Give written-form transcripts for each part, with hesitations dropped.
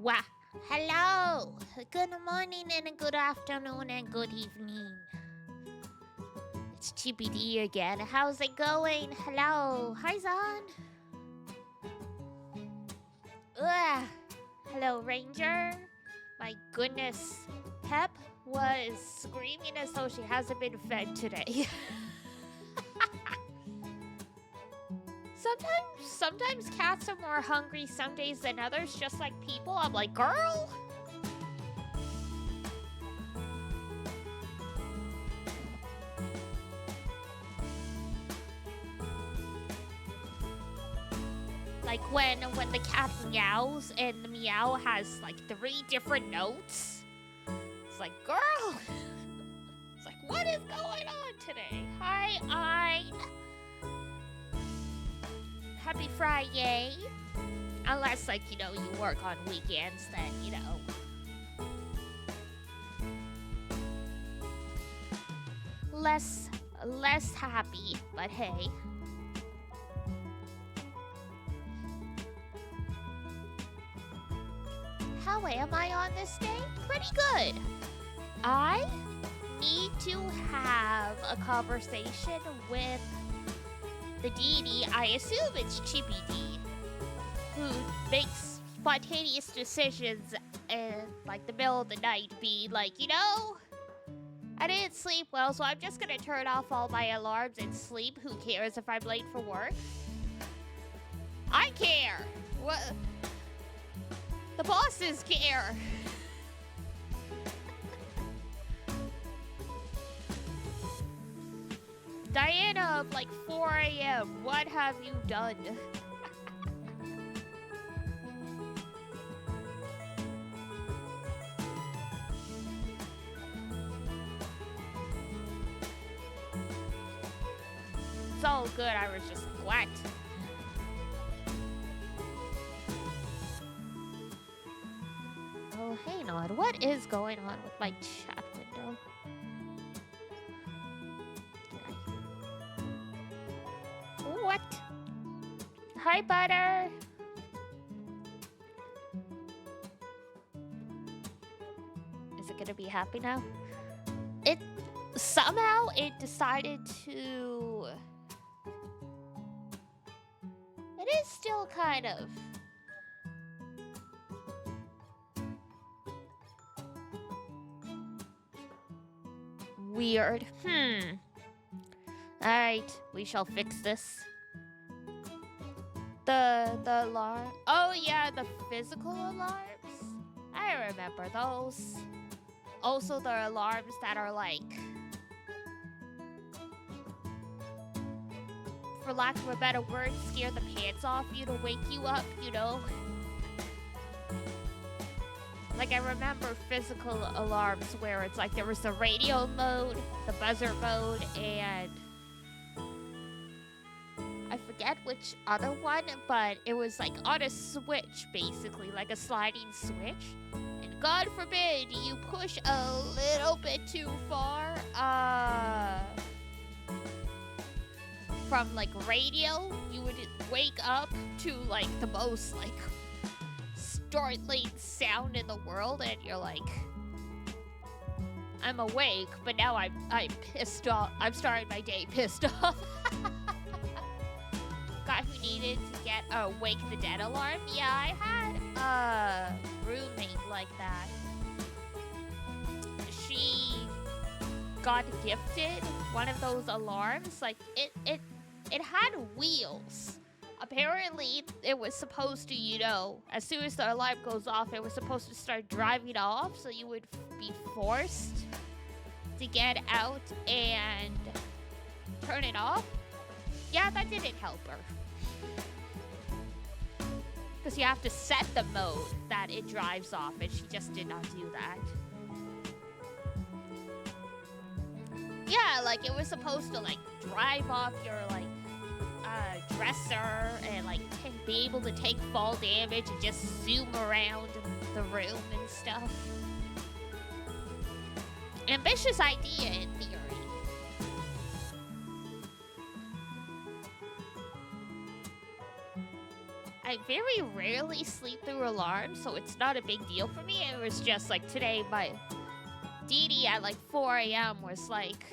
Wah. Hello. Good morning and good afternoon and good evening. It's TBD again. How's it going? Hello. Hi, Zan. Ugh. Hello, Ranger. My goodness. Pep was screaming as though she hasn't been fed today. Sometimes cats are more hungry some days than others, just like people. I'm like, girl. Like when the cat meows and the meow has like 3 different notes. It's like, girl. It's like, what is going on today? Hi, Ein. Happy Friday. Unless, like, you work on weekends, then, less happy, but hey. How am I on this day? Pretty good. I need to have a conversation with the deity. I assume it's Chibi D, who makes spontaneous decisions in like the middle of the night, be like, I didn't sleep well, so I'm just gonna turn off all my alarms and sleep. Who cares if I'm late for work? I care. What? The bosses care. Diana, like 4 a.m. What have you done? It's all good. I was just like, what? Oh, hey, Nod. What is going on with my chat window? What? Hi, Butter. Is it gonna be happy now? Somehow it decided to. It is still kind of. Weird. Alright, we shall fix this. The alarm. Oh yeah, the physical alarms. I remember those. Also the alarms that are like, for lack of a better word, scare the pants off you to wake you up, Like I remember physical alarms where it's like there was the radio mode, the buzzer mode, and I forget which other one, but it was like on a switch, basically, like a sliding switch. And God forbid you push a little bit too far, from like radio, you would wake up to like the most like startling sound in the world, and you're like, I'm awake, but now I'm pissed off. I'm starting my day pissed off. Guy who needed to get a Wake the Dead alarm. Yeah, I had a roommate like that. She got gifted one of those alarms. Like it had wheels. Apparently, it was supposed to, as soon as the alarm goes off, it was supposed to start driving off, so you would be forced to get out and turn it off. Yeah, that didn't help her. Because you have to set the mode that it drives off, and she just did not do that. Yeah, like, it was supposed to, like, drive off your, like, dresser and like be able to take fall damage and just zoom around the room and stuff. Ambitious idea in theory. I very rarely sleep through alarms, so it's not a big deal for me. It was just like today, my Dee at like 4 a.m. was like,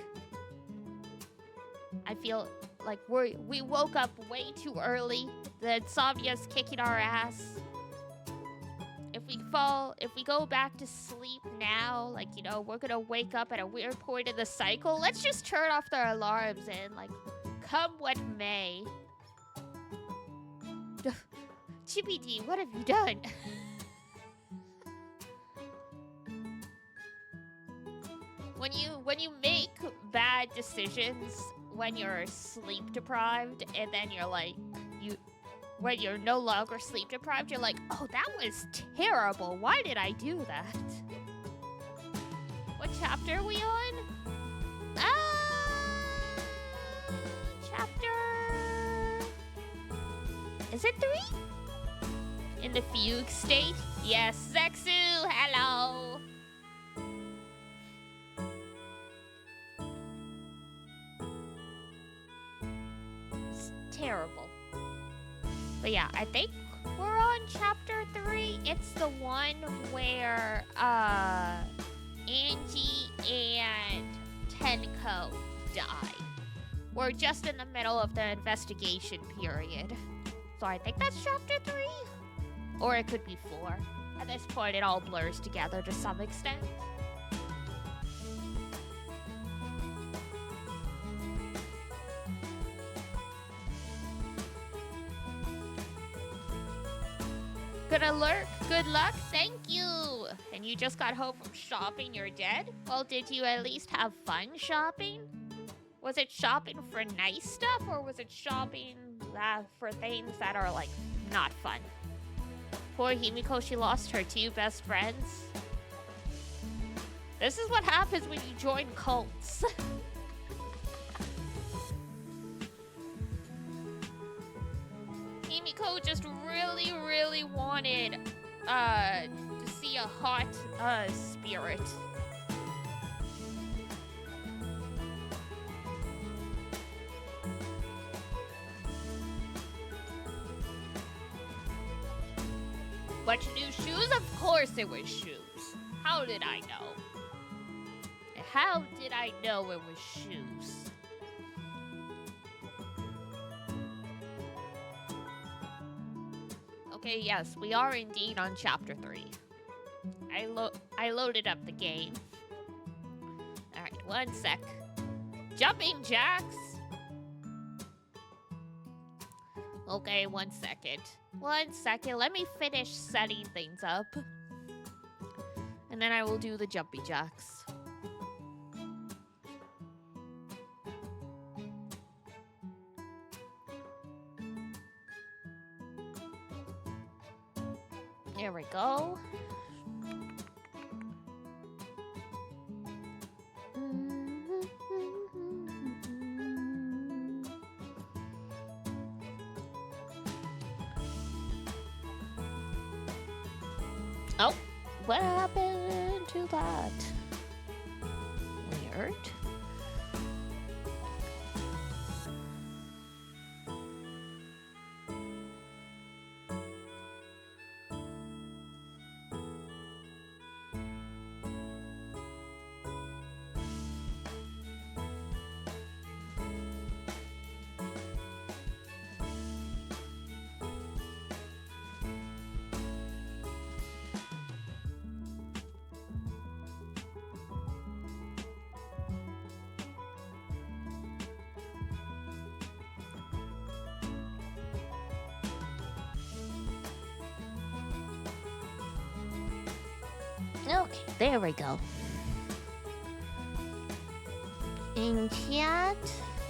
I feel like we woke up way too early. The insomnia's kicking our ass. If we go back to sleep now, like, you know, we're gonna wake up at a weird point in the cycle. Let's just turn off their alarms and, like, come what may. Chippy D, what have you done? When you make bad decisions when you're sleep deprived, and then you're like, when you're no longer sleep deprived, you're like, oh, that was terrible. Why did I do that? What chapter are we on? Chapter... Is it 3? In the fugue state? Yes, Zexu, hello! It's terrible. But yeah, I think we're on chapter 3. It's the one where Angie and Tenko die. We're just in the middle of the investigation period. So I think that's chapter 3. Or it could be 4. At this point, it all blurs together to some extent. Good alert, good luck, thank you. And you just got home from shopping, you're dead? Well, did you at least have fun shopping? Was it shopping for nice stuff, or was it shopping for things that are, like, not fun? Poor Himiko, she lost her 2 best friends. This is what happens when you join cults. Himiko just really, really wanted to see a hot spirit. But new shoes? Of course it was shoes. How did I know? How did I know it was shoes? Okay, yes, we are indeed on chapter 3. I loaded up the game. Alright, one sec. Jumping jacks! Okay, 1 second. 1 second, let me finish setting things up. And then I will do the jumpy jacks. There we go. Oh, what happened to that? Weird. Okay, there we go. In chat,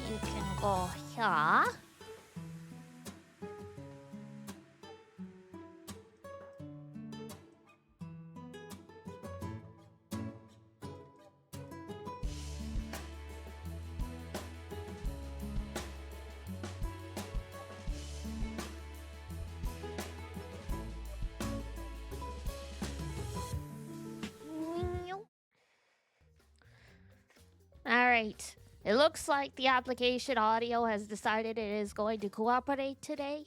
you can go here. Alright, it looks like the application audio has decided it is going to cooperate today.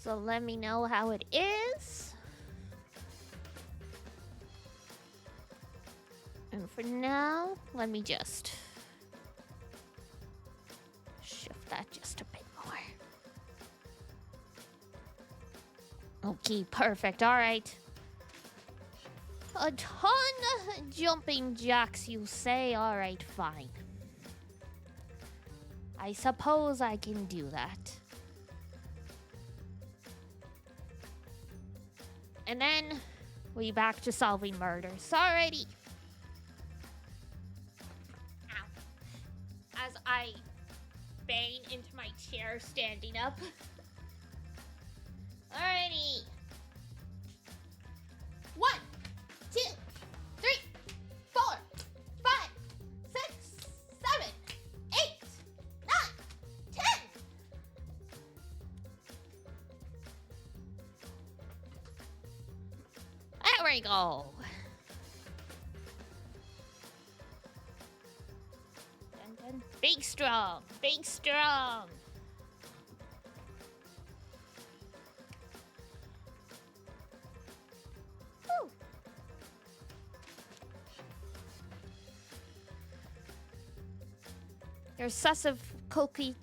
So let me know how it is. And for now, let me just shift that just a bit more. Okay, perfect. All right. A ton jumping jacks, you say? All right, fine. I suppose I can do that. And then we back to solving murders. Alrighty. Ow. As I bang into my chair standing up. Alrighty. 1, 2, 3, 4, 5, 6, 7, 8, 9, 10. There we go. Dun, dun. Big strong. Big strong. Woo. There's sus of Kokichi?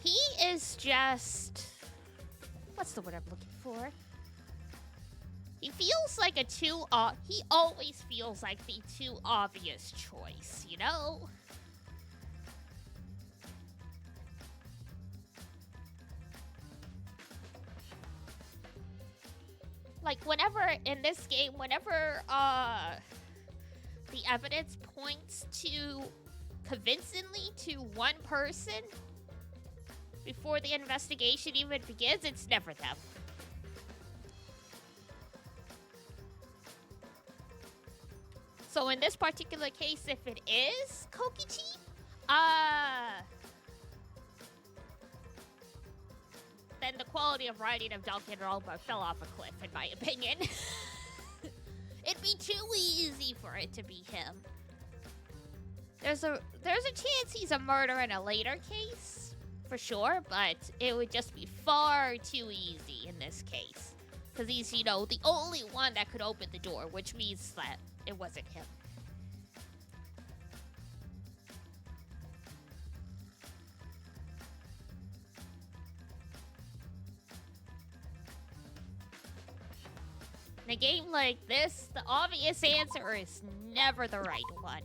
He is just... What's the word I'm looking for? He feels like a too... he always feels like the too obvious choice, you know? Like, whenever, in this game, whenever, the evidence points to convincingly to one person before the investigation even begins, it's never them. So in this particular case, if it is Kokichi, then the quality of writing of Danganronpa fell off a cliff, in my opinion. It'd be too easy for it to be him. There's a chance he's a murderer in a later case, for sure, but it would just be far too easy in this case. Because he's, you know, the only one that could open the door, which means that it wasn't him. In a game like this, the obvious answer is never the right one.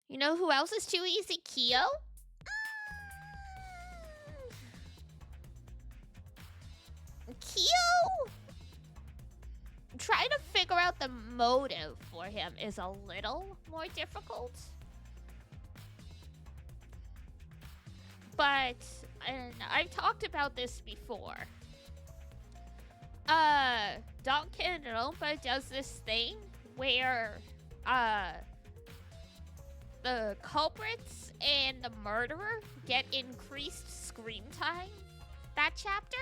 You know who else is too easy? Kyo? Kyo? Trying to figure out the motive for him is a little more difficult. But, and I've talked about this before. Danganronpa does this thing where, the culprits and the murderer get increased screen time that chapter.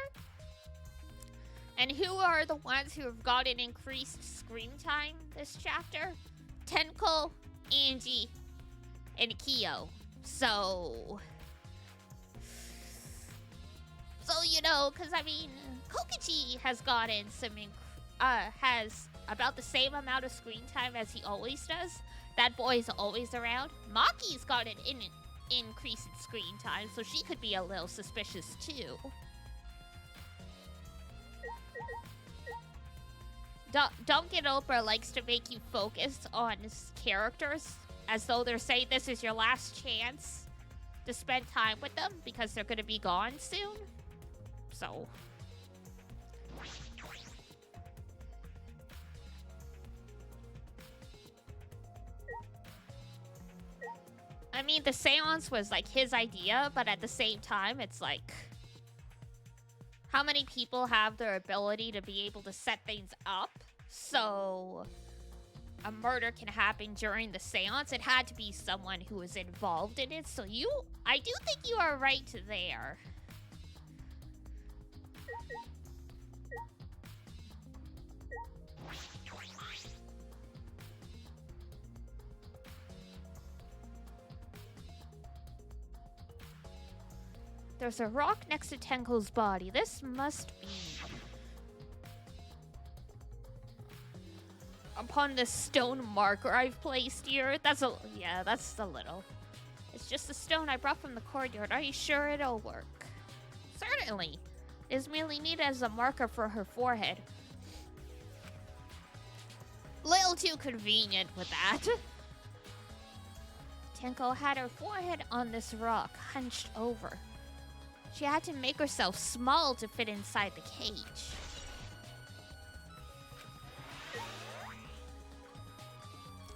And who are the ones who have gotten increased screen time this chapter? Tenko, Angie, and Kyo. So, you know, because I mean, Kokichi has gotten some, has about the same amount of screen time as he always does. That boy's always around. Maki's got an increase in screen time, so she could be a little suspicious too. Danganronpa likes to make you focus on characters as though they're saying this is your last chance to spend time with them because they're going to be gone soon. So, I mean, the seance was like his idea, but at the same time, it's like, how many people have their ability to be able to set things up so a murder can happen during the seance? It had to be someone who was involved in it. So I do think you are right there. There's a rock next to Tenko's body. This must be... upon the stone marker I've placed here. That's a... yeah, that's a little. It's just a stone I brought from the courtyard. Are you sure it'll work? Certainly. It is merely needed as a marker for her forehead. Little too convenient with that. Tenko had her forehead on this rock, hunched over. She had to make herself small to fit inside the cage.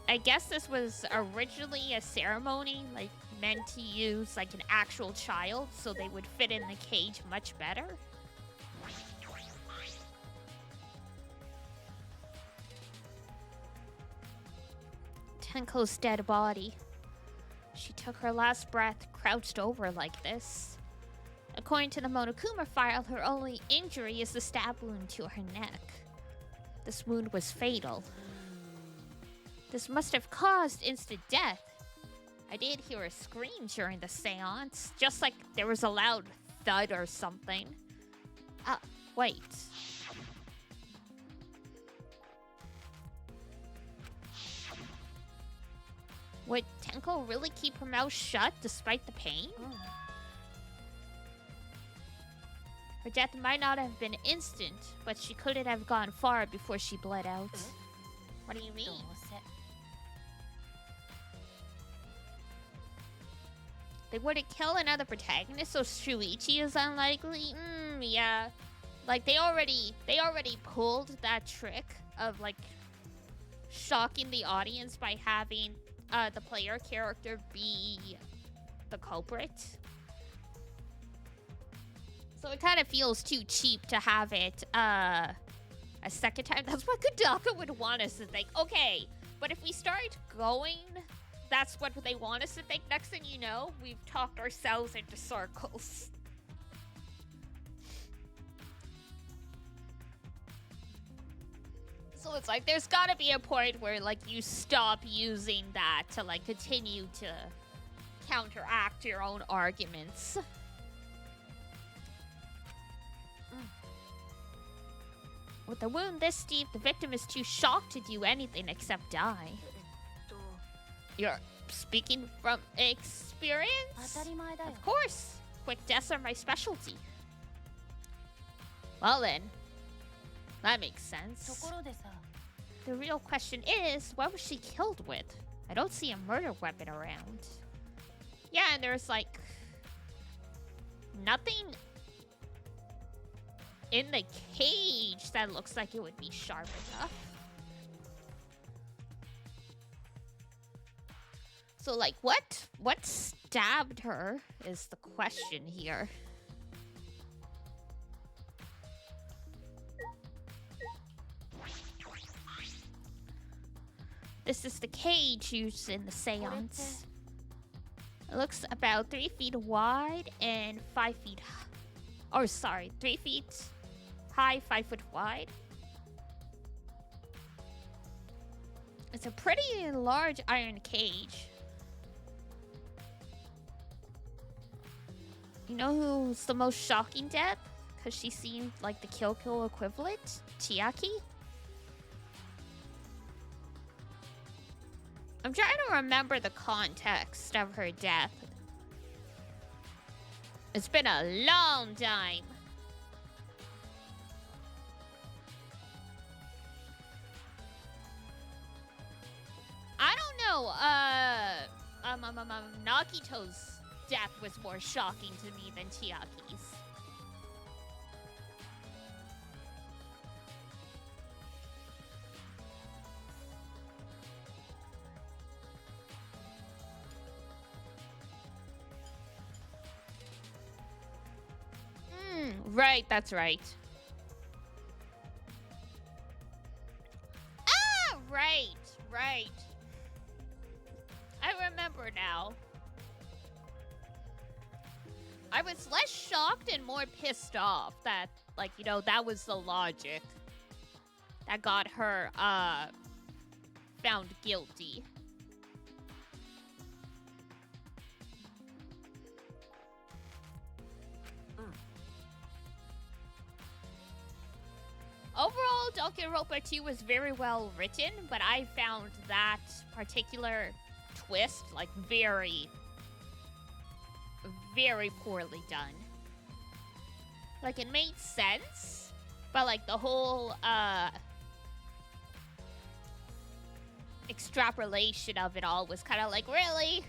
I guess this was originally a ceremony, like, meant to use, like, an actual child, so they would fit in the cage much better. Tenko's dead body. She took her last breath, crouched over like this. According to the Monokuma file, her only injury is the stab wound to her neck. This wound was fatal. This must have caused instant death. I did hear a scream during the seance, just like there was a loud thud or something. Wait. Would Tenko really keep her mouth shut despite the pain? Her death might not have been instant, but she couldn't have gone far before she bled out. What do you mean? They wouldn't kill another protagonist, so Shuichi is unlikely? Yeah. Like, they already pulled that trick of, like, shocking the audience by having the player character be the culprit. So it kind of feels too cheap to have it a second time. That's what Kodaka would want us to think. Okay, but if we start going, that's what they want us to think. Next thing you know, we've talked ourselves into circles. So it's like, there's gotta be a point where, like, you stop using that to, like, continue to counteract your own arguments. With a wound this deep, the victim is too shocked to do anything except die. You're speaking from experience? Of course. Quick deaths are my specialty. Well then, that makes sense. The real question is, what was she killed with? I don't see a murder weapon around. Yeah, and there's like nothing in the cage that looks like it would be sharp enough. So like, what stabbed her is the question here. This is the cage used in the seance. It looks about 3 feet wide and 5 feet high. Oh, sorry, 3 feet high, 5 foot wide. It's a pretty large iron cage. You know who's the most shocking death? Because she seemed like the Kyoko equivalent? Chiaki? I'm trying to remember the context of her death. It's been a long time. I don't know. Nakito's death was more shocking to me than Chiaki's. Right, that's right. Ah, right. I remember now. I was less shocked and more pissed off that, like, you know, that was the logic that got her, found guilty. Danganronpa 2 was very well written, but I found that particular twist, like, very, very poorly done. Like, it made sense, but, like, the whole, extrapolation of it all was kind of like, really?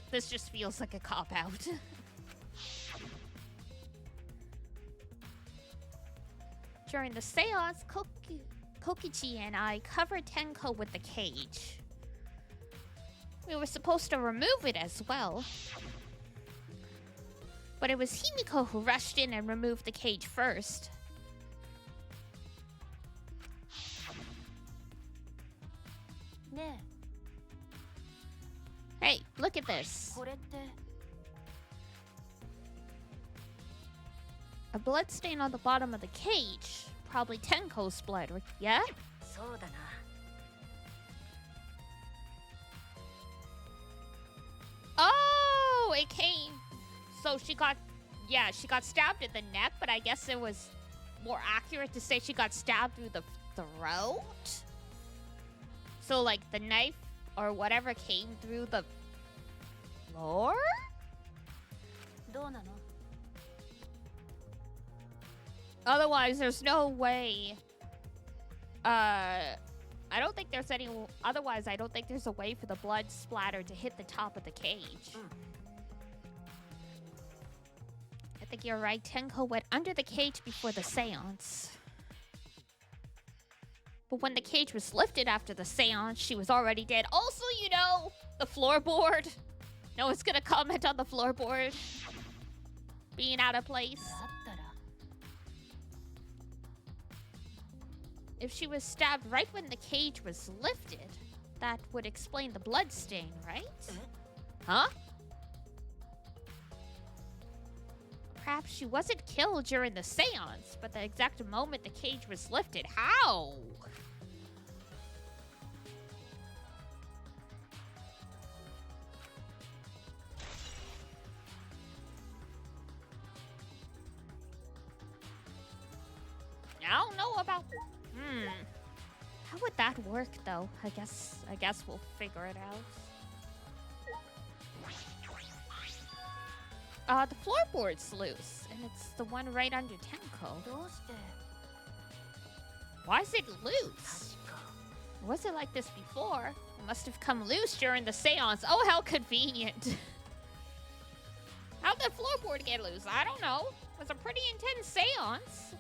This just feels like a cop-out. During the seance, Kokichi and I covered Tenko with the cage. We were supposed to remove it as well. But it was Himiko who rushed in and removed the cage first. Hey, look at this. A blood stain on the bottom of the cage. Probably Tenko's blood, yeah? Oh, it came. So she got stabbed in the neck, but I guess it was more accurate to say she got stabbed through the throat. So, like, the knife or whatever came through the floor? Otherwise, there's no way. Otherwise, I don't think there's a way for the blood splatter to hit the top of the cage. I think you're right. Tenko went under the cage before the seance. But when the cage was lifted after the seance, she was already dead. Also, you know, the floorboard. No one's gonna comment on the floorboard being out of place. If she was stabbed right when the cage was lifted, that would explain the blood stain, right? Huh? Perhaps she wasn't killed during the seance, but the exact moment the cage was lifted. How? I don't know about... How would that work, though? I guess we'll figure it out. The floorboard's loose, and it's the one right under Tenko. Why is it loose? Was it like this before? It must have come loose during the seance. Oh, how convenient. How'd the floorboard get loose? I don't know. It was a pretty intense seance.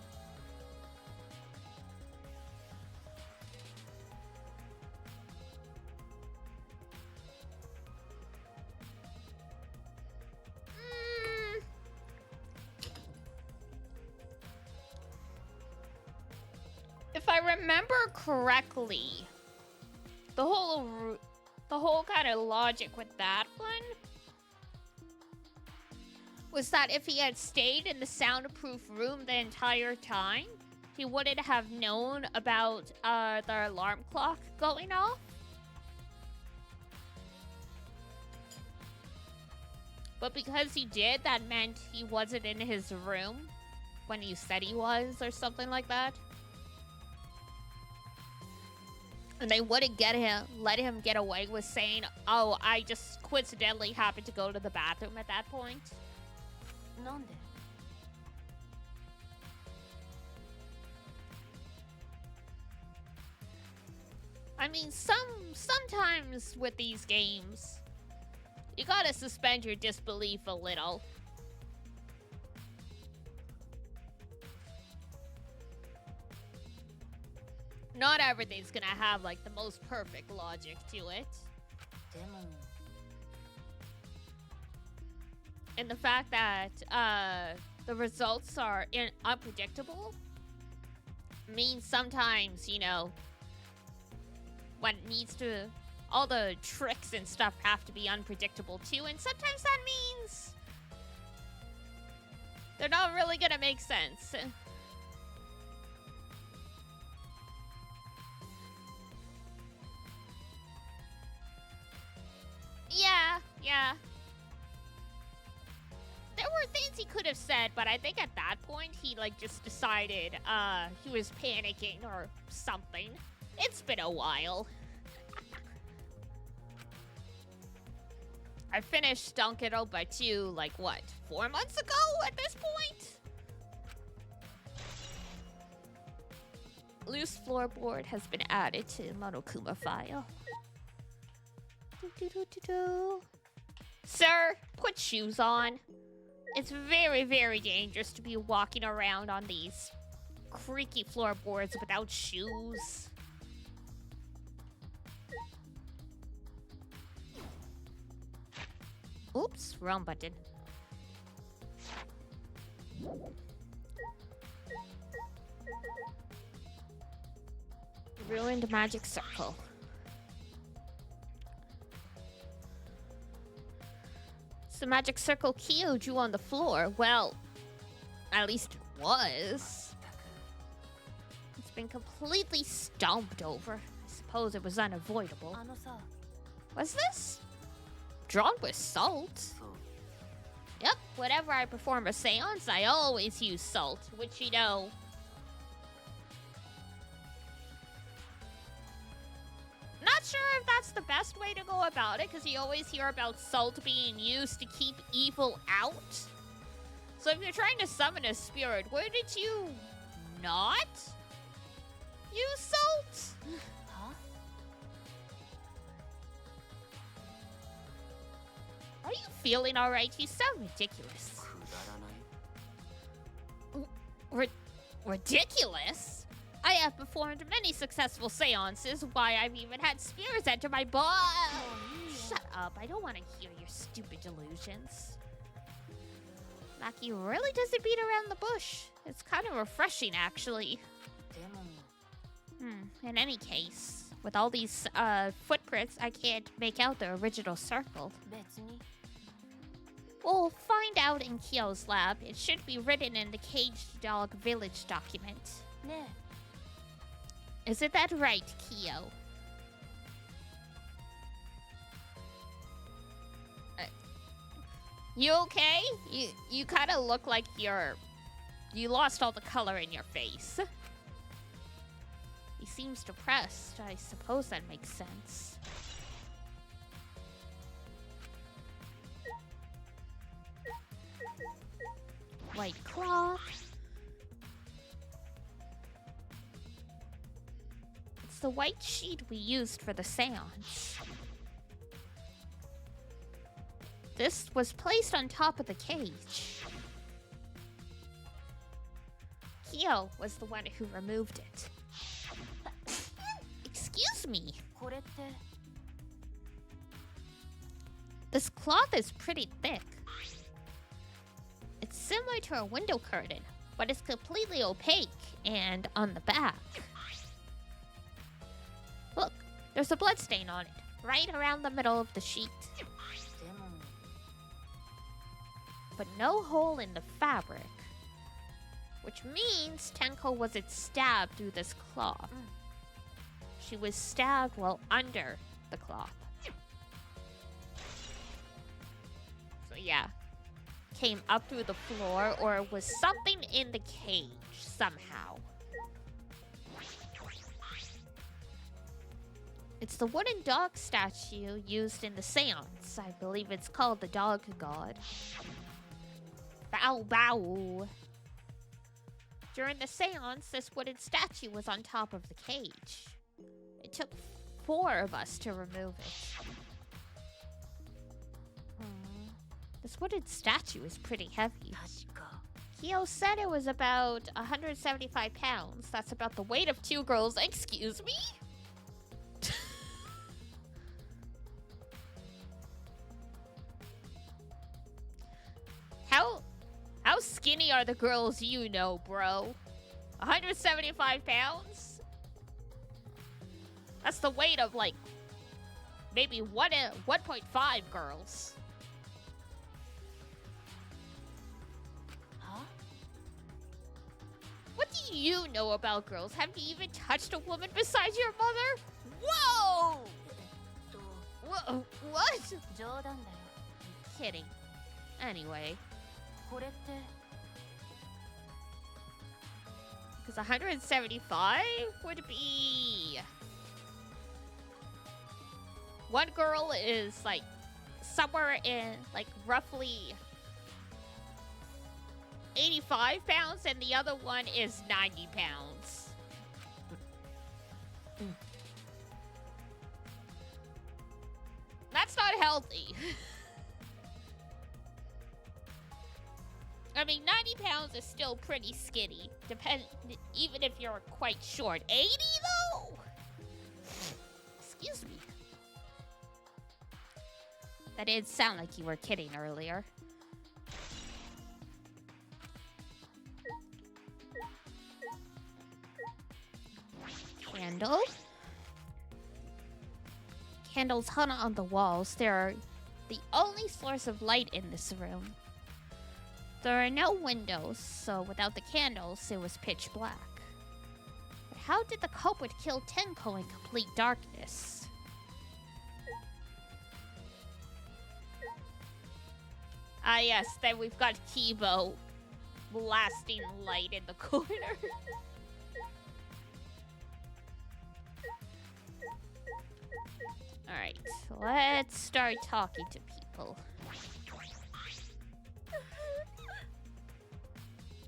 If I remember correctly, the whole kind of logic with that one was that if he had stayed in the soundproof room the entire time, he wouldn't have known about the alarm clock going off. But because he did, that meant he wasn't in his room when he said he was, or something like that. And they wouldn't let him get away with saying, oh, I just coincidentally happened to go to the bathroom at that point. I mean, sometimes with these games, you gotta suspend your disbelief a little. Not everything's gonna have, like, the most perfect logic to it. And the fact that the results are unpredictable means sometimes, you know, when it needs to, all the tricks and stuff have to be unpredictable too, and sometimes that means they're not really gonna make sense. Yeah. There were things he could have said, but I think at that point he like just decided he was panicking or something. It's been a while. I finished Danganronpa 2 like what, 4 months ago at this point? Loose floorboard has been added to Monokuma file. Sir, put shoes on. It's very, very dangerous to be walking around on these creaky floorboards without shoes. Oops, wrong button. Ruined magic circle. It's the magic circle Kyo drew on the floor. Well, at least it was. It's been completely stomped over. I suppose it was unavoidable. What's this? Drawn with salt? Yep, whenever I perform a seance, I always use salt, which you know. Not sure if that's the best way to go about it, because you always hear about salt being used to keep evil out. So if you're trying to summon a spirit, wouldn't you not use salt? Huh? Are you feeling alright? You sound ridiculous. Ridiculous? I have performed many successful seances. Why, I've even had spirits enter my body. Shut up. I don't want to hear your stupid delusions. Maki really doesn't beat around the bush. It's kind of refreshing, actually. In any case, with all these footprints, I can't make out the original circle. We'll find out in Kyo's lab. It should be written in the Caged Dog Village document. Isn't that right, Kyo? You okay? You kind of look like you lost all the color in your face. He seems depressed. I suppose that makes sense. White cloth. It's the white sheet we used for the seance. This was placed on top of the cage. Kyo was the one who removed it. Excuse me. This cloth is pretty thick. It's similar to a window curtain, but it's completely opaque and on the back. Look, there's a bloodstain on it, right around the middle of the sheet. But no hole in the fabric, which means Tenko wasn't stabbed through this cloth. She was stabbed while under the cloth. So yeah, came up through the floor or was something in the cage somehow. It's the wooden dog statue used in the seance. I believe it's called the dog god. Bow bow. During the seance, this wooden statue was on top of the cage. It took 4 of us to remove it. This wooden statue is pretty heavy. Kyo said it was about 175 pounds. That's about the weight of 2 girls. Excuse me? How skinny are the girls you know, bro? 175 pounds? That's the weight of, like, maybe 1.5 girls. Huh? What do you know about girls? Have you even touched a woman besides your mother? Whoa! Whoa, what? Jodan. Kidding. Anyway. Because 175 would be... One girl is like somewhere in like roughly 85 pounds and the other one is 90 pounds. That's not healthy. I mean, 90 pounds is still pretty skinny. Even if you're quite short. 80 though? Excuse me. That did sound like you were kidding earlier. Candle. Candles hung on the walls. They're the only source of light in this room. There are no windows, so without the candles, it was pitch black. But how did the culprit kill Tenko in complete darkness? Ah yes, then we've got Kibo blasting light in the corner. Alright, let's start talking to people.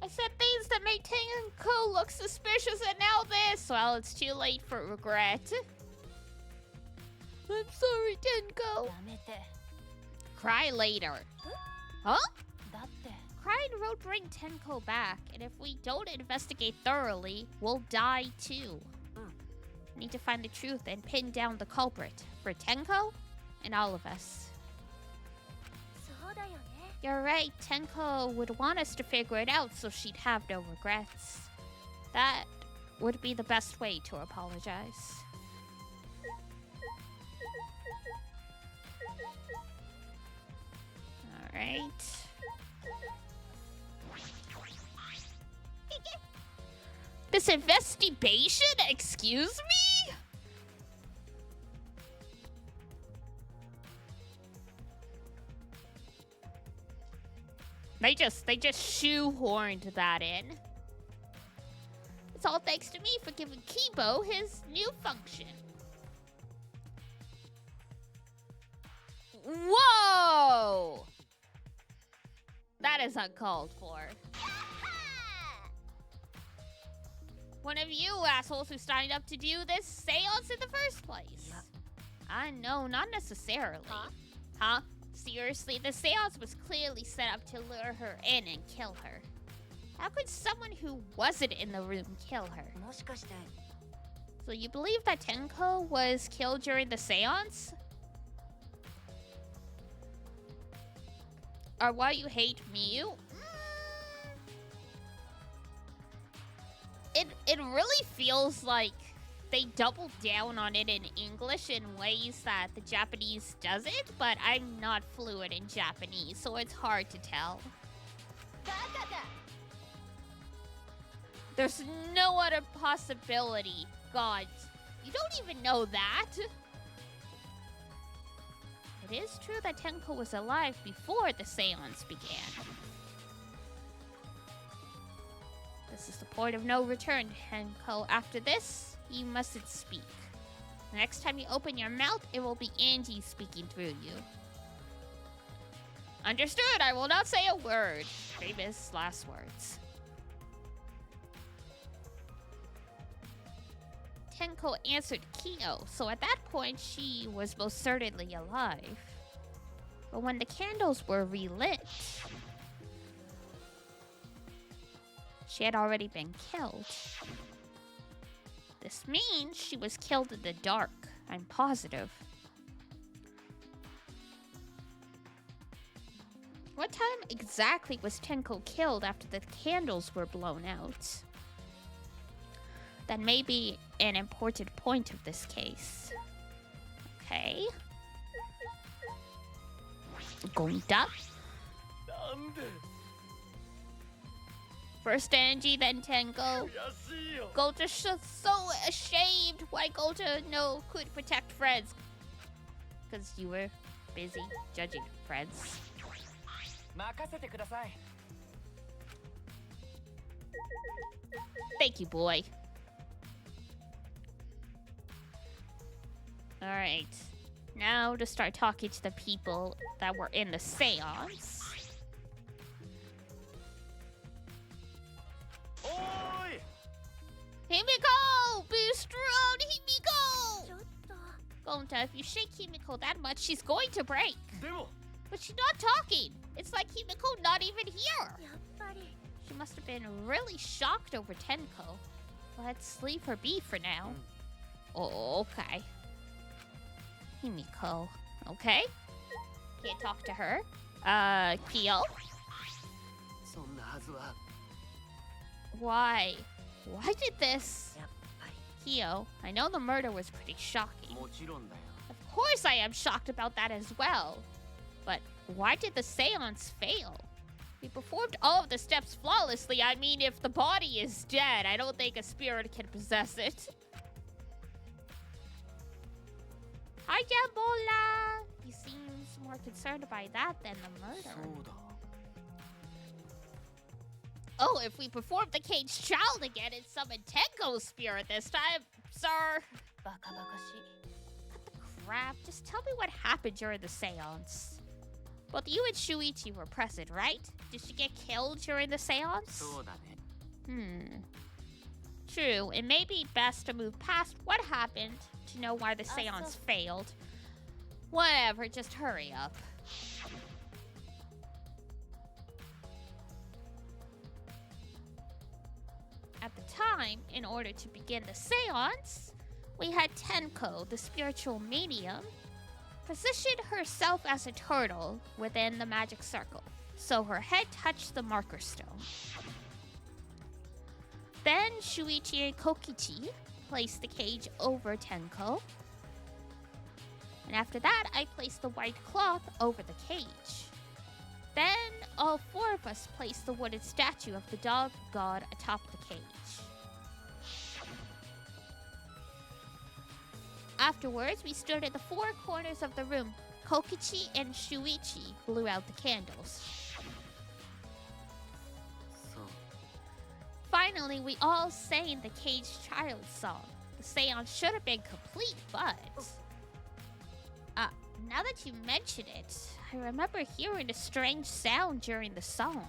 I said things that made Tenko look suspicious and now this. Well, it's too late for regret. I'm sorry, Tenko. Cry later. Huh? Crying won't bring Tenko back, and if we don't investigate thoroughly, we'll die too. We need to find the truth and pin down the culprit for Tenko and all of us. You're right, Tenko would want us to figure it out so she'd have no regrets. That would be the best way to apologize. Alright. This investigation? Excuse me? They just shoehorned that in. It's all thanks to me for giving Kibo his new function. Whoa! That is uncalled for. One of you assholes who signed up to do this seance in the first place. No, not necessarily. Huh? Seriously, the seance was clearly set up to lure her in and kill her. How could someone who wasn't in the room kill her? So you believe that Tenko was killed during the seance? Or why you hate Miyu? It really feels like they doubled down on it in English in ways that the Japanese doesn't, but I'm not fluent in Japanese, so it's hard to tell. There's no other possibility. God, you don't even know that. It is true that Tenko was alive before the seance began. This is the point of no return, Tenko. After this, you mustn't speak. The next time you open your mouth, it will be Angie speaking through you. Understood, I will not say a word. Famous last words. Tenko answered Kyo, so at that point she was most certainly alive. But when the candles were relit, she had already been killed. This means she was killed in the dark. I'm positive. What time exactly was Tenko killed after the candles were blown out? That may be an important point of this case. Okay. Gonta. First Angie, then Tenko. Gota so ashamed. Why Gota could protect friends? Because you were busy judging friends. Thank you, boy. Alright. Now to start talking to the people that were in the seance. Oi! Himiko! Be strong, Himiko! Gonta, if you shake Himiko that much, she's going to break. でも But she's not talking. It's like Himiko not even here. She must have been really shocked over Tenko. Let's leave her be for now. Oh, okay. Himiko. Okay. Can't talk to her. Kyo? そんなはずは Why? Why did this? Kyo, I know the murder was pretty shocking. もちろんだよ Of course I am shocked about that as well. But why did the seance fail? We performed all of the steps flawlessly. I mean, if the body is dead, I don't think a spirit can possess it. Hi, Jambola! He seems more concerned by that than the murder. そうだ Oh, if we perform the caged child again and summon Tenko's spirit this time, sir. What the crap? Just tell me what happened during the seance. Both you and Shuichi were present, right? Did she get killed during the seance? そうだね True, it may be best to move past what happened to know why the seance failed. Whatever, just hurry up. At the time, in order to begin the seance, we had Tenko, the spiritual medium, position herself as a turtle within the magic circle, so her head touched the marker stone. Then Shuichi and Kokichi placed the cage over Tenko. And after that, I placed the white cloth over the cage. Then all four of us placed the wooden statue of the dog god atop the cage. Afterwards, we stood at the four corners of the room. Kokichi and Shuichi blew out the candles. そう Finally, we all sang the caged child song. The seance should have been complete, but... now that you mention it, I remember hearing a strange sound during the song.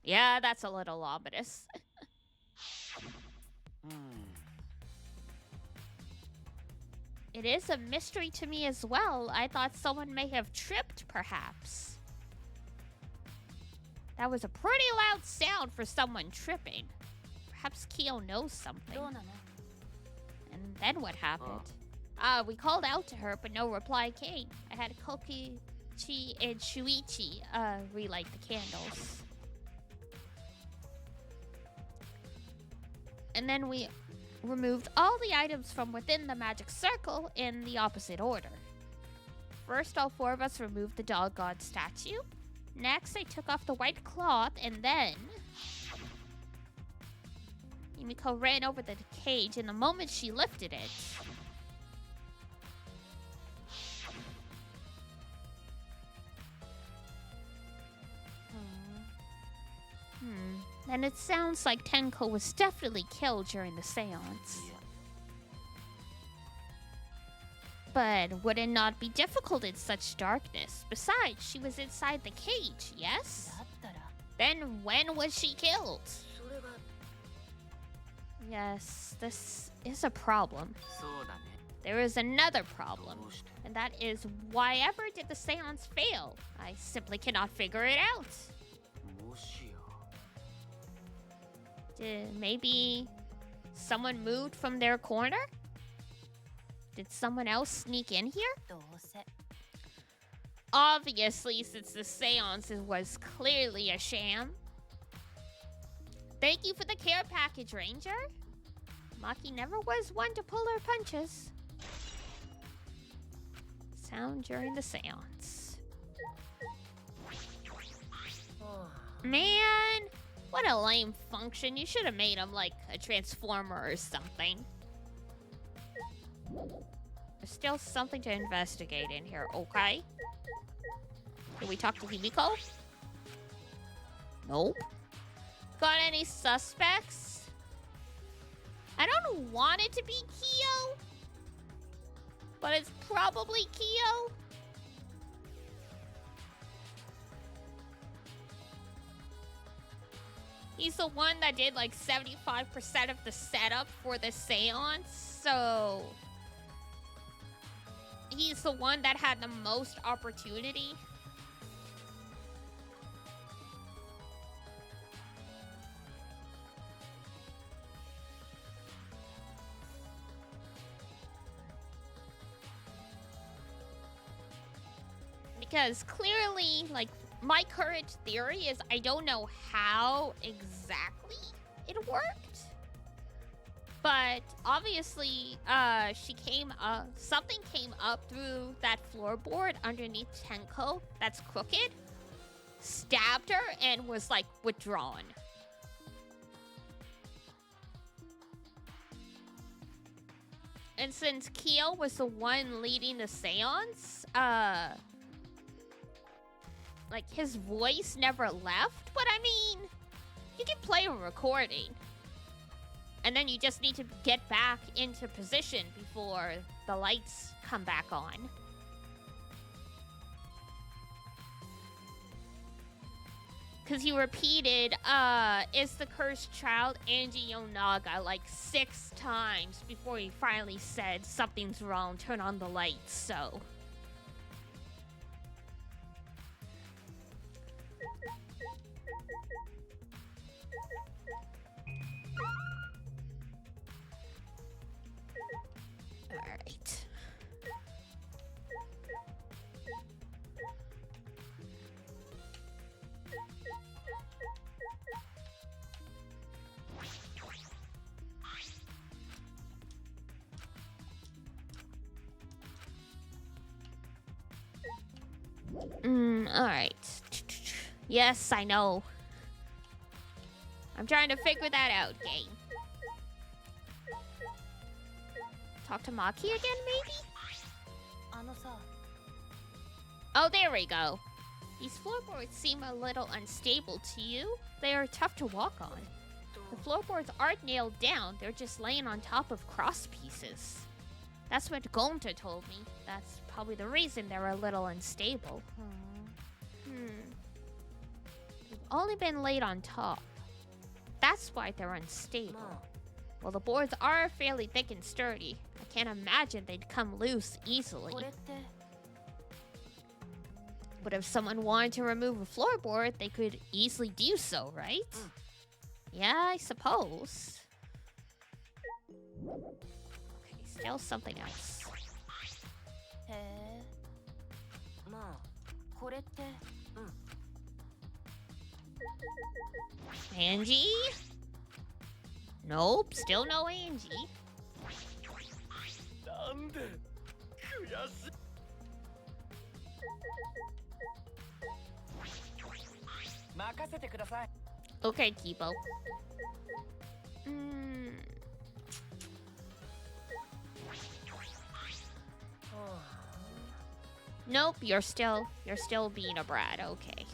Yeah, that's a little ominous. うん It is a mystery to me as well. I thought someone may have tripped, perhaps. That was a pretty loud sound for someone tripping. Perhaps Kyo knows something. And then what happened? We called out to her, but no reply came. I had Kokichi and Shuichi relight the candles. And then we removed all the items from within the magic circle in the opposite order. First, all four of us removed the dog god statue. Next, I took off the white cloth, and then... Yumiko ran over the cage, and the moment she lifted it... Then it sounds like Tenko was definitely killed during the seance. Yeah. But would it not be difficult in such darkness? Besides, she was inside the cage, yes? Then when was she killed? それが Yes, this is a problem. そうだね There is another problem, どうして and that is why ever did the seance fail? I simply cannot figure it out. もしや Did maybe someone moved from their corner? Did someone else sneak in here? Obviously, since the seance was clearly a sham. Thank you for the care package, Ranger. Maki never was one to pull her punches. Sound during the seance. Man, what a lame function. You should have made him like a transformer or something. There's still something to investigate in here, okay? Can we talk to Himiko? Nope. Got any suspects? I don't want it to be Kyo, but it's probably Kyo. He's the one that did like 75% of the setup for the seance, so he's the one that had the most opportunity. Because clearly, like, my current theory is I don't know how exactly it worked. But obviously, something came up through that floorboard underneath Tenko that's crooked, stabbed her, and was, like, withdrawn. And since Kyo was the one leading the seance, like, his voice never left, but I mean, you can play a recording. And then you just need to get back into position before the lights come back on. Because he repeated, is the cursed child Angie Yonaga like 6 times before he finally said, something's wrong, turn on the lights, so... Alright. Alright. Yes, I know. I'm trying to figure that out, game. Talk to Maki again, maybe? Oh, there we go. These floorboards seem a little unstable to you. They are tough to walk on. The floorboards aren't nailed down, they're just laying on top of cross pieces. That's what Gonta told me. That's probably the reason they're a little unstable. They've only been laid on top. That's why they're unstable. Well, the boards are fairly thick and sturdy. I can't imagine they'd come loose easily. But if someone wanted to remove a floorboard, they could easily do so, right? Yeah, I suppose. Okay, still something else. Angie? Nope, still no Angie. Okay, Kibo. Nope, you're still being a brat, okay.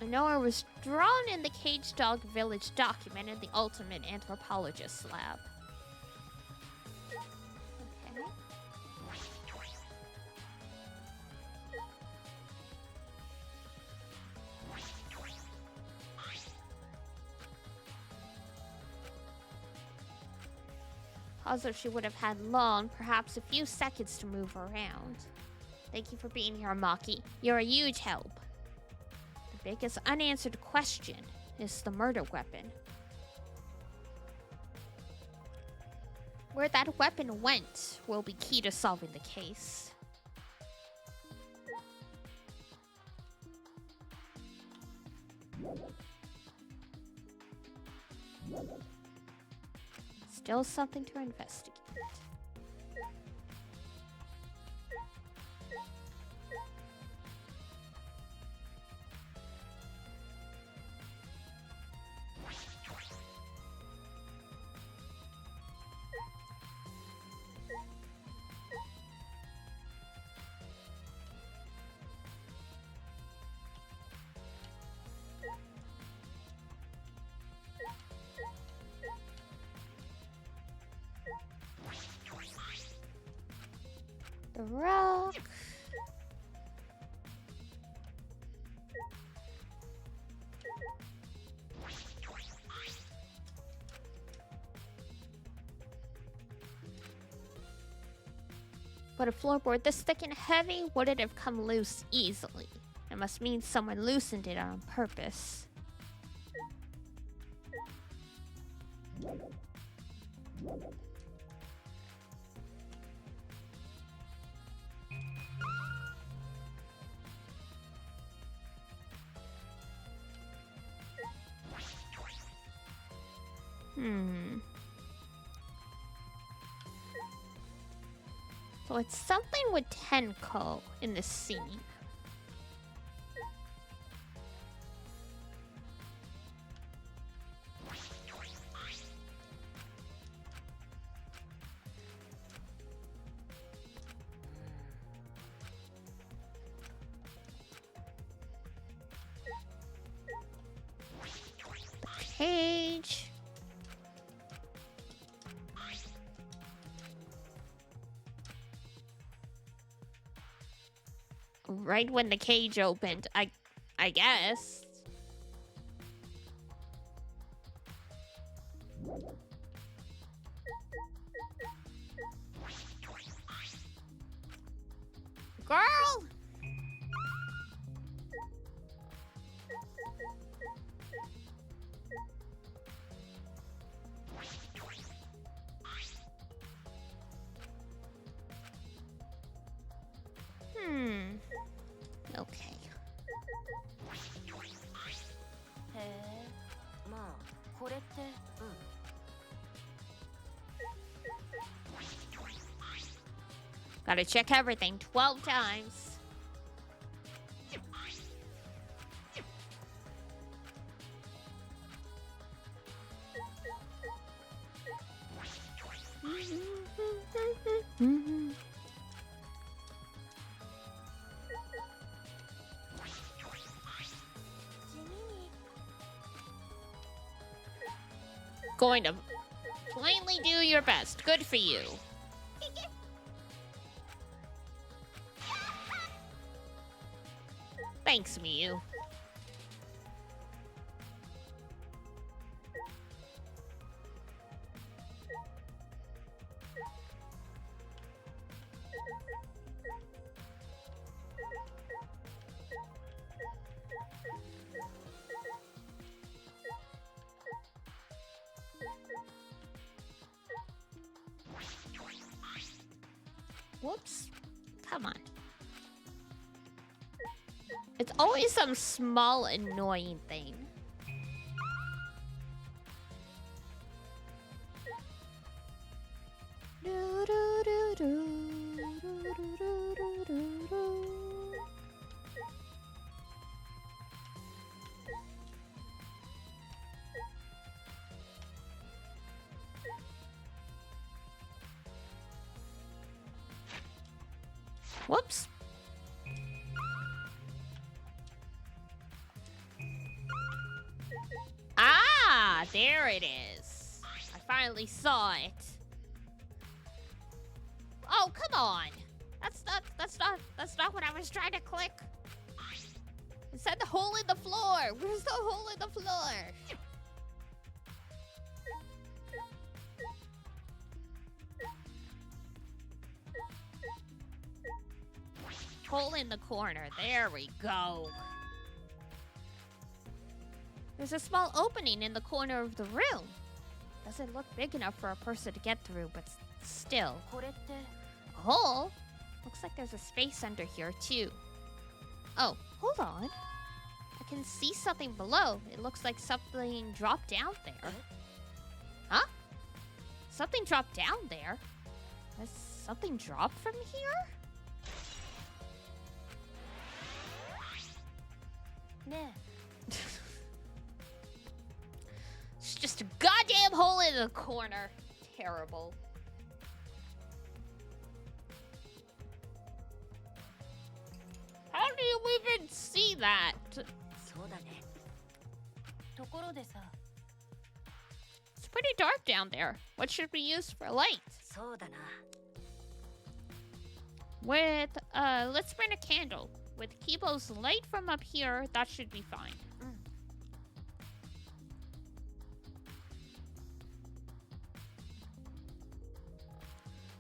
Noah was drawn in the Cage Dog Village document in the Ultimate Anthropologist lab. Okay. Positive she would have had long, perhaps a few seconds to move around. Thank you for being here, Maki. You're a huge help. The biggest unanswered question is the murder weapon. Where that weapon went will be key to solving the case. Still something to investigate. The rock. But a floorboard this thick and heavy wouldn't have come loose easily. It must mean someone loosened it on purpose. So it's something with Tenko in this scene. Cage. Right when the cage opened, I guess. Girl! Okay. へえ、まあこれって、Gotta check everything 12 times. Going to plainly do your best. Good for you. Thanks, Miyu. Whoops. Come on. It's always some small annoying thing. Whoops. Ah, there it is. I finally saw it. Oh, come on. That's not what I was trying to click. It said the hole in the floor. Where's the hole in the floor? Hole in the corner. There we go. There's a small opening in the corner of the room. Doesn't look big enough for a person to get through, but still. A hole? Looks like there's a space under here, too. Oh, hold on. I can see something below. It looks like something dropped down there. Huh? Something dropped down there? Has something dropped from here? It's just a goddamn hole in the corner. Terrible. How do you even see that? そうだね。ところでさ。It's pretty dark down there. What should we use for light? そうだな。With, let's burn a candle. With Kibo's light from up here, that should be fine.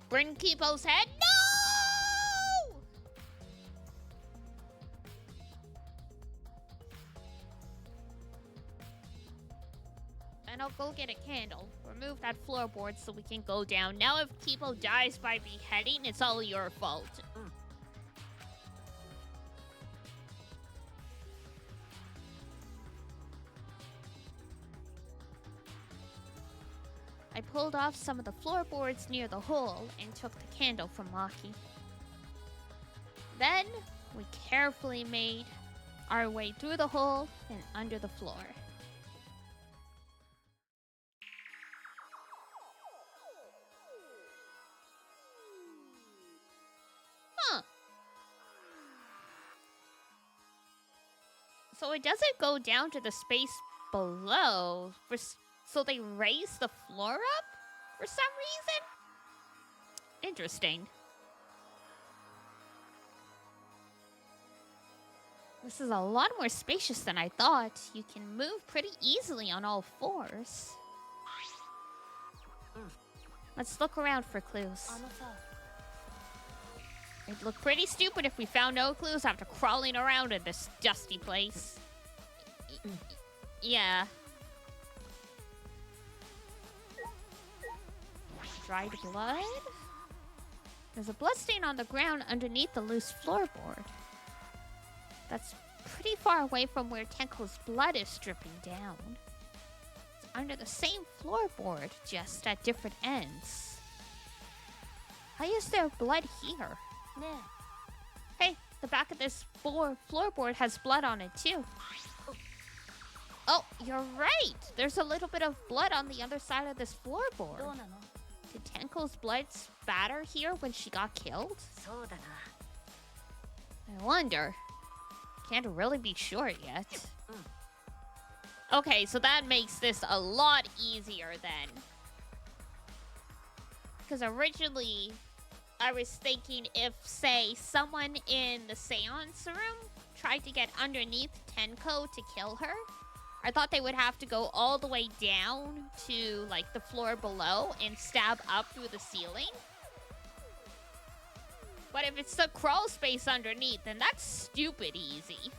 Burn Kibo's head? No! And I'll go get a candle. Remove that floorboard so we can go down. Now if Kibo dies by beheading, it's all your fault. I pulled off some of the floorboards near the hole and took the candle from Maki. Then, we carefully made our way through the hole and under the floor. Huh. So it doesn't go down to the space below. So they raise the floor up for some reason? Interesting. This is a lot more spacious than I thought. You can move pretty easily on all fours. Let's look around for clues. It'd look pretty stupid if we found no clues after crawling around in this dusty place. Yeah. Dried blood? There's a bloodstain on the ground underneath the loose floorboard. That's pretty far away from where Tenko's blood is dripping down. It's under the same floorboard, just at different ends. How is there blood here? Hey, the back of this floorboard has blood on it too. Oh, you're right! There's a little bit of blood on the other side of this floorboard. Did Tenko's blood spatter here when she got killed? I wonder. Can't really be sure yet. Okay, so that makes this a lot easier then. Because originally, I was thinking if, say, someone in the seance room tried to get underneath Tenko to kill her, I thought they would have to go all the way down to, like, the floor below and stab up through the ceiling. But if it's the crawl space underneath, then that's stupid easy.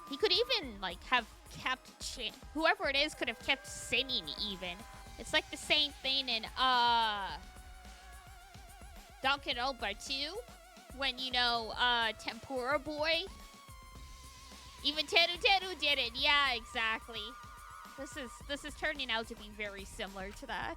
He could even, like, have kept... Whoever it is could have kept singing, even. It's like the same thing in, Danganronpa 2. When, you know, Tempura Boy. Even Teru Teru did it. Yeah, exactly. This is turning out to be very similar to that.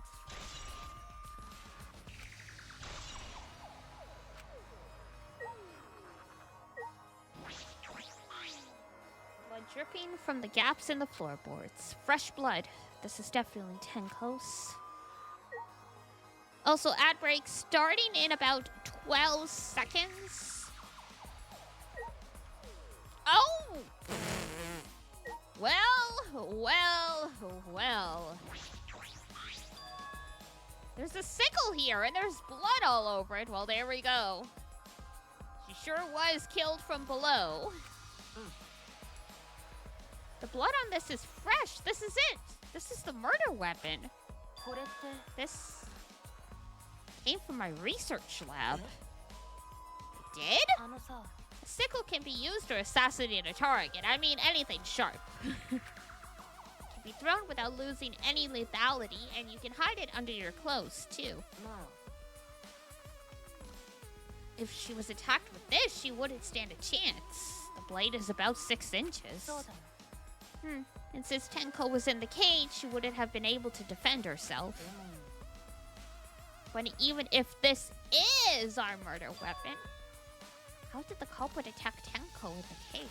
Blood dripping from the gaps in the floorboards. Fresh blood. This is definitely Tenko's. Also, ad break starting in about 12 seconds. Oh! Well. There's a sickle here, and there's blood all over it. Well, there we go. She sure was killed from below. The blood on this is fresh. This is it. This is the murder weapon. This came from my research lab. It did? A sickle can be used to assassinate a target. I mean, anything sharp. It can be thrown without losing any lethality, and you can hide it under your clothes, too. If she was attacked with this, she wouldn't stand a chance. The blade is about 6 inches. And since Tenko was in the cage, she wouldn't have been able to defend herself. But even if this is our murder weapon, how did the culprit attack Tenko in the cage?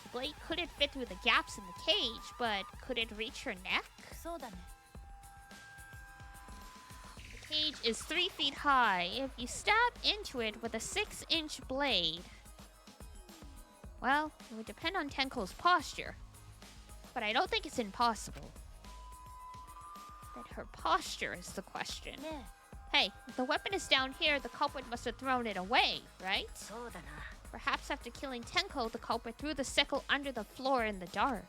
The blade couldn't fit through the gaps in the cage, but could it reach her neck? The cage is 3 feet high. If you stab into it with a 6-inch blade, well, it would depend on Tenko's posture. But I don't think it's impossible. That her posture is the question. Ne. Hey, if the weapon is down here, the culprit must have thrown it away, right? そうだな。 Perhaps after killing Tenko, the culprit threw the sickle under the floor in the dark.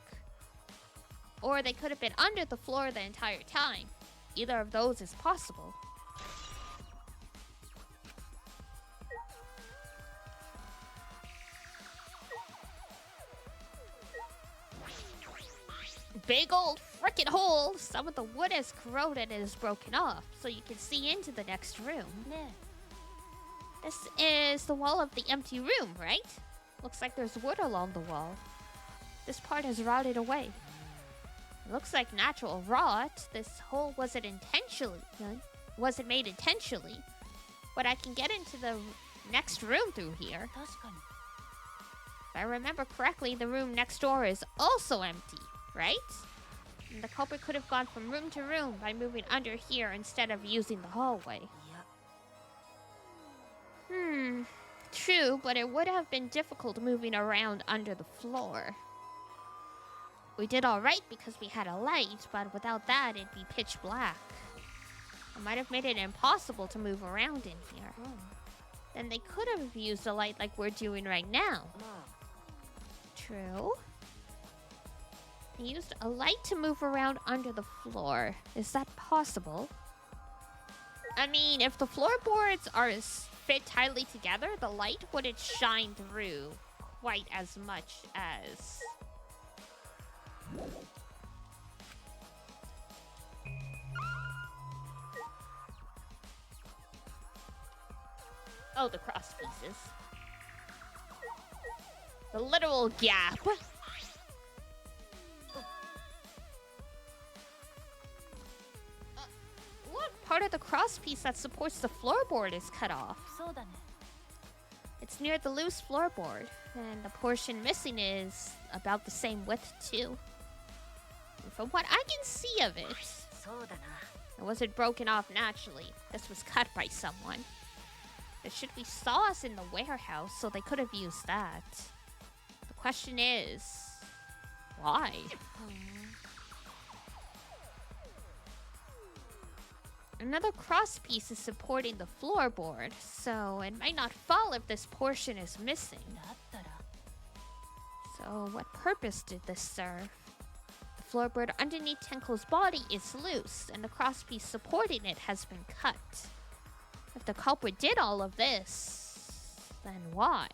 Or they could have been under the floor the entire time. Either of those is possible. Big old frickin' hole! Some of the wood has corroded and is broken off, so you can see into the next room. Ne. This is the wall of the empty room, right? Looks like there's wood along the wall. This part has rotted away. It looks like natural rot. This hole wasn't made intentionally. But I can get into the next room through here. 確かに。 If I remember correctly, the room next door is also empty, right? And the culprit could have gone from room to room by moving under here instead of using the hallway. いや。 True, but it would have been difficult moving around under the floor. We did alright because we had a light, but without that, it'd be pitch black. It might have made it impossible to move around in here. Then they could have used a light like we're doing right now. まあ。 True. They used a light to move around under the floor. Is that possible? I mean, if the floorboards are fit tightly together, the light wouldn't shine through quite as much as... Oh, the cross pieces. The literal gap. What part of the cross piece that supports the floorboard is cut off? そうだね。 It's near the loose floorboard, and the portion missing is about the same width too. And from what I can see of it, そうだな。 it wasn't broken off naturally. This was cut by someone. There should be saws in the warehouse, so they could have used that. The question is, why? Another cross piece is supporting the floorboard, so it might not fall if this portion is missing. だったら。 So what purpose did this serve? The floorboard underneath Tenko's body is loose, and the crosspiece supporting it has been cut. If the culprit did all of this, then why?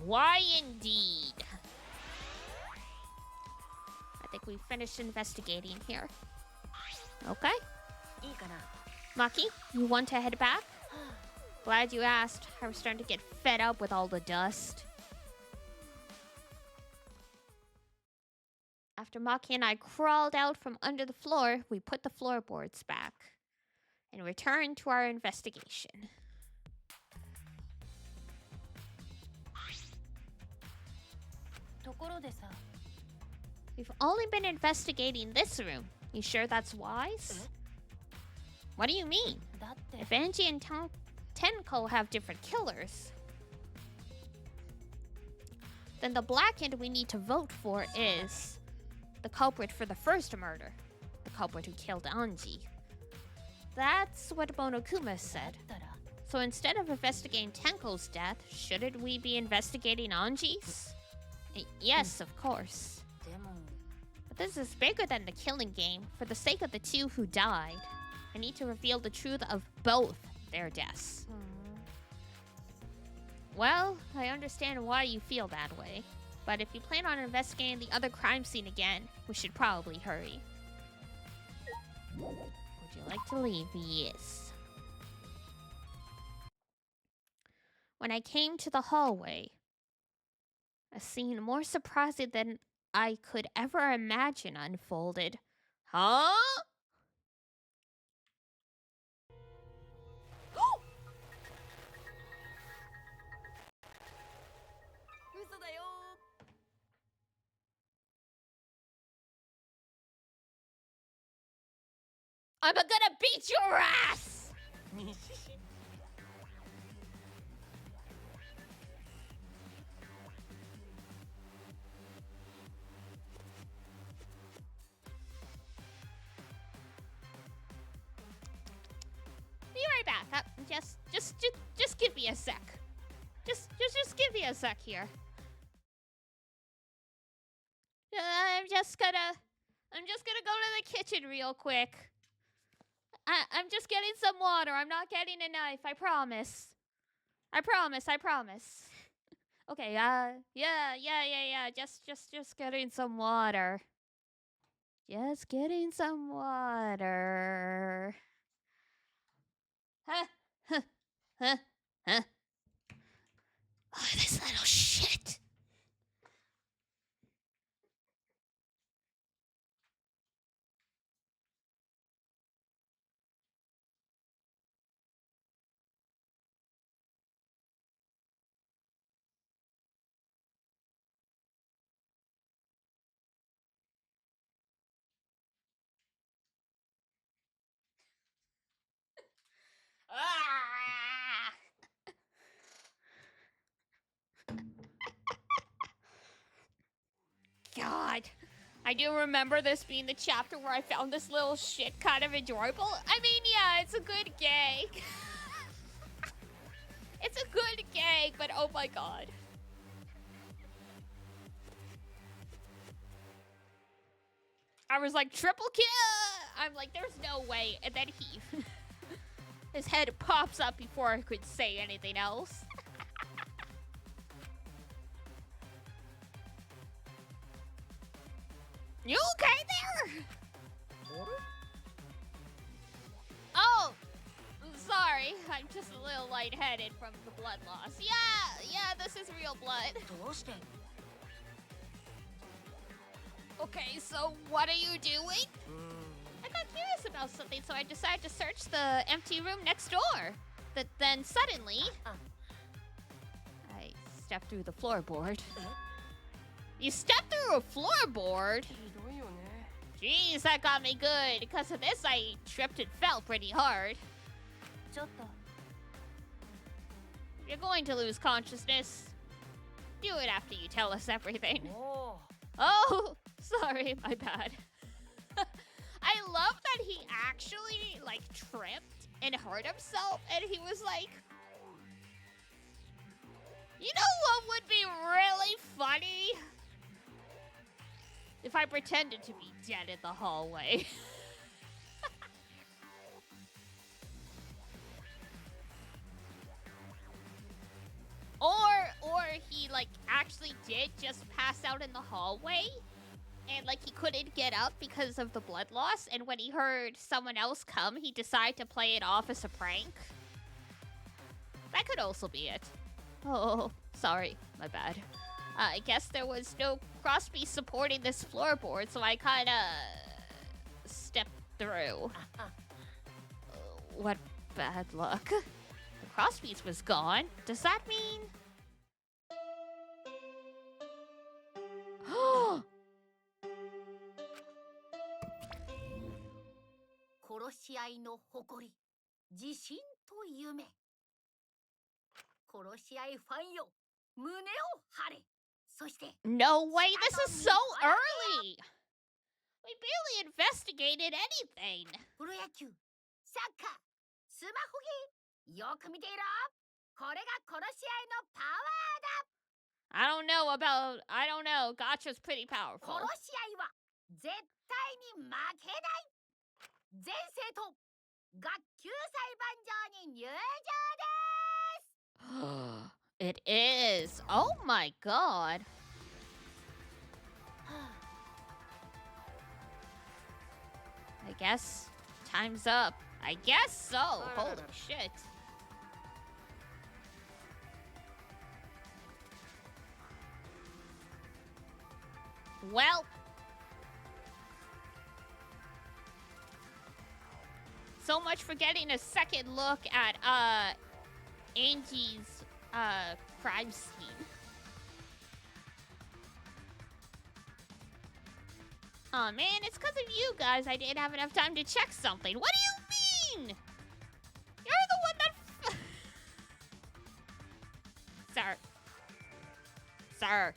Why indeed? I think we've finished investigating here. Okay. いいかな。 Maki, you want to head back? Glad you asked. I was starting to get fed up with all the dust. After Maki and I crawled out from under the floor, we put the floorboards back and returned to our investigation. We've only been investigating this room. You sure that's wise? What do you mean? だって。 If Angie and Tenko have different killers, then the blackened we need to vote for is the culprit for the first murder. The culprit who killed Angie. That's what Monokuma said. だったら。 So instead of investigating Tenko's death, shouldn't we be investigating Anji's? Yes, of course. でも。 But this is bigger than the killing game. For the sake of the two who died, I need to reveal the truth of both their deaths. Well, I understand why you feel that way. But if you plan on investigating the other crime scene again, we should probably hurry. Would you like to leave? Yes. When I came to the hallway, a scene more surprising than I could ever imagine unfolded. Huh? I'm gonna beat your ass! Just give me a sec. Just give me a sec here. I'm just gonna go to the kitchen real quick. I'm just getting some water. I'm not getting a knife. I promise. I promise. Okay, yeah. Just getting some water. Just getting some water. Huh. Oh, this little shit. Ah! God. I do remember this being the chapter where I found this little shit kind of enjoyable. I mean, yeah, it's a good gag. It's a good gag, but oh my god. I was like, triple kill! I'm like, there's no way. And then he... his head pops up before I could say anything else. You okay there? Oh, sorry. I'm just a little lightheaded from the blood loss. Yeah, this is real blood. Okay, so what are you doing? I got curious about something, so I decided to search the empty room next door. Then suddenly, I stepped through the floorboard. You stepped through a floorboard? Jeez, that got me good. Because of this, I tripped and fell pretty hard. You're going to lose consciousness. Do it after you tell us everything. Oh, sorry, my bad. I love that he actually, like, tripped and hurt himself, and he was like... You know what would be really funny? If I pretended to be dead in the hallway. Or he, like, actually did just pass out in the hallway. And, like, he couldn't get up because of the blood loss. And when he heard someone else come, he decided to play it off as a prank. That could also be it. Oh, sorry. My bad. I guess there was no crossbeam supporting this floorboard, so I kinda stepped through. What bad luck. The crossbeam was gone. Does that mean... 殺し合いの誇り、自信と夢。殺し合いファンよ、胸を張れ。そして、 No way, this is so early! We barely investigated anything. プロ野球、サッカー、スマホゲー、よく見ていろ。これが殺し合いのパワーだ。I don't know. Gotcha's pretty powerful. 殺し合いは絶対に負けない。全生徒、学級裁判場に入場です。 It is. Oh my god. I guess time's up. I guess so. Holy shit. Well. So much for getting a second look at Angie's crime scheme. Aw, man, it's because of you guys I didn't have enough time to check something. What do you mean? You're the one that... Sir.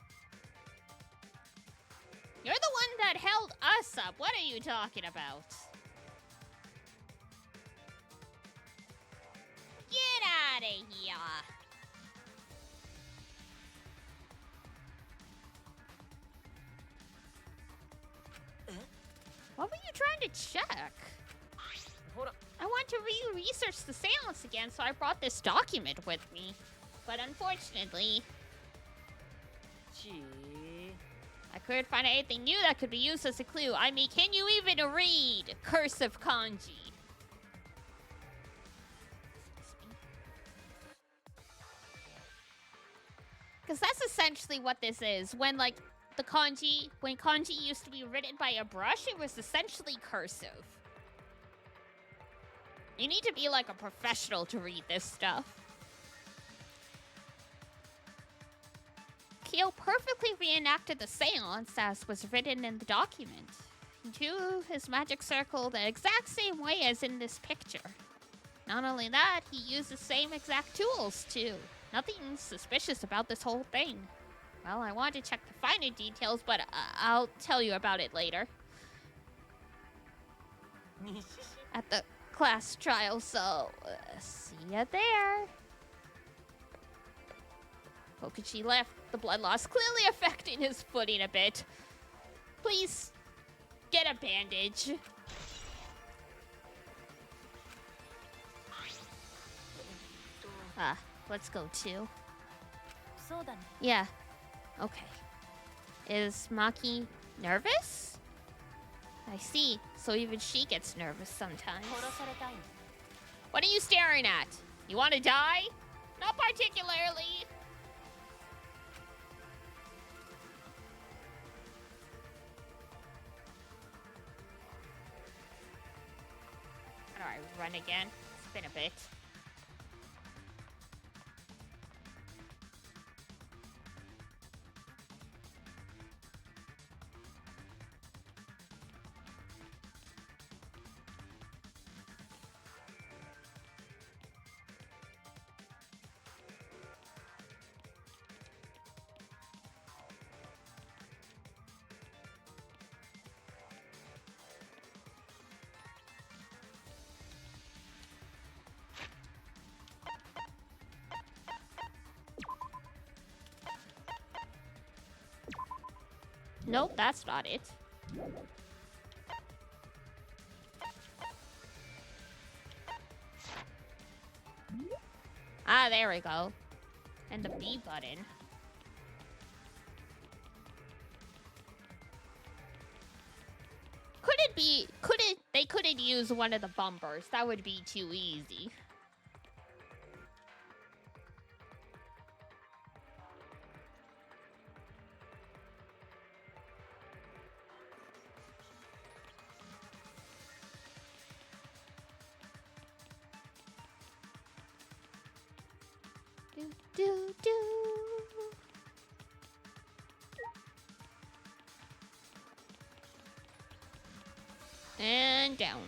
You're the one that held us up. What are you talking about? Yeah. What were you trying to check? I want to research the seance again, so I brought this document with me. But unfortunately, I couldn't find anything new that could be used as a clue. I mean, can you even read cursive kanji? Because that's essentially what this is. When, like, when kanji used to be written by a brush, it was essentially cursive. You need to be, like, a professional to read this stuff. Kyo perfectly reenacted the seance as was written in the document. He drew his magic circle the exact same way as in this picture. Not only that, he used the same exact tools, too. Nothing suspicious about this whole thing. Well, I want to check the finer details, but I'll tell you about it later. At the class trial, so see ya there. Kokuchi left, the blood loss clearly affecting his footing a bit. Please, get a bandage. Let's go too. Yeah, okay. Is Maki nervous? I see, so even she gets nervous sometimes. What are you staring at? You want to die? Not particularly. How do I run again? It's been a bit. Nope, that's not it. Ah, there we go. And the B button. They couldn't use one of the bumpers. That would be too easy. Do, do. And down.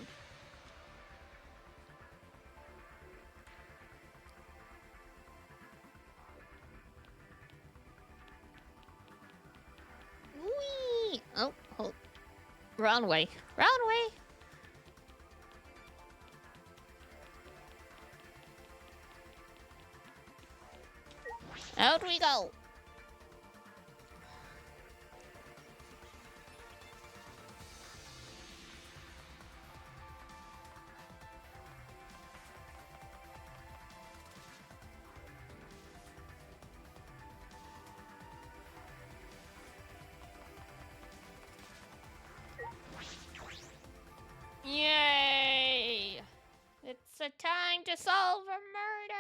Whee! Oh, hold. Wrong way. Wrong way. Out we go. Yay! It's a time to solve a murder.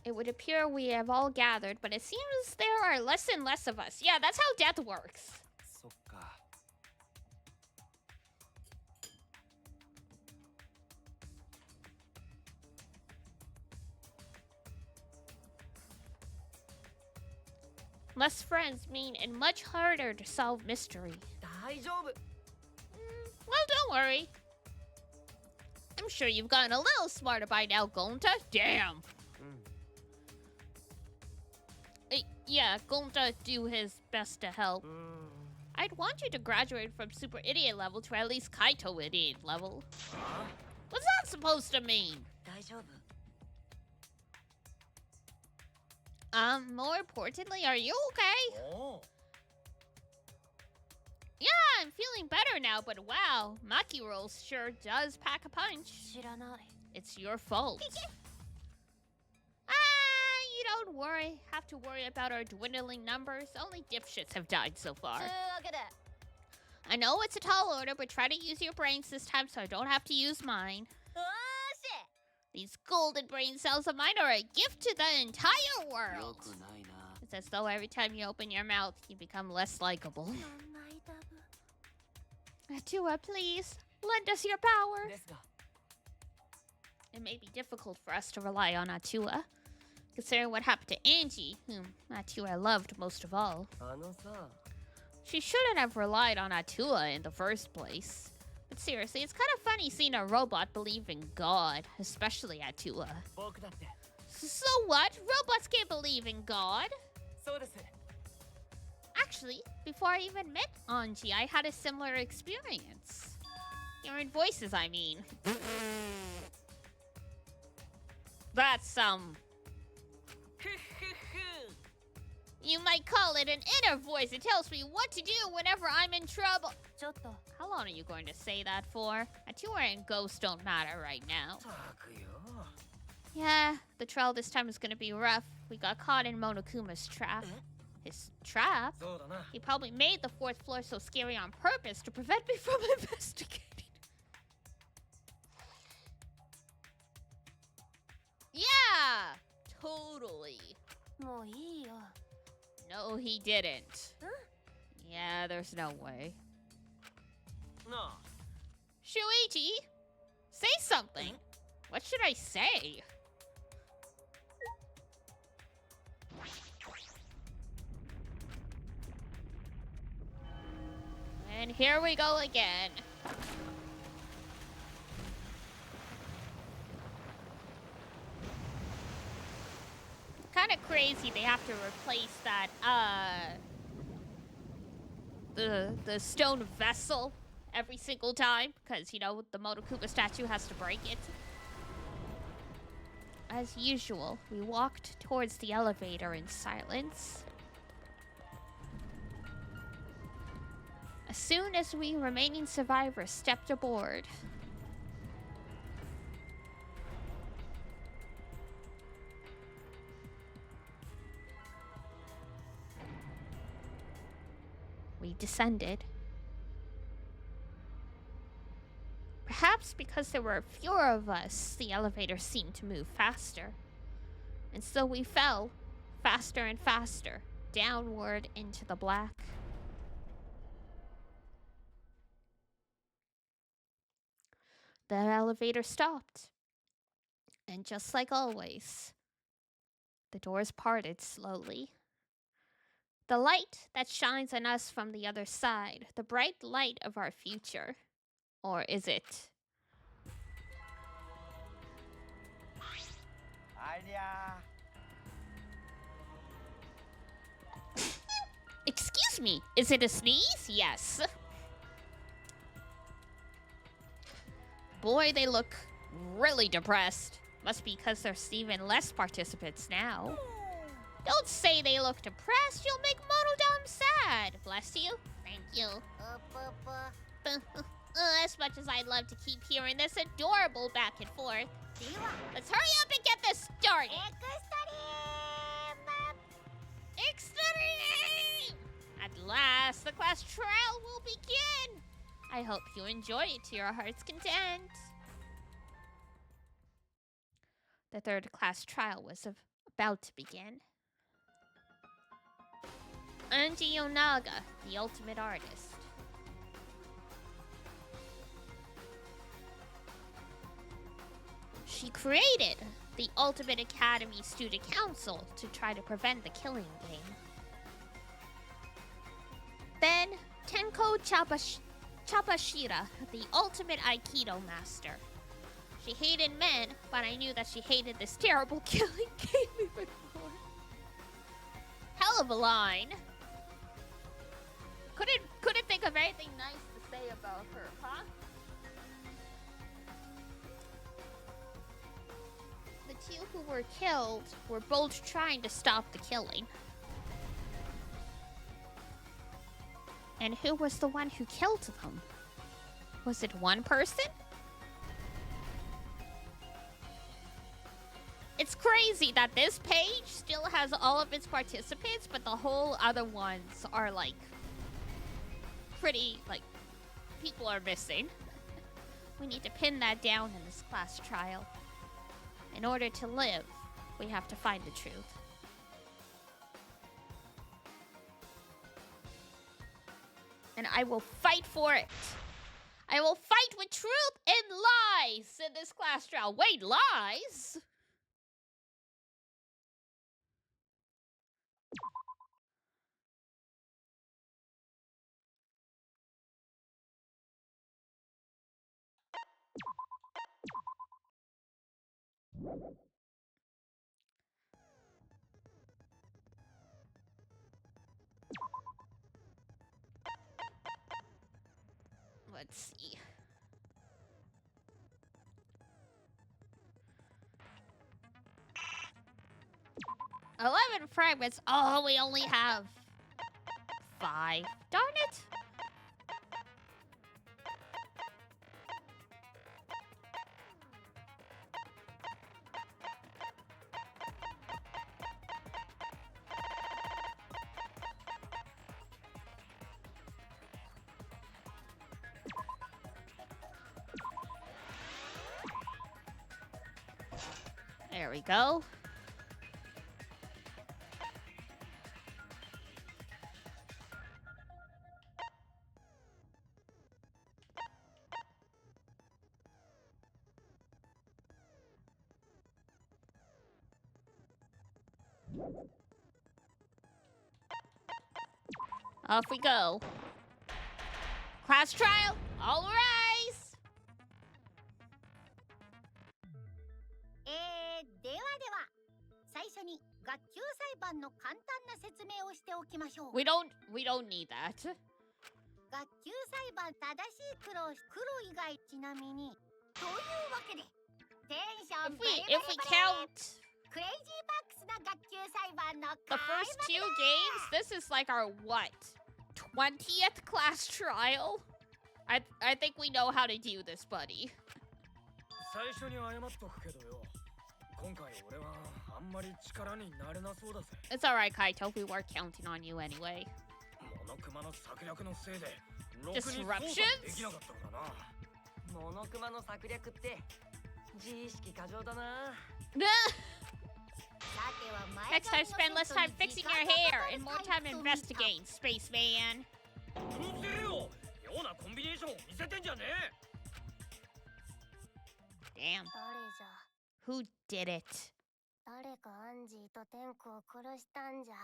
It would appear we have all gathered, but it seems there are less and less of us. Yeah, that's how death works. Less friends mean and much harder to solve mystery. Well, don't worry. I'm sure you've gotten a little smarter by now, Gonta. Damn. Yeah, gonna do his best to help. I'd want you to graduate from super idiot level to at least Kaito idiot level. What's that supposed to mean? More importantly, are you okay? Yeah, I'm feeling better now, but wow, Maki Roll sure does pack a punch. It's your fault. You don't have to worry about our dwindling numbers. Only dipshits have died so far. I know it's a tall order, but try to use your brains this time so I don't have to use mine. These golden brain cells of mine are a gift to the entire world. It's as though every time you open your mouth, you become less likable. Atua, please, lend us your power. It may be difficult for us to rely on Atua, considering what happened to Angie, whom Atua loved most of all. She shouldn't have relied on Atua in the first place. But seriously, it's kind of funny seeing a robot believe in God, especially Atua. So what? Robots can't believe in God. Actually, before I even met Anji, I had a similar experience. Hearing voices, I mean. That's you might call it an inner voice. It tells me what to do whenever I'm in trouble. How long are you going to say that for? Atua and Ghost don't matter right now. Yeah, the trial this time is gonna be rough. We got caught in Monokuma's trap. His trap? He probably made the 4th floor so scary on purpose to prevent me from investigating. Yeah, totally. No, he didn't. Yeah, there's no way. Shuichi, say something. What should I say? And here we go again. Kind of crazy they have to replace that, the stone vessel every single time, because, you know, the Monokuma statue has to break it. As usual, we walked towards the elevator in silence. As soon as we remaining survivors stepped aboard, we descended. Perhaps because there were fewer of us, the elevator seemed to move faster. And so we fell, faster and faster, downward into the black. The elevator stopped. And just like always, the doors parted slowly. The light that shines on us from the other side, the bright light of our future. Or is it? Excuse me, is it a sneeze? Yes. Boy, they look really depressed. Must be because there's even less participants now. Don't say they look depressed. You'll make Monodam sad. Bless you. Thank you. As much as I'd love to keep hearing this adorable back and forth, let's hurry up and get this started. Extreme! At last, the class trial will begin. I hope you enjoy it to your heart's content. The 3rd class trial was about to begin. Anji Yonaga, the ultimate artist. She created the Ultimate Academy Student Council to try to prevent the killing game. Then, Tenko Chapashira, the ultimate Aikido master. She hated men, but I knew that she hated this terrible killing game even more. Hell of a line. Couldn't think of anything nice to say about her, huh? The two who were killed were both trying to stop the killing. And who was the one who killed them? Was it one person? It's crazy that this page still has all of its participants, but the whole other ones are like pretty, like, people are missing. We need to pin that down in this class trial. In order to live, we have to find the truth. And I will fight for it. I will fight with truth and lies in this class trial. Wait, lies? Let's see. "11 fragments. Oh, we only have 5. Darn it. There we go. Off we go. Class trial, all rise. ではでは、最初に学級裁判の簡単な説明をしておきましょう。We don't need that. 学級裁判正しい黒以外ちなみにというわけでテンション If we count クレイジーバックスな学級裁判の the first 2 games, this is like our what? 20th class trial? I think we know how to do this, buddy. 最初に謝っとくけどよ。今回俺はあんまり力になれなそうだぜ。 It's alright, Kaito. We weren't counting on you anyway. モノクマの策略のせいでろくに操作できなかったからな。モノクマの策略って自意識過剰だな。Next time, spend less time fixing your hair and more time investigating, spaceman. うるせえよ。妙なコンビネーションを見せてんじゃねえ。 Damn. 誰じゃ Who did it? 誰かアンジーとテンコを殺したんじゃ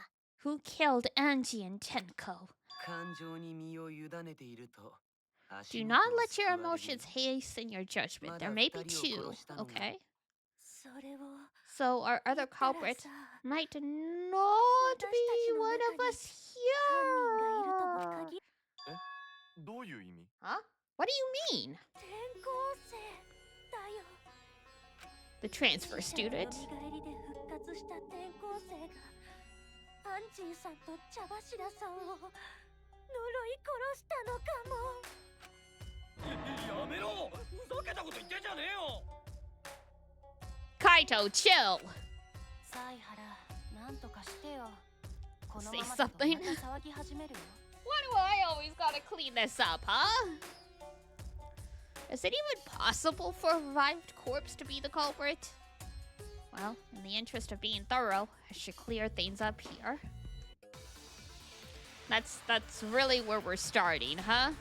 Who killed Angie and Tenko? 感情に身を委ねていると。 Do not let your emotions hasten your judgment. There may be 2, okay? それを So our other culprit might not be one of us here. どういう意味？ Huh? What do you mean? 転校生だよ The transfer student. 蘇りで復活した転校生がアンジーさんと茶柱さんを呪い殺したのかも。やめろ！ふざけたこと言ってんじゃねえよ！ Kaito, chill. サイハラ、なんとかしてよ。この Say ままだと something. また騒ぎ始めるよ。 Why do I always gotta clean this up, huh? Is it even possible for a revived corpse to be the culprit? Well, in the interest of being thorough, I should clear things up here. That's really where we're starting, huh?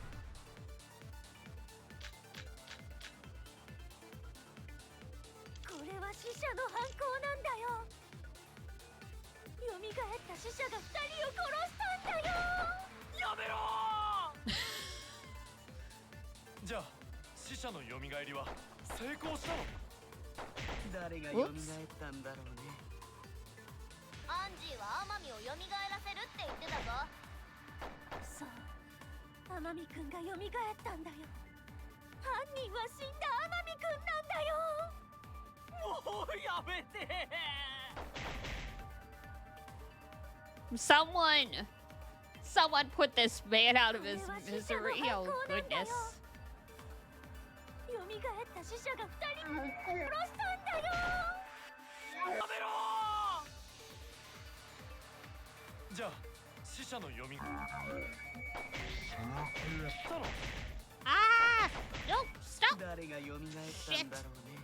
これは死者の犯行なんだよ。蘇った死者が2人を殺したんだよ。やめろー！じゃあ死者の蘇りは成功したの？誰が蘇ったんだろうね。アンジーは天海を蘇らせるって言ってたぞ。そう、天海くんが蘇ったんだよ。犯人は死んだ天海くんなんだよ。もうやめて。Someone put this man out of his misery. Oh goodness. 蘇った死者が2人殺したんだよ。やめろ。じゃあ死者の蘇り。Ah! No! Stop! 誰が蘇ったんだろうね。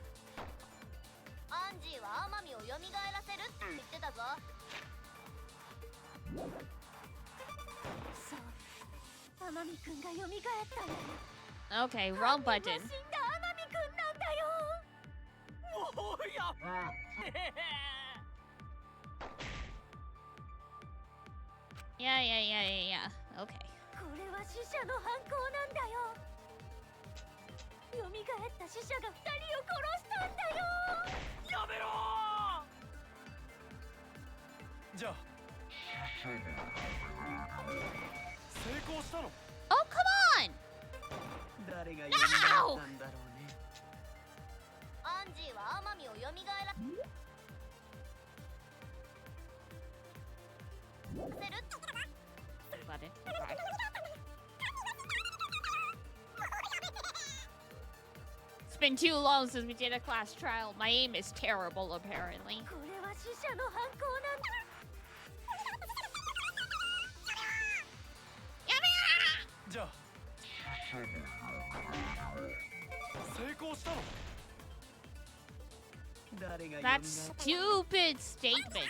アンジーは天海を蘇らせるって言ってたぞ。そう、天海くんが蘇ったんだよ。 Okay, wrong button. 死んだ天海くんなんだよ。もうやめて。Yeah. Okay. これは死者の犯行なんだよ。蘇った死者が2人を殺したんだよ。やめろ。じゃあ成功したの。 Oh, come on! 誰が蘇ったんだろうね。アンジーは天海を蘇らせるって言ってたな。 Button. Right. It's been too long since we did a class trial. My aim is terrible, apparently. これは死者の犯行なんだ。じゃあ成功したの。誰が That stupid statement.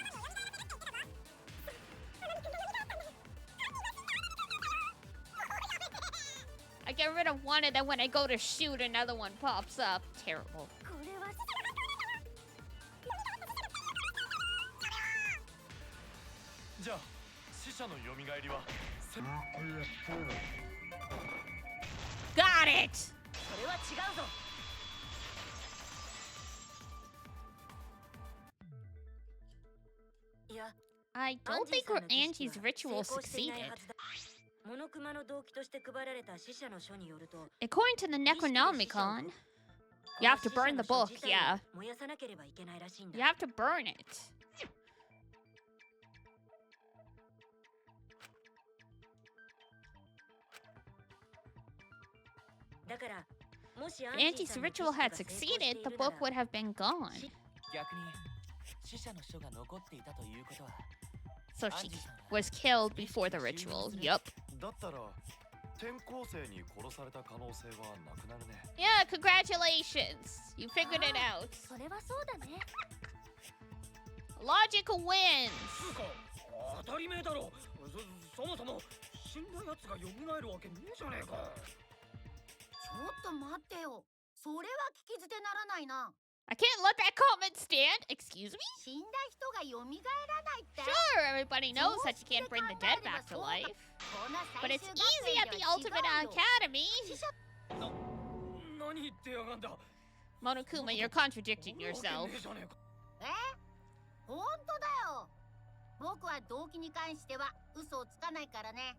I get rid of one and then when I go to shoot, another one pops up. Terrible. これはじゃあ死者の蘇りは Got it! それは違うぞ。いや、 I don't think Angie's ritual succeeded. モノクマの動機として配られた死者の書によると、 According to the Necronomicon, you have to burn the book, yeah. 燃やさなければいけないらしいんだ。 You have to burn it. だからもし Angie's ritual had succeeded, the book would have been gone. 逆に死者の書が残っていたということは So she was killed before the ritual. Yup. だったら転校生に殺された可能性はなくなるね。 Yeah, congratulations. You figured it out. それはそうだね。 Logical wins. つうか当たり前だろ。そもそも死んだやつが蘇るわけねえじゃねえか。ちょっと待ってよ。それは聞き捨てならないな。 I can't let that comment stand. Excuse me? 死んだ人が蘇らないって。 Sure, everybody knows that you can't bring the dead back to life. But it's easy at the Ultimate Academy. 何言ってやがんだ。 Monokuma, you're contradicting yourself. 本当だよ。僕は動機に関しては嘘をつかないからね。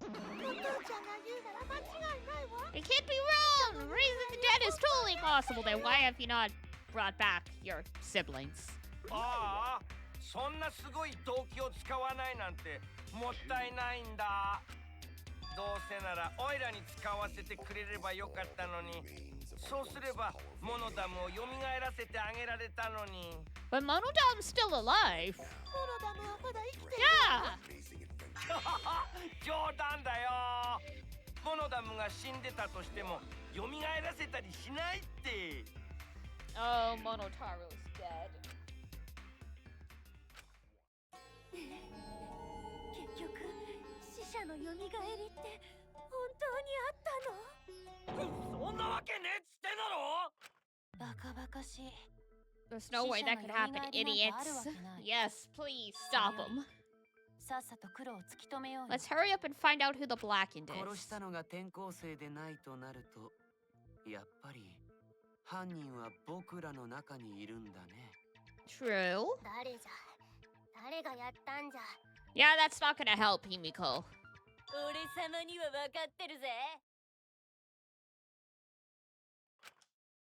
お父ちゃんが言うなら間違いないわ。 It can't be wrong! Raising the dead is totally possible. Then why have you not brought back your siblings? ああ、そんなすごい動機を使わないなんてもったいないんだ。どうせならオイラに使わせてくれればよかったのに、そうすればモノダムを蘇らせてあげられたのに。 But Monodom's still alive. モノダムはまだ生きてる。 Yeah! 冗談だよ。モノダムが死んでたとしても蘇らせたりしないって。 Oh, Monotaro's dead. 結局死者の蘇りって本当にあったの？そんなわけねえっつってんだろ。バカバカしい。 There's no way that could happen, idiots. Yes, please stop them. さっさと黒を突き止めようよ。 Let's hurry up and find out who the Blackened 殺 is. したのが転校生でないとなると、やっぱり犯人は僕らの中にいるんだね。True. 誰じゃ？誰がやったんじゃ。 Yeah, that's not gonna help, Himiko. 俺様には分かってるぜ。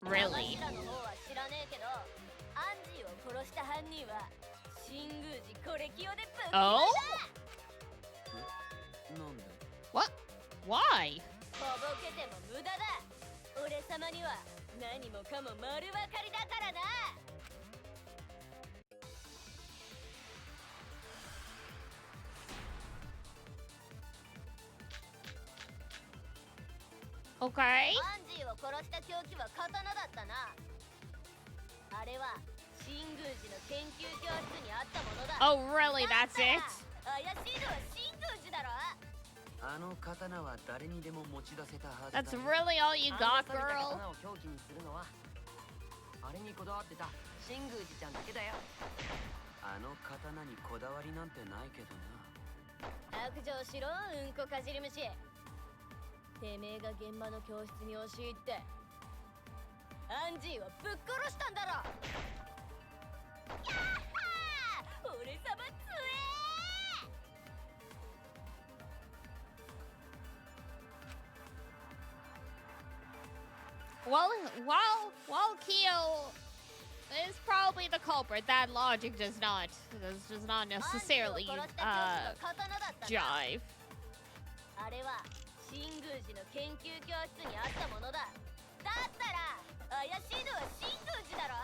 Really? 私らの方は知らねえけど、アンジーを殺した犯人は新宮寺コレキオでぶっ Oh? なんで What? Why? とぼけても無駄だ。俺様には何もかも丸分かりだからな。 Okay. アンジーを殺した凶器は刀だったな。あれは新宮寺の研究教室にあったものだ。 Oh, really? That's it? 怪しいのは新宮寺だろ。あの刀は誰にでも持ち出せたはずだ。 That's really all you got, あの錆びた girl? 刀を凶器にするのはあれにこだわってた新宮寺ちゃんだけだよ。あの刀にこだわりなんてないけどな。白状しろ、うんこかじり虫。てめえが現場の教室に押し入ってアンジーをぶっ殺したんだろ。やっはー、俺様つえー。 While Kyo is probably the culprit, that logic does not necessarily jive. あれは新宮寺の研究教室にあったものだ。だったら怪しいのは新宮寺だろ。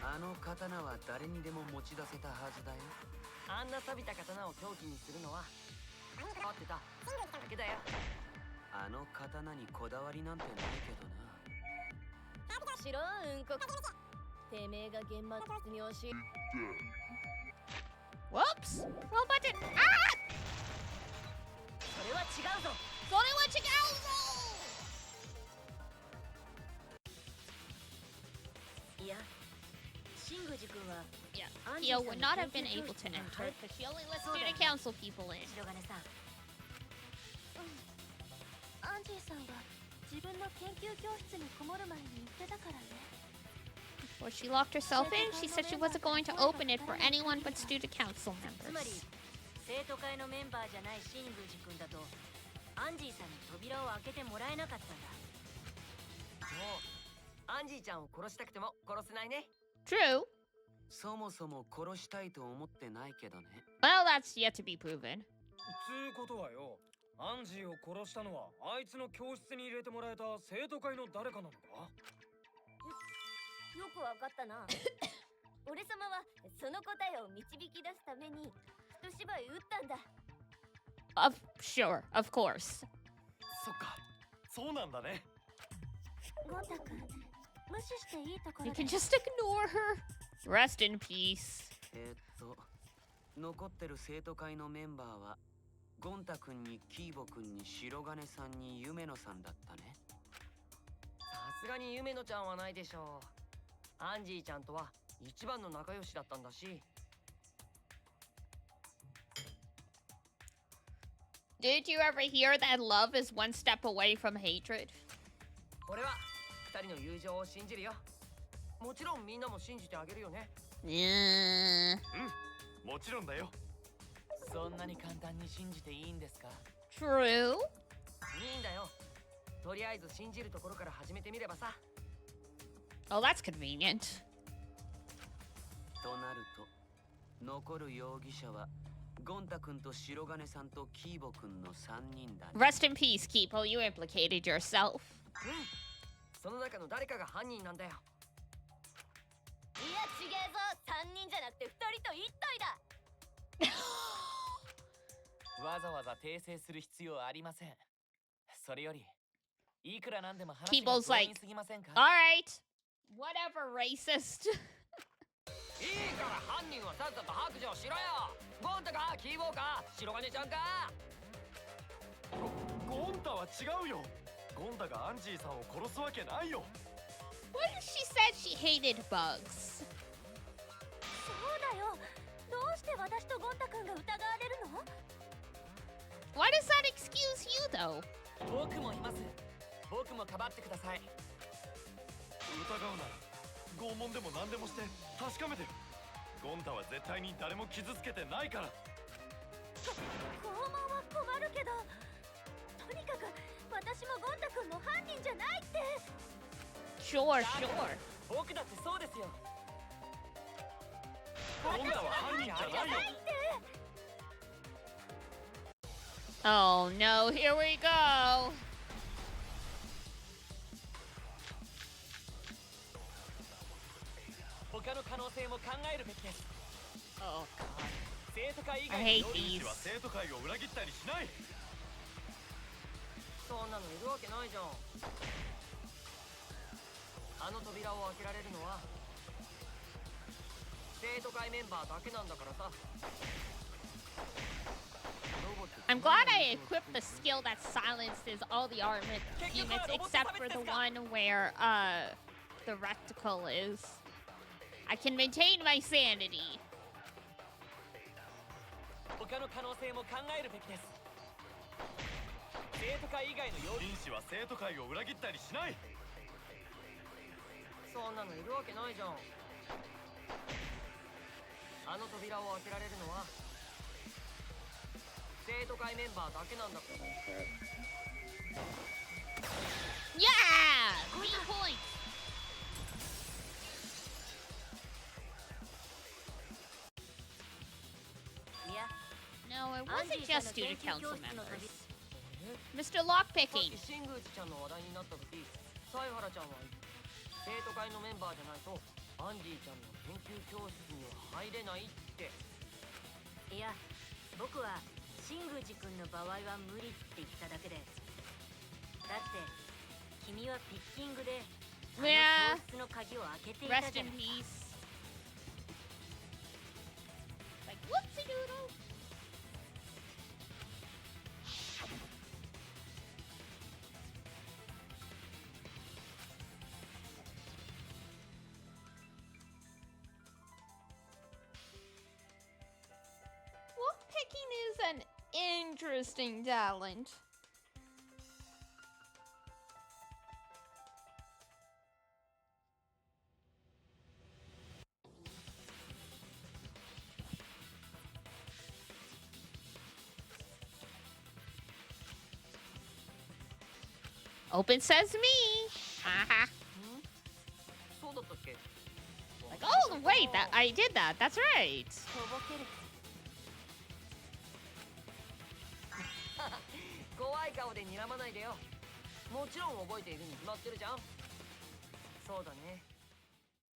あの刀は誰にでも持ち出せたはずだよ。あんな錆びた刀を凶器にするのは変わってた新宮寺だけだよ。あの刀にこだわりなんてないけどな。しろ、うんこ。てめえが現場に押し。 Whoops! Wrong button! Ah! それは違うぞ。 いや、新宮寺君は Yeah, Kyo would not have been able to enter because she only lets student council people in. 白金さん。アンジーさんが自分の研究教室にこもる前に言ってたからね。 Before she locked herself in, she said she wasn't going to open it for anyone but student council つまり members. 生徒会のメンバーじゃない新宮寺君だとアンジーさんに扉を開けてもらえなかったんだ。もうアンジーちゃんを殺したくても殺せないね。 True. そもそも殺したいと思ってないけどね。 Well, that's yet to be proven. つうことはよ、アンジーを殺したのはあいつの教室に入れてもらえた生徒会の誰かなのか？よくわかったな。俺様はその答えを導き出すために一芝居打ったんだ。Sure, of course. そっか、そうなんだね。ゴンタ君、無視していいところ You で。 can just ignore her. Rest in peace. 残ってる生徒会のメンバーはゴンタ君にキーボ君に白金さんに夢野さんだったね。さすがに夢野ちゃんはないでしょう。アンジーちゃんとは一番の仲良しだったんだし。 Did you ever hear that love is one step away from hatred? 俺は二人の友情を信じるよ。もちろんみんなも信じてあげるよね。Yeah. うん、もちろんだよ。そんなに簡単に信じていいんですか？ True. いいんだよ。とりあえず信じるところから始めてみればさ。 Oh, that's convenient. となると残る容疑者はゴンタ君と白金さんとキーボ君の3人だね。 Rest in peace, Kipo. You implicated yourself. その中の誰かが犯人なんだよ。いやちげえぞ、3人じゃなくて2人と1体だ。わざわざ訂正する必要ありません。それよりいくらなんでも話が Kibo's 強 like, 引すぎませんか？ all right. Whatever, racist. いいから犯人はさっさと白状しろよ。ゴンタかキーボーか白金ちゃんか。ゴンタは違うよ。ゴンタがアンジーさんを殺すわけないよ。 What if she said she hated bugs? そうだよ。どうして私とゴンタ君が疑われるの？ Why does that excuse you, though? 僕もいます。僕もかばってください。疑うなら拷問でも何でもして確かめてよ。ゴンタは絶対に誰も傷つけてないから。拷問は困るけど、とにかく私もゴンタ君も犯人じゃないって。 Sure, sure. 僕だってそうですよ。ゴンタは犯人じゃないよ。 Oh no, here we go. 他の可能性も考えるべきです。 Oh god. 生徒会以 I 外 hate の紳 these. 士は生徒会を裏切ったりしない。そんなのいるわけないじゃん。あの扉を開けられるのは生徒会メンバーだけなんだからさ。 I'm glad I equipped the skill that silences all the armored units except for the one where the reticle is. I can maintain my sanity. 他の可能性も考えるべきです。生徒会以外の要紳士は生徒会を裏切ったりしない。そんなのいるわけないじゃん。あの扉を開けられるのは生徒会メンバーだけなんだから。 Yeah! 3 points! No, it wasn't just student council members. Mr. さっ Lockpicking. き新宮寺ちゃんの話題になった時、犀原ちゃんは生徒会のメンバーじゃないとアンジーちゃんの研究教室には入れないって。いや、僕は新宮寺君の場合は無理って言っただけで。だって君はピッキングであの Yeah. 教室の鍵を開けていた Rest じゃ in ない。 peace. Like, whoopsie doodle. Lockpicking is an interesting talent. Open sesame. Haha. そうだったっけ？ Like, oh wait, that I did that. That's right. とぼける。怖い顔で睨まないでよ。もちろん覚えているに決まってるじゃん。そうだね。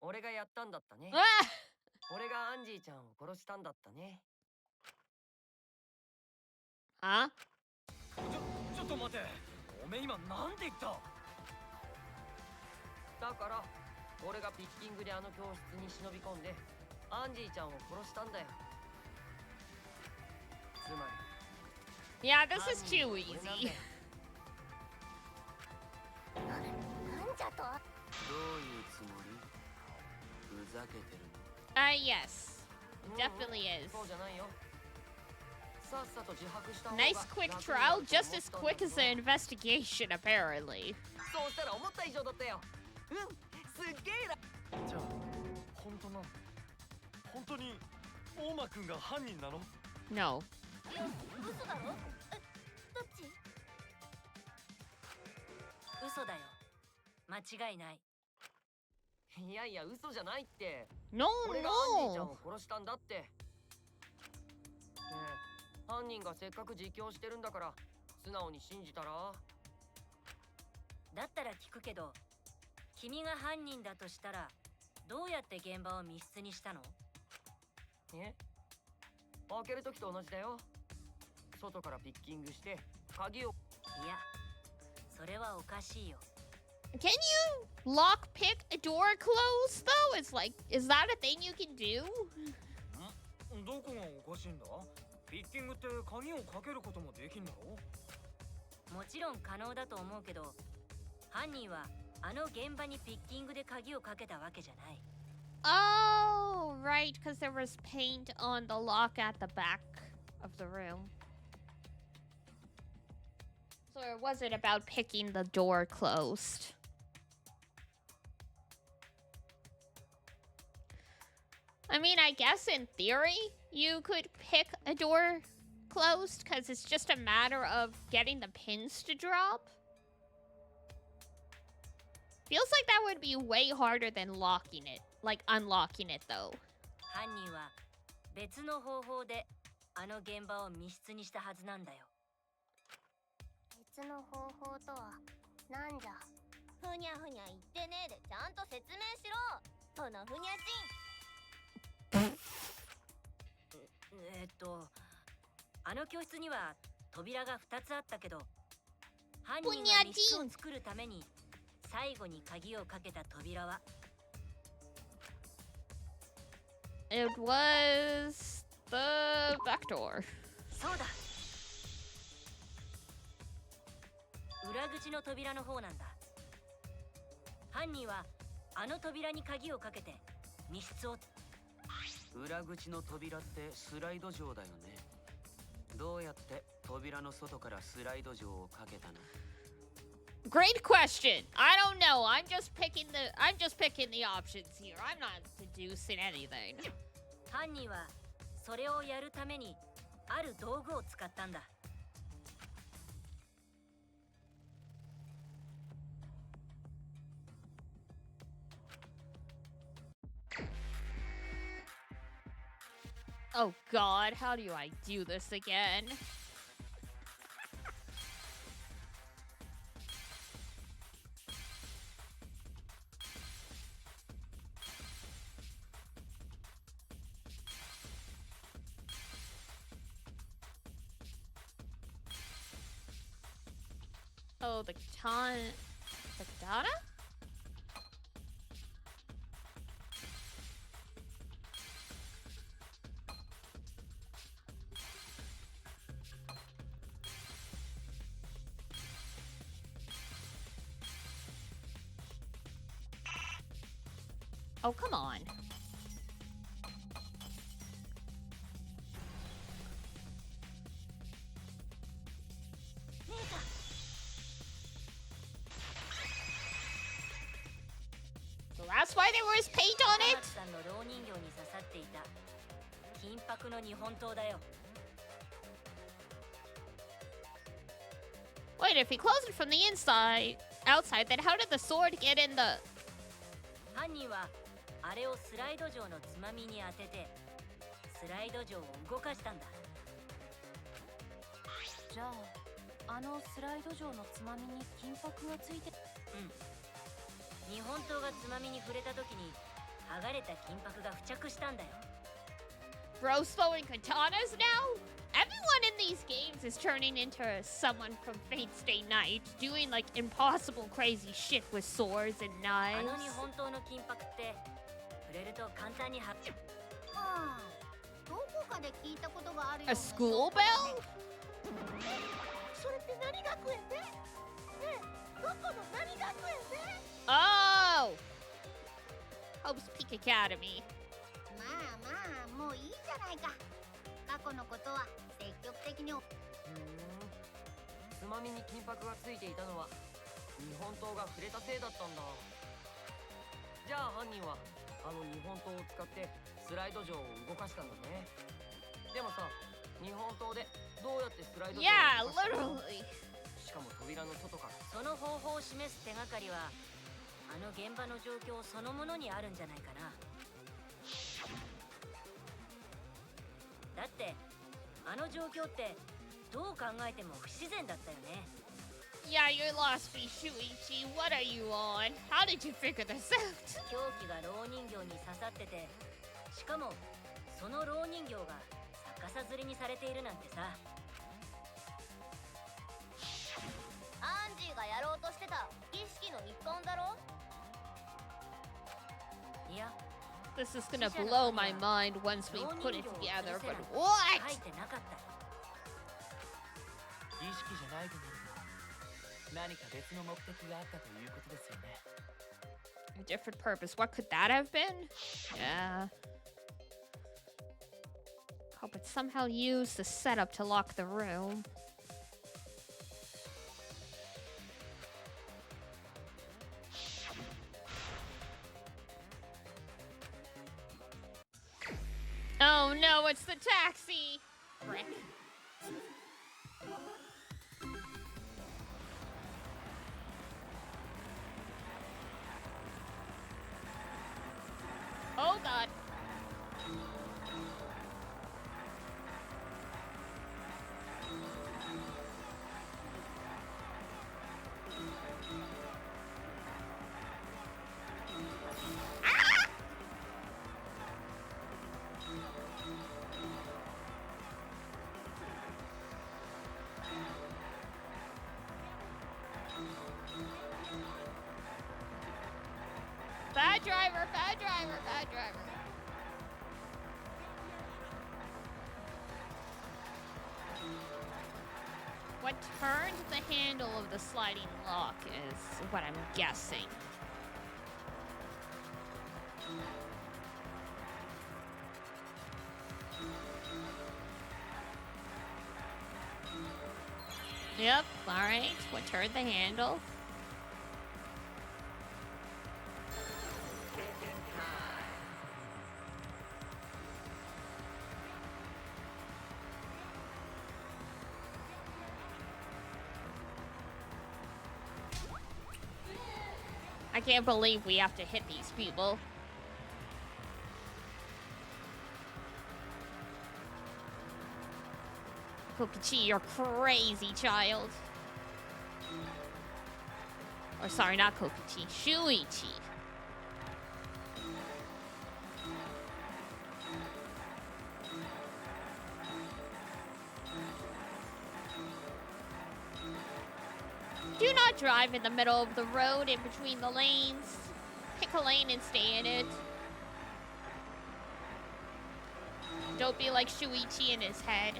俺がやったんだったね。 Ah! 俺がアンジーちゃんを殺したんだったね。 Huh? ちょっと待て。おめえ今なんて言った？だから俺がピッキングであの教室に忍び込んでアンジーちゃんを殺したんだよ。つまり Yeah, this is too easy. なんじゃと？どういうつもり？ふざけてるの？ Yes. Definitely is. そうじゃないよ。さっさと自白した方が Nice quick 楽に trial, なると just 思 as ったんだ quick け as ど the investigation, apparently. そうしたら思った以上だったよ。うん、すっげえな。じゃあ本当なの？本当に大間くんが犯人なの？ No. いや、嘘だろ？え、どっち？嘘だよ。間違いない。いやいや、嘘じゃないって。 No, 俺がアンジーちゃん no. を殺したんだって。ねえ、犯人がせっかく自供してるんだから素直に信じたら？だったら聞くけど、君が犯人だとしたらどうやって現場を密室にしたの？え？開ける時と同じだよ。外からピッキングして鍵を。いや、それはおかしいよ。 Can you lockpick a door closed, though? It's like, is that a thing you can do? どこがおかしいんだ？ピッキングって鍵をかけることもできんだろ？もちろん可能だと思うけど、犯人はあの現場にピッキングで鍵をかけたわけじゃない。 Oh, right, because there was paint on the lock at the back of the room. So it wasn't about picking the door closed. I mean, I guess in theory, you could pick a door closed, because it's just a matter of getting the pins to drop. Feels like that would be way harder than locking it. Like, unlocking it, though. 犯人は別の方法であの現場を密室にしたはずなんだよ。別の方法とはなんじゃ。ふにゃふにゃ言ってねえでちゃんと説明しろ。このふにゃちん。あの教室には扉が2つあったけど、犯人が密室を作るために最後に鍵をかけた扉は It was the back door. そうだ。裏口の扉の方なんだ。犯人はあの扉に鍵をかけて密室を。裏口の扉ってスライド錠だよね。どうやって扉の外からスライド錠をかけたの？ Great question. I don't know. I'm just picking the options here. I'm not deducing anything. 犯人はそれをやるためにある道具を使ったんだ。Oh God, how do I do this again? Oh, the katana? The katana? Oh, come on. So that's why there was paint on it? さんの蝋人形に刺さっていた金箔の日本刀だよ。 Wait, if he closed it from the outside, then how did the sword get in the... 犯人はあれをスライド錠のつまみに当ててスライド錠を動かしたんだ。じゃあ、あのスライド錠のつまみに金箔がついて。うん。日本刀がつまみに触れた時に剥がれた金箔が付着したんだよ。Bro's throwing katanas now? Everyone in these games is turning into someone from Fate Stay Night, doing like impossible crazy shit with swords and あ knives. の日本刀の金箔って触れると簡単には。ああ、どこかで聞いたことがあるよ。 A school bell? それって何学園で？ねえ、どこの何学園で？ Oh! Hope's Peak Academy. まあまあ、もういいじゃないか。過去のことは積極的に。つまみに金箔がついていたのは日本刀が触れたせいだったんだ。じゃあ犯人はあの日本刀を使ってスライド錠を動かしたんだね。でもさ、日本刀でどうやってスライド錠を動かしたの？ Yeah, literally. しかも扉の外から。その方法を示す手がかりはあの現場の状況そのものにあるんじゃないかな。だってあの状況ってどう考えても不自然だったよね。 Yeah, you're lost, Shuichi. What are you on? How did you figure this out? 凶器が蝋人形に刺さってて、しかもその蝋人形が逆さづりにされているなんてさ。アンジーがやろうとしてた儀式の一環だろ。いや、 This is gonna blow my mind once we put it together, but what? 書いてなかった。儀式じゃないとなると何か別の目的があったということですよね。 A different purpose. What could that have been? Yeah. Oh, but somehow use the setup to lock the room. Oh no, it's the taxi! Frick. Oh god. Ah! Bad driver, bad driver, bad driver. What turned the handle of the sliding lock is what I'm guessing. Yep, alright. What turned the handle? I can't believe we have to hit these people. Kokichi, you're crazy, child. Or sorry, not Kokichi, Shuichi. Do not drive in the middle of the road in between the lanes. Pick a lane and stay in it. Don't be like Shuichi in his head.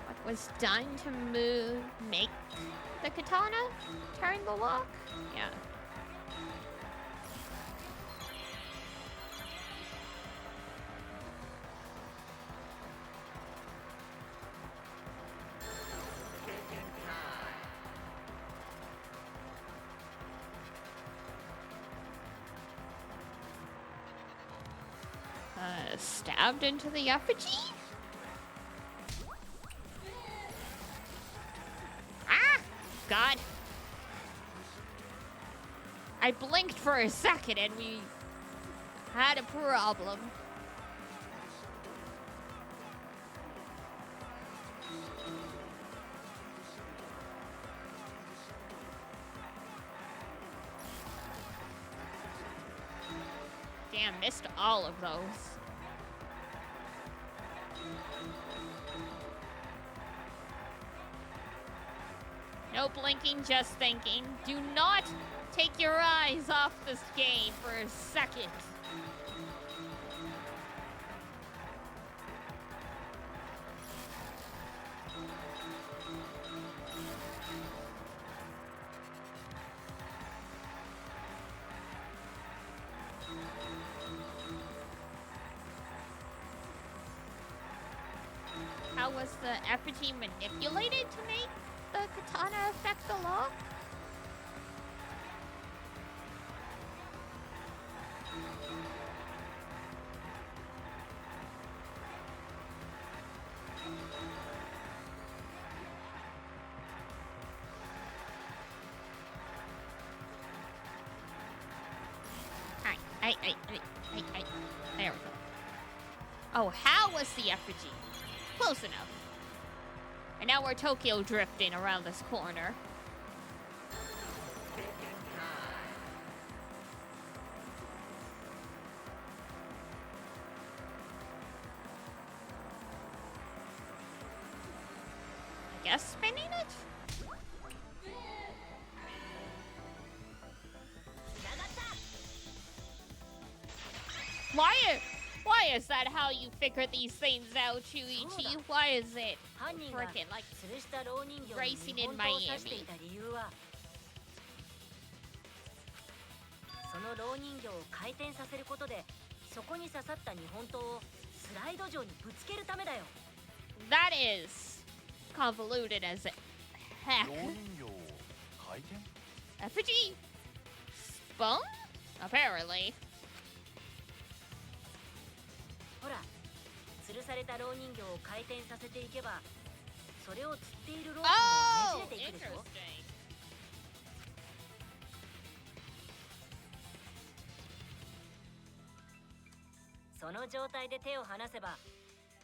What was done to make the katana turn the lock? Yeah. Stabbed into the effigy? Ah! God. I blinked for a second and we had a problem. Damn, missed all of those. No blinking, just thinking. Do not take your eyes off this game for a second. How was the effigy manipulated to make the katana affect the lock? Hi. There we go. Oh, how was the effigy? Close enough. And now we're Tokyo drifting around this corner. I guess spinning it? Why is that how you figure these things out, Shuichi? Why is it frickin' like racing in Miami? その蝋人形を回転させることでそこに刺さった日本刀をスライド上にぶつけるためだよ。 That is convoluted as heck. 蝋人形を回回転 Effigy spun? Apparently. ほら、吊るされた蝋人形を回転させていけば、それを吊っているロープが Oh, ねじれていくでしょ。 interesting. その状態で手を離せば、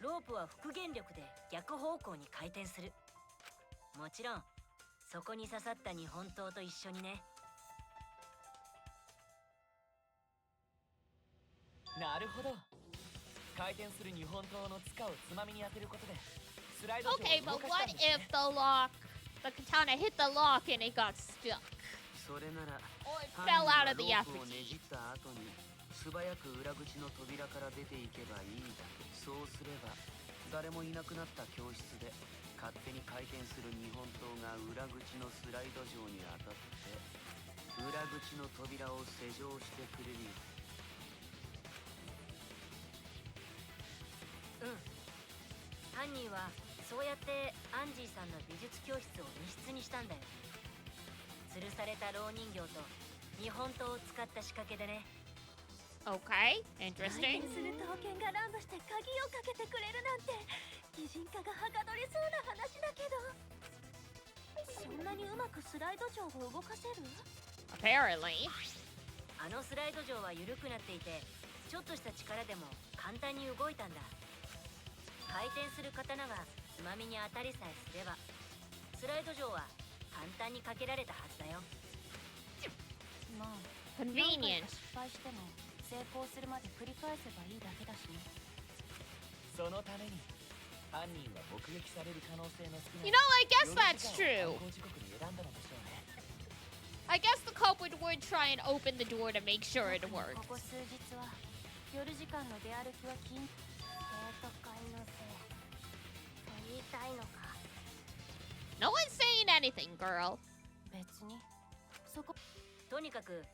ロープは復元力で逆方向に回転する。もちろんそこに刺さった日本刀と一緒にね。なるほど。回転する日本刀の塚をつまみに当てることでスライド上 Okay, を動 but かした what んですね。 if the katana hit the lock and it got stuck? それなら Or it 犯 fell 人 out は of the ロープをね effigy? じった後に素早く裏口の扉から出ていけばいいだけ。そうすれば誰もいなくなった教室で勝手に回転する日本刀が裏口のスライド上に当たって裏口の扉を施錠してくれるよ。うん。犯人はそうやってアンジーさんの美術教室を密室にしたんだよ。吊るされた蝋人形と日本刀を使った仕掛けでね。Okay, interesting. する刀剣が乱舞して鍵をかけてくれるなんて擬人化がはかどりそうな話だけど、そんなにうまくスライド錠を動かせる？ Apparently. あのスライド錠は緩くなっていて、ちょっとした力でも簡単に動いたんだ。回転する刀がつまみに当たりさえすれば、スライド錠は簡単にかけられたはずだよ。まあ Convenient. 失敗しても成功するまで繰り返せばいいだけだしね。そのために犯人は目撃される可能性の少ない You know, I guess that's 夜 true. 時間を犯行時刻に選んだのでしょうね。 I guess the culprit would try and open the door to make sure it こ worked. こ数日は夜時間の出歩きは禁止。生徒会のせいと言いたいのか。 No one's saying anything, girl. 別にそこ。とにかく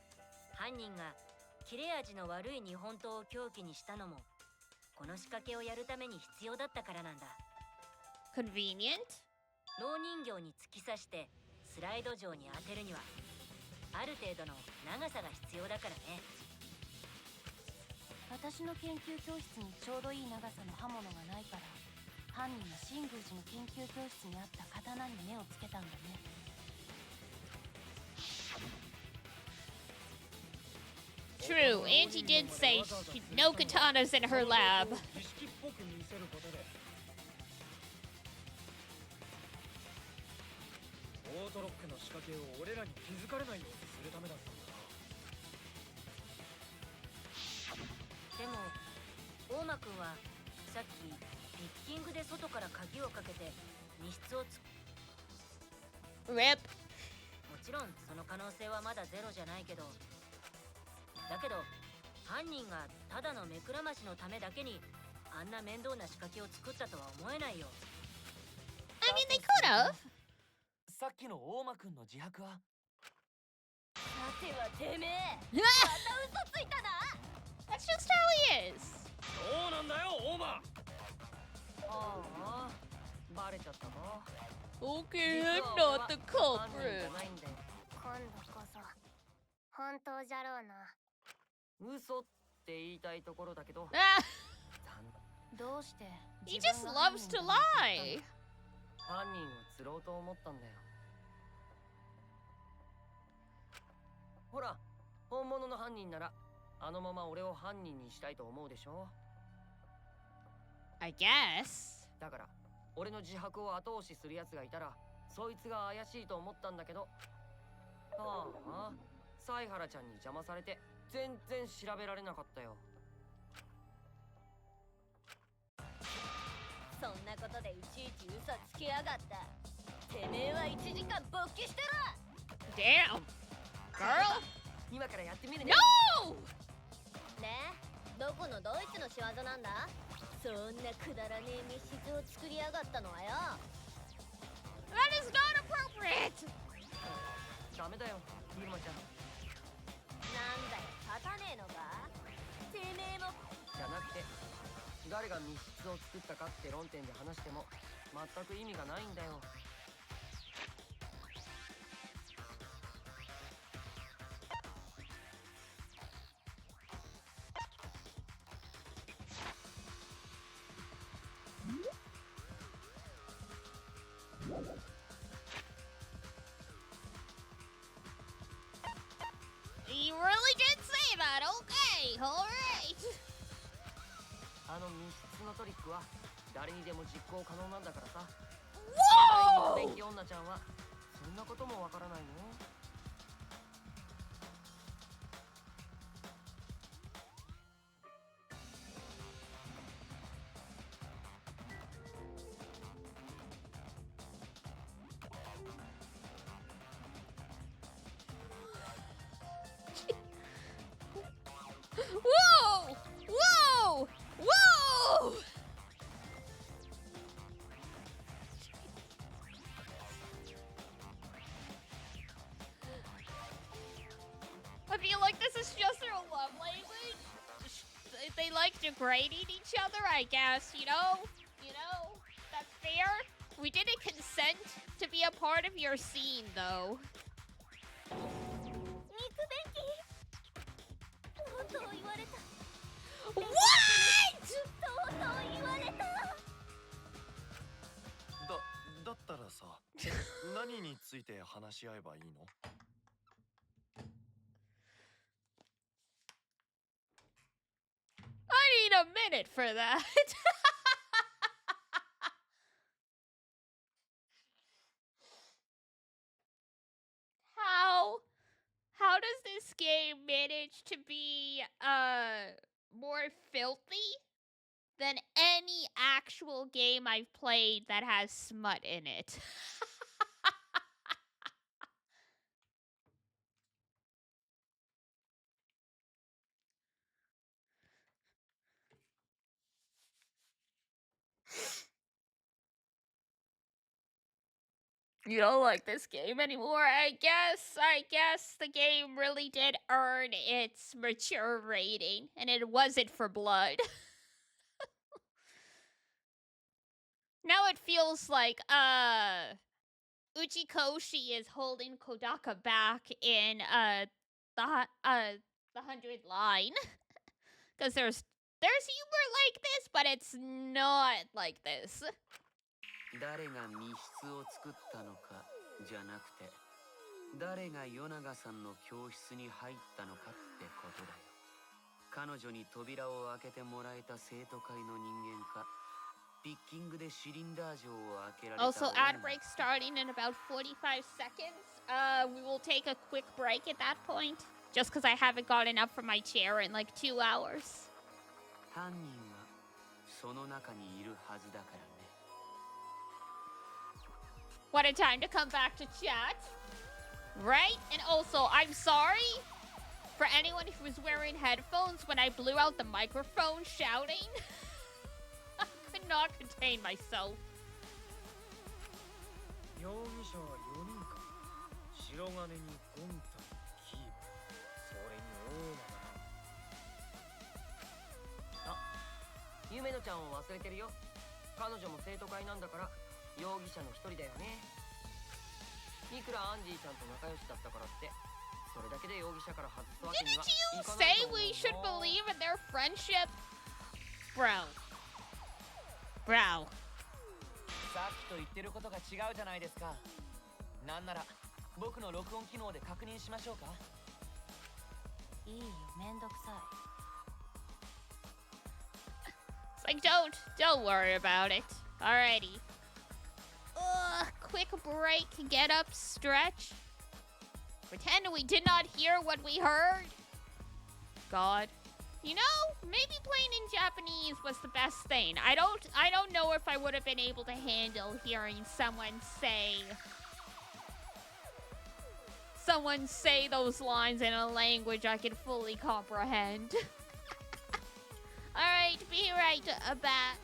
犯人が切れ味の悪い日本刀を凶器にしたのもこの仕掛けをやるために必要だったからなんだ。 Convenient? 蝋人形に突き刺してスライド錠に当てるにはある程度の長さが必要だからね。私の研究教室にちょうどいい長さの刃物がないから、犯人は新宮寺の研究教室にあった刀に目をつけたんだね。 True, Angie did say no katanas in her lab. 儀式っぽく見せることでオートロックの仕掛けを俺らに気づかれないようにするためだったんだ。でも大間くんはさっきピッキングで外から鍵をかけて密室をRip. もちろんその可能性はまだゼロじゃないけど、だけど犯人がただの目くらましのためだけにあんな面倒な仕掛けを作ったとは思えないよ。 I mean, they could have. さっきの大間くんの自白はさてはてめえ、 That's また嘘ついたな。 just how he is. そうなんだよ大間。ああ、バレちゃったか。 Okay, I'm not the 犯人じ culprit. ゃないんだよ。今度こそ本当じゃろうな。嘘って言いたいところだけど、 Ah, どうして he 自 just 分が犯 loves 人 to だと言 lie. ったの？犯人を釣ろうと思ったんだよ。ほら、本物の犯人ならあのまま俺を犯人にしたいと思うでしょ。 I guess. だから俺の自白を後押しするやつがいたらそいつが怪しいと思ったんだけど、ああ、犀原ちゃんに邪魔されて全然調べられなかったよ。そんなことでいちいち嘘つきやがった。てめえは1時間勃起してろ。 Damn. Girl? 今からやってみるね。 No! ねえ、どこのドイツの仕業なんだ？そんなくだらねえ密室を作りやがったのはよ。 That is not appropriate. ダメだよ、ユルマちゃん。なんだよ、立たねえのか？てめえもじゃなくて、誰が密室を作ったかって論点で話しても全く意味がないんだよ。alright. あの密室のトリックは誰にでも実行可能なんだからさ。 Whoa! 戦隊に行くべき女ちゃんはそんなこともわからないの？ Whoa! Whoa! Whoa! I feel like this is just their love language. They like degrading each other, I guess, you know? You know? That's fair. We didn't consent to be a part of your scene, though. 肉便器とうとう言われた What?! とうとう言われただったらさ何について話し合えばいいの？ I need a minute for that. How does this game manage to be more filthy than any actual game I've played that has smut in it? You don't like this game anymore, I guess. I guess the game really did earn its mature rating, and it wasn't for blood. Now it feels like, Uchikoshi is holding Kodaka back in, the 100 line. Because there's humor like this, but it's not like this. 誰が密室を作ったのかじゃなくて、誰が与永さんの教室に入ったのかってことだよ。彼女に扉を開けてもらえた生徒会の人間か、ピッキングでシリンダー錠を開けられた。 Also, ad break starting in about 45 seconds. We will take a quick break at that point, just because I haven't gotten up from my chair in like 2 hours. 犯人はその中にいるはずだからね。 What a time to come back to chat. Right? And also, I'm sorry for anyone who was wearing headphones when I blew out the microphone shouting. I could not contain myself. 容疑者は4人か。白金にゴンタ、キーブ、それにオーマだな。あ、夢野ちゃんを忘れてるよ。彼女も生徒会なんだから容疑者の一人だよね。いくらアンジーちゃんと仲良しだったからってそれだけで容疑者から外すわけにはいかないと思う。 Didn't you say we should believe in their friendship? Bro. Bro. さっきと言ってることが違うじゃないですか。なんなら僕の録音機能で確認しましょうか。いいよ、めんどくさい。 It's like, don't worry about it. Alrighty. Quick break, get up, stretch. Pretend we did not hear what we heard. God. You know, maybe playing in Japanese was the best thing. I don't know if I would have been able to handle hearing someone say those lines in a language I can fully comprehend. Alright, be right back.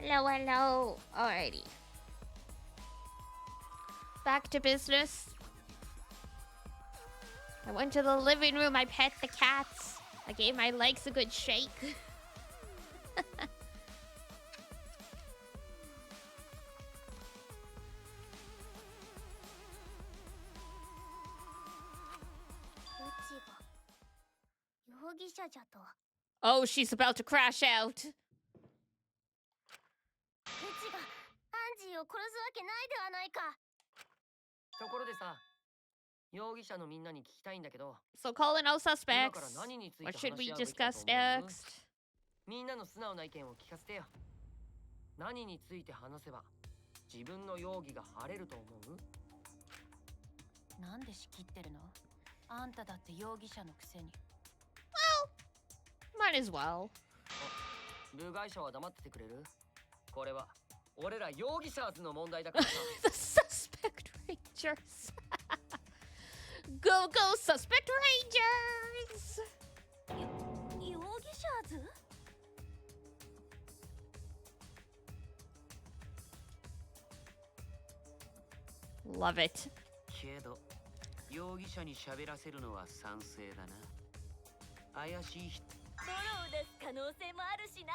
Hello, hello. Alrighty. Back to business. I went to the living room. I pet the cats. I gave my legs a good shake. Oh, she's about to crash out. うちがアンジーを殺すわけないではないか。ところでさ、容疑者のみんなに聞きたいんだけど、 So calling all 今 suspects. から何について What 話 should we し合うべきだ discuss と思う？ next? みんなの素直な意見を聞かせてよ。何について話せば自分の容疑が晴れると思う？なんで仕切ってるの？あんただって容疑者のくせに。Might as well. 部外者は黙っててくれる？これは俺ら容疑者の問題だからさ。The suspect rangers. Go, go, suspect rangers. 容疑者図？ Love it. けど容疑者に喋らせるのは賛成だな。怪しい人。泥を出す可能性もあるしな。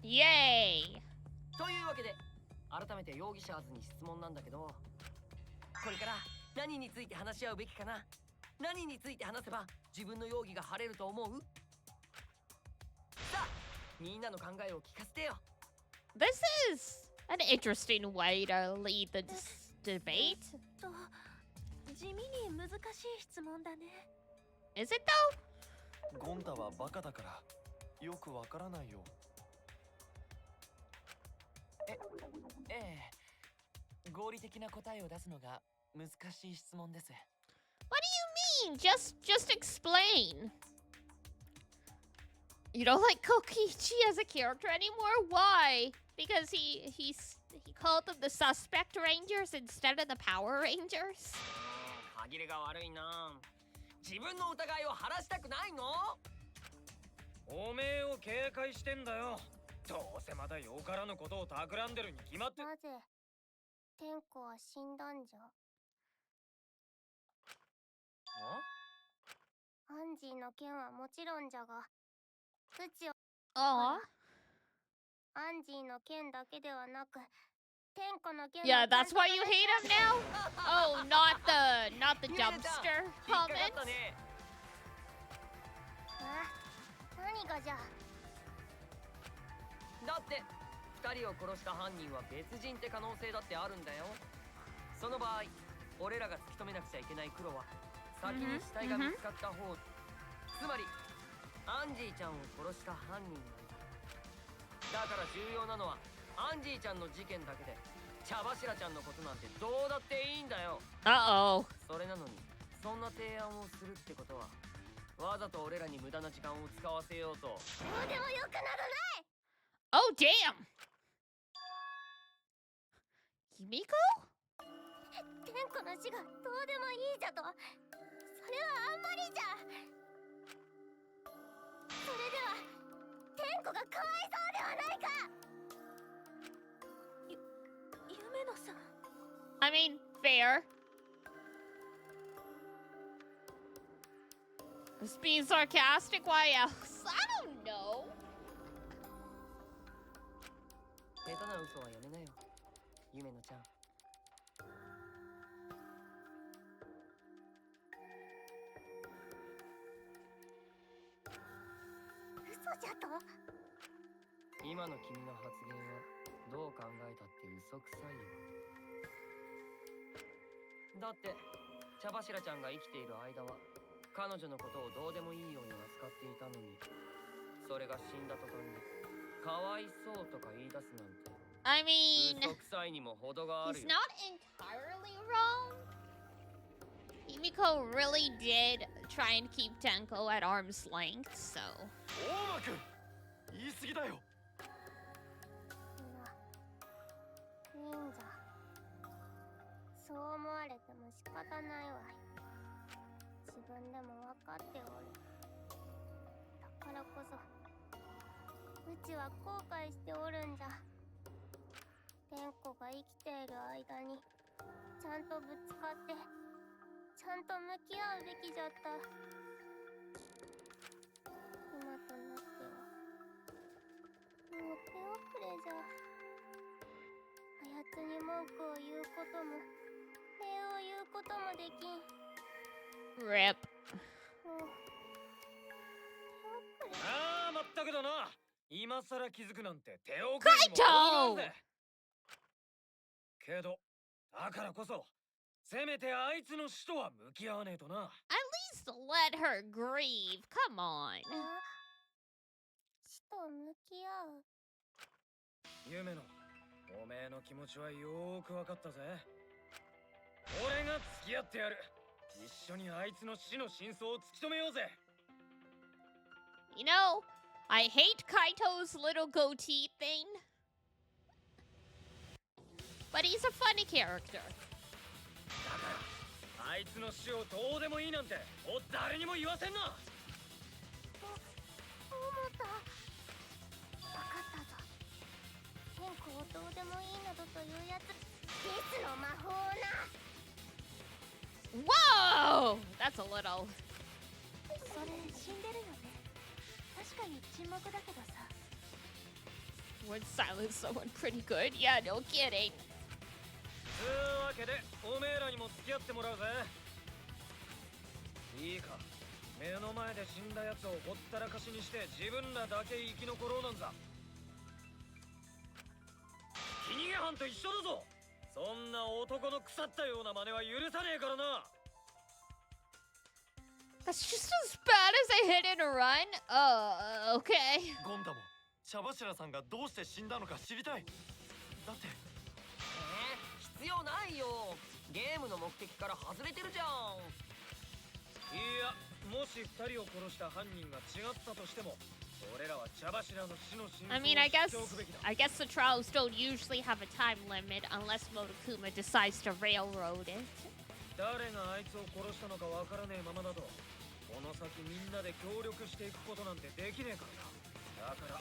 Yay. というわけで改めて容疑者図に質問なんだけど、これから何について話し合うべきかな？何について話せば自分の容疑が晴れると思う？さあ、みんなの考えを聞かせてよ。 This is an interesting way to lead the debate. 地味に難しい質問だね。 Is it though? ゴンタはバカだからよくわからないよ。ええ、合理的な答えを出すのが難しい質問です。 What do you mean? Just explain. You don't like Kokichi as a character anymore? Why? Because he called them the suspect rangers instead of the Power Rangers? 歯切れが悪いな。自分の疑いを晴らしたくないの？おめえを警戒してんだよ。どうせまたよからぬことを企んでるに決まって。なぜ天子は死んだんじゃ？アンジーの件はもちろんじゃが、うちは Aw. アンジーの件だけではなく、天子の件も Yeah, ちゃん that's と why you hate him now? Oh, not the dumpster 引っかかっ comment. たね。何がじゃ？だって2人を殺した犯人は別人って可能性だってあるんだよ。その場合、俺らが突き止めなくちゃいけない黒は先に死体が見つかった方、つまりアンジーちゃんを殺した犯人なんだ。だから重要なのはアンジーちゃんの事件だけで茶柱ちゃんのことなんてどうだっていいんだよ。 Uh-oh. それなのにそんな提案をするってことはわざと俺らに無駄な時間を使わせようと。どうでもよくなるね。 Oh, damn. Himiko? 天子の死がどうでもいいじゃと？それはあんまりじゃ。それでは天子がかわいそうではないか。夢野さん。 I mean, fair. Just being sarcastic, why else? I don't know. 下手な嘘はやめなよ、夢野ちゃん。嘘じゃと？今の君の発言はどう考えたって嘘くさいよ。だって茶柱ちゃんが生きている間は彼女のことをどうでもいいように扱っていたのに、それが死んだ途端にかわいそうとか言い出すなんて。 I mean, 嘘くさいにも程がある he's よ。 not entirely wrong. Himiko really did try and keep Tenko at arm's length, so. 大間くん、言い過ぎだよ。いいんじゃ。そう思われても仕方ないわい。自分でも分かっておる。だからこそ、うちは後悔しておるんじゃ。蓮子が生きている間にちゃんとぶつかってちゃんと向き合うべきじゃった。今となってはもう手遅れじゃ。あやつに文句を言うことも礼を言うこともできん。 RIP. もう手遅れ。ああ、まったくだな。今さら気づくなんて手遅カイれにも程があるトぜ。けどだからこそせめてあいつの死とは向き合わねえとな。 At least let her grieve. Come on. 死と向き合う。夢のおめえの気持ちはよーくわかったぜ。俺が付き合ってやる。一緒にあいつの死の真相を突き止めようぜ。 You know, I hate Kaito's little goatee thing. But he's a funny character. だからあいつの死をどうでもいいなんてもう誰にも言わせんな。思った。わかったぞ。天候をどうでもいいなどというやつデスの魔法な。 Whoa! That's a little. それ死んでるよね。確かに沈黙だけどさ。 Would silence someone pretty good. Yeah, no kidding. つうわけでおめえらにも付き合ってもらうぜ。いいか、目の前で死んだやつをほったらかしにして自分らだけ生き残ろうなんざひき逃げ犯と一緒だぞ。そんな男の腐ったような真似は許さねえからな。 That's just as bad as a hit and a run. Okay. ゴンダも茶柱さんがどうして死んだのか知りたい。だって必要ないよ。ゲームの目的から外れてるじゃん。いや、もし二人を殺した犯人が違ったとしても俺らは茶柱の死の真相 I を mean, I 知 guess っておくべきだ。 I guess the trials don't usually have a time limit unless Monokuma decides to railroad it. 誰があいつを殺したのかわからねえままだとこの先みんなで協力していくことなんてできねえからな。だから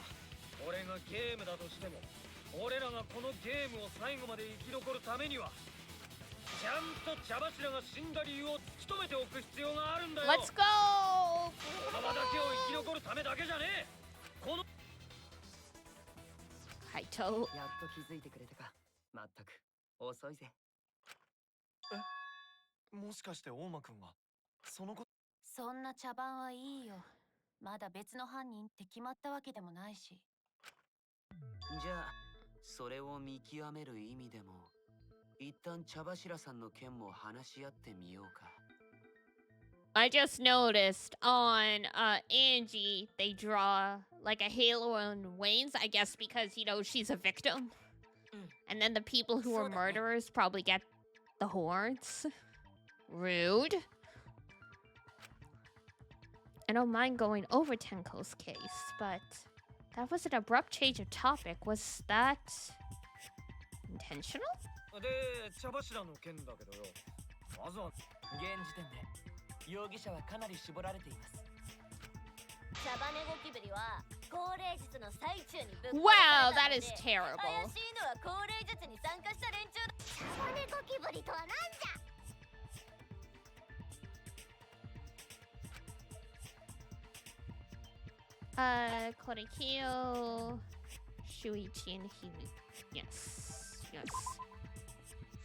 俺がゲームだとしても俺らがこのゲームを最後まで生き残るためにはちゃんと茶柱が死んだ理由を突き止めておく必要があるんだよ。 Let's go! この場だけを生き残るためだけじゃねえ。この Kaito. やっと気づいてくれたか。まったく遅いぜ。もしかして大間くんはそのこと。そんな茶番はいいよ。まだ別の犯人って決まったわけでもないし。じゃあそれを見極める意味でも一旦茶柱さんの件も話し合ってみようか。 I just noticed on Angie, they draw like a halo on Wayne's, I guess because, you know, she's a victim. And then the people who are murderers probably get the horns. Rude. I don't mind going over Tenko's case, but that was an abrupt change of topic. Was that intentional? で茶柱の件だけどよ、まずは現時点で容疑者はかなり絞られています。茶羽ゴキブリは高齢術の最中にぶっ Wow, that is terrible. 怪しいのは高齢術に参加した連中だ。茶羽ゴキブリとは何じゃ。Korekiyo, Shuichi, and Himu. Yes, yes.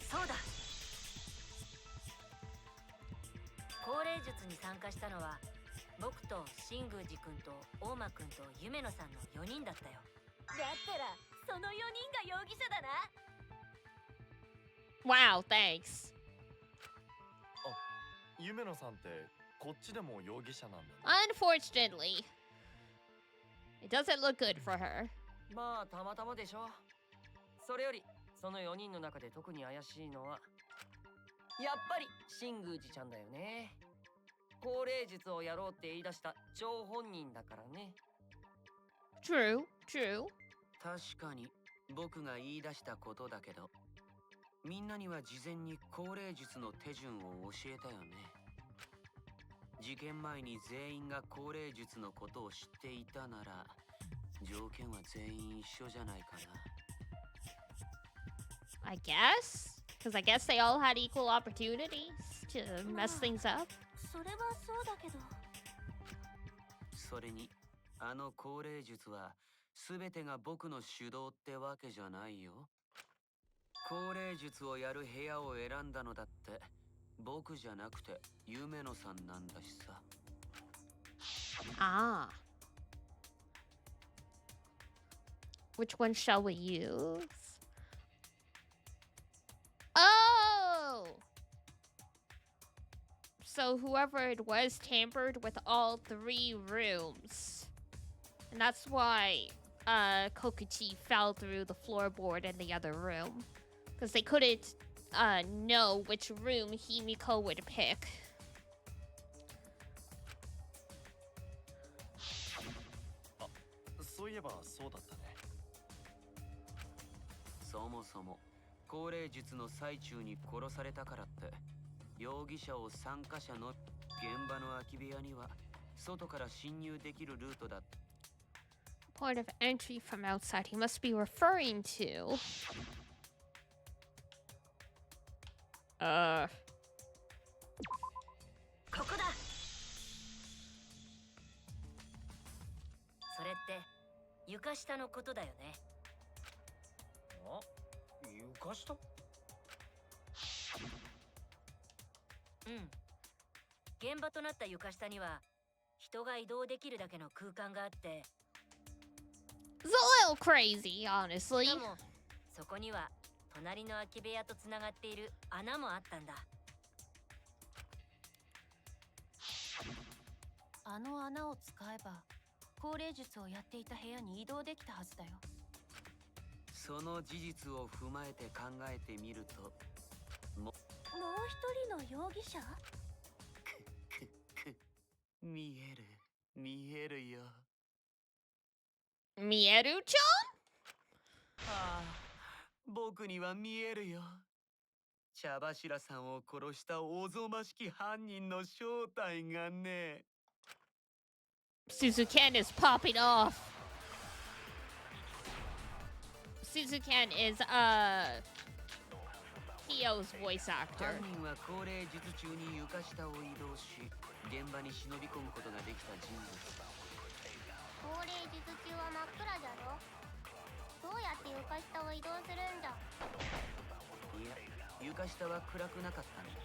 そうだ。高齢術に参加したのは僕と新宮寺君と大間君と夢野さんの4人だったよ。だったらその4人が容疑者だな。 Wow, thanks. 夢野さんってこっちでも容疑者なんだね。 Unfortunately, it doesn't look good for her. まあたまたまでしょ。それよりその4人の中で特に怪しいのはやっぱり新宮寺ちゃんだよね。高齢術をやろうって言い出した張本人だからね。 True, true. 確かに僕が言い出したことだけど、みんなには事前に高齢術の手順を教えたよね。事件前に全員が高齢術のことを知っていたなら条件は全員一緒じゃないかな。I guess. Because I guess they all had equal opportunities to mess things up. それはそうだけど。それに、あの降霊術は全てが僕の主導ってわけじゃないよ。降霊術をやる部屋を選んだのだって僕じゃなくて夢野さんなんだしさ。Ah. Which one shall we use? Oh! So whoever it was tampered with all 3 rooms. And that's why Kokuchi fell through the floorboard in the other room. Because they couldn't know which room Himiko would pick. そういえばそうだったね。そもそも降霊術の最中に殺されたからって容疑者を参加者の現場の空き部屋には外から侵入できるルートだ。Point of entry from outside he must be referring to. ここだ。それって床下のことだよね。あ、床下？うん。現場となった床下には人が移動できるだけの空間があって。It's a little crazy, honestly. でもそこには隣の空き部屋とつながっている穴もあったんだ。あの穴を使えば降霊術をやっていた部屋に移動できたはずだよ。その事実を踏まえて考えてみるともう一人の容疑者？見えるよ。Mieru-chan? ああ、僕には見えるよ。茶柱さんを殺したおぞましき犯人の正体がね。Suzukan is popping off. Suzukan is Kyo's voice actor. 犯人は降霊術中に床下を移動し、現場に忍び込むことができた人物。降霊術中は真っ暗じゃろ。どうやって床下を移動するんじゃ。いや、床下は暗くなかったね。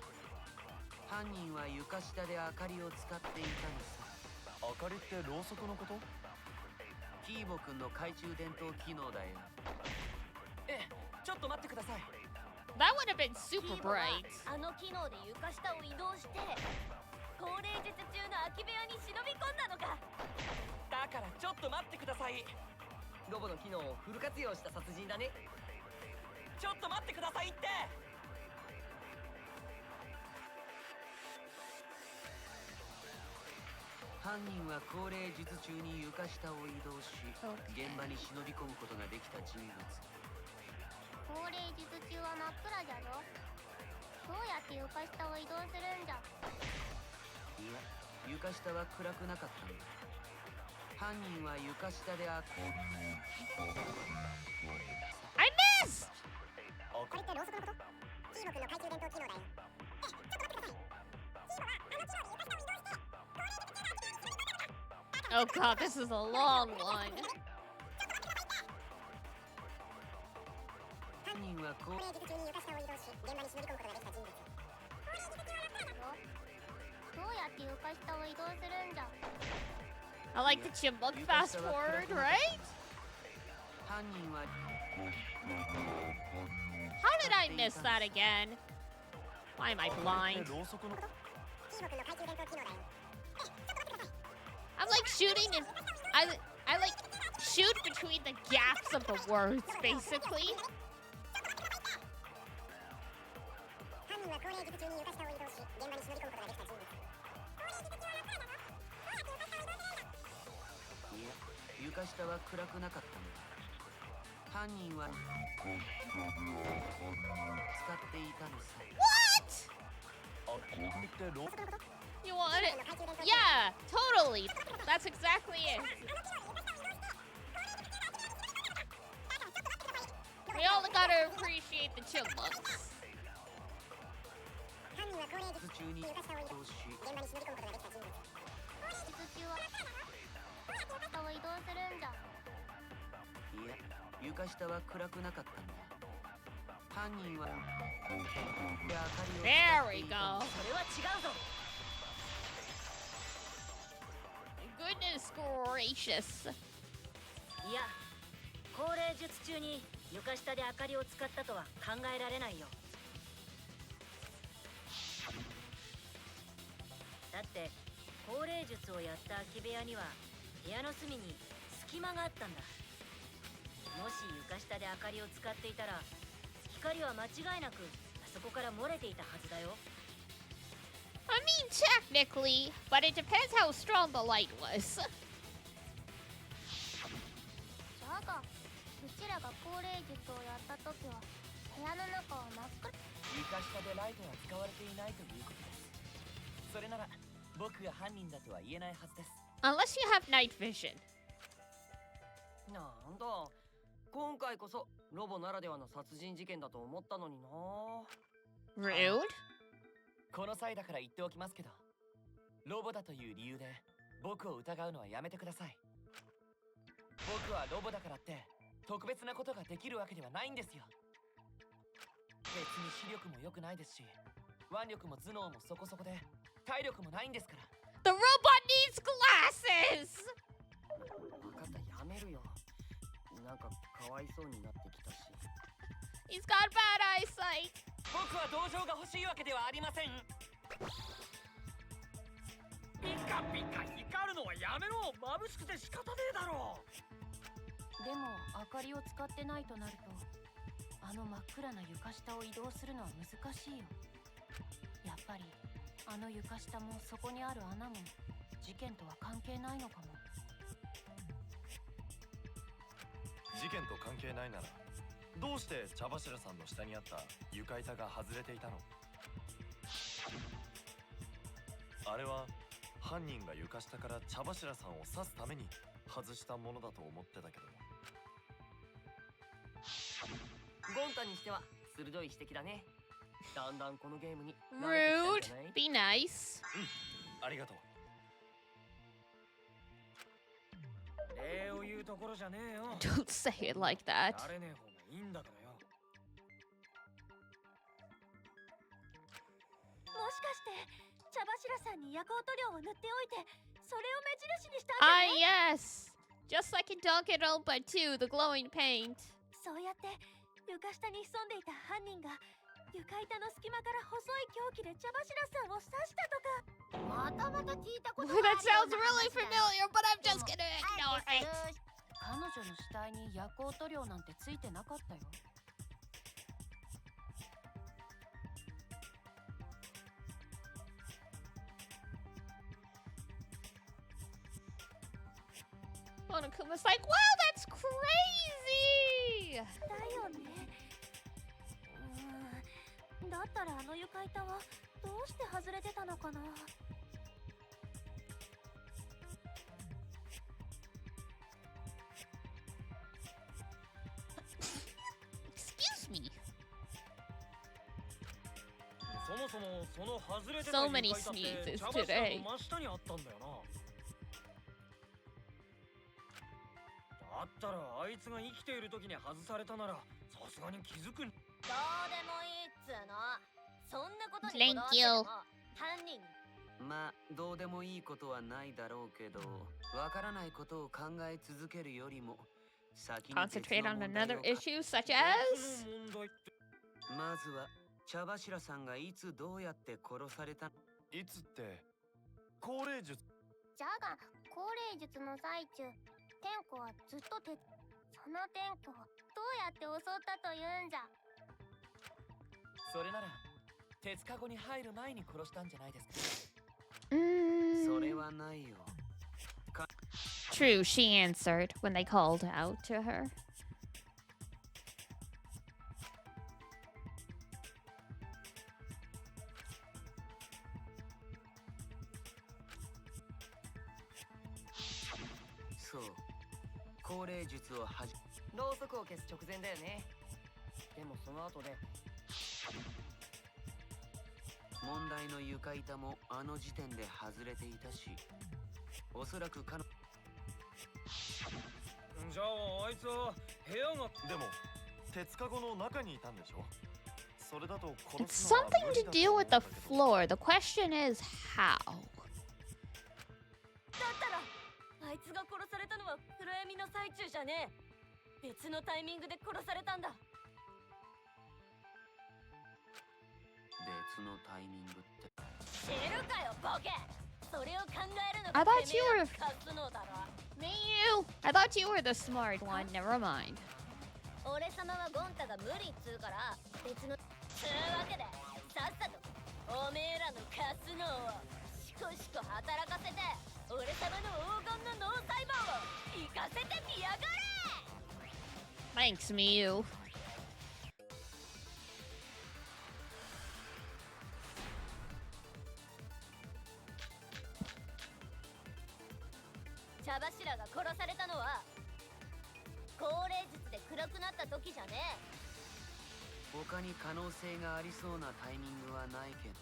犯人は床下で明かりを使っていたのさ。明かりってろうそくのこと？キーボくんの懐中電灯機能だよ。ちょっと待ってください。 That would have been super bright. あの機能で床下を移動して降霊術中の空き部屋に忍び込んだのか。だからちょっと待ってください。ロボの機能をフル活用した殺人だね。ちょっと待ってくださいって。犯人は降霊術中に床下を移動し、現場に忍び込むことができた人物。降霊術中は真っ暗じゃろ。どうやって床下を移動するんじゃ。いや、床下は暗くなかったんだ。犯人は床下で明かりを。I missed! これってろうそくのこと？キーボくんの懐中電灯機能だよ。ちょっと待ってください。キーボはあの機能で床下を移動して Oh god, this is a long one. 犯人は降霊術中に床下を移動し、現場に忍び込むことができた人物。降霊術中は真っ暗だろ。どうやって床下を移動するんじゃ。 I like the chipmunk fast forward, right? 犯人は How did I miss that again? Why am I blind? ろうそくのこと？キーボくんの懐中電灯機能だよ。ちょっと待ってください。 I'm like shooting and I like shoot between the gaps of the words, basically. 犯人は降霊術中に床下を移動し、現場に忍び込むことができた人物。降霊術中は真っ暗だぞ。どうやって床下を移動するんだ。いや、床下は暗くなかったんだ。犯人は使っていたのさ。 What? あ、これってろうそくのこと？ You want it? Yeah, totally. That's exactly it. We only gotta appreciate the chipmunks. 中に移動し中は下を移動するんじゃ。いや床下は暗くなかったんだ。犯人は明かりを There we go. それは違うぞ。 Goodness gracious. いや、高齢術中に床下で明かりを使ったとは考えられないよ。だって高齢術をやった空き部屋には部屋の隅に隙間があったんだ。もし床下で明かりを使っていたら光は間違いなくあそこから漏れていたはずだよ。I mean, technically, but it depends how strong the light was. じゃが、うちらが高齢術をやった時は部屋の中は真っ暗。床下でライトは使われていないということです。それなら僕が犯人だとは言えないはずです。 Unless you have night vision. なんだ今回こそロボならではの殺人事件だと思ったのにな。 Rude. この際だから言っておきますけど、ロボだという理由で僕を疑うのはやめてください。僕はロボだからって特別なことができるわけではないんですよ。別に視力も良くないですし、腕力も頭脳もそこそこで体力もないんですから。 The robot needs glasses! 分かった、やめるよ。なんかかわいそうになってきたし。 He's got bad eyesight. 僕は同情が欲しいわけではありません。ピカピカ光るのはやめろ。眩しくて仕方ねえだろ。でも明かりを使ってないとなるとあの真っ暗な床下を移動するのは難しいよ。やっぱりあの床下もそこにある穴も事件とは関係ないのかも。事件と関係ないならどうして茶柱さんの下にあった床板が外れていたの？あれは犯人が床下から茶柱さんを刺すために外したものだと思ってたけど。ゴンタにしては鋭い指摘だね。だんだんこのゲームに Rude. Be nice. ありがとう。礼を言うところじゃねえよ。 Don't say it like that. やれねえ方がいいんだからよ。もしかして茶柱さんに夜光塗料を塗っておいてそれを目印にしたんじゃない？ Ah, yes. Just like in Danganronpa 2, the glowing paint. そうやって床下に潜んでいた犯人が床板の隙間から細い凶器で茶柱さんを刺したとか。またまた聞いたこと That があるよ sounds うな really 話だ。 familiar, but I'm just gonna ignore it. 彼女の死体に夜光塗料なんてついてなかったよ。Onakuma's like, wow, that's crazy! だよね。だったらあの床板はどうして外れてたのかな。Excuse me. そもそもその外れて So た many 床板って sneezes 茶柱 today. の真下にあったんだよな。だったらあいつが生きている時に外されたならさすがに気づくん。どうでもいいっつうの。そんなことにこだわって Thank て you. も犯人。まあどうでもいいことはないだろうけど、わからないことを考え続けるよりも先に別 Concentrate の on 問題 another を issue, such as 別の問題ってまずは茶柱さんがいつどうやって殺された。いつって高齢術。じゃが高齢術の最中、天子はずっとその天子をどうやって襲ったというんじゃ。それなら鉄カゴに入る前に殺したんじゃないですか。それはないよ。 True, she answered when they called out to her. そう、高齢術をろうそくを消す直前だよね。でもその後で問題の床板もあの時点で外れていたし、おそらく彼女。じゃああいつは部屋が。でも鉄カゴの中にいたんでしょ。それだと It's something to do with the floor. The question is how. だったらあいつが殺されたのは暗闇の最中じゃねえ。別のタイミングで殺されたんだ。別のタイミングって。知るかよボケ。それを考えるの I が thought て you めえ were の活動だろ。Me, you. I thought you were the smart one. Never mind. 俺様はゴンタが無理っつうから別のつうわけでさっさとおめえらのカス脳をシコシコ働かせて俺様の黄金の脳細胞を生かせてみやがれ。 Thanks, me, you. 茶柱が殺されたのは高齢術で暗くなった時じゃねえ。他に可能性がありそうなタイミングはないけど、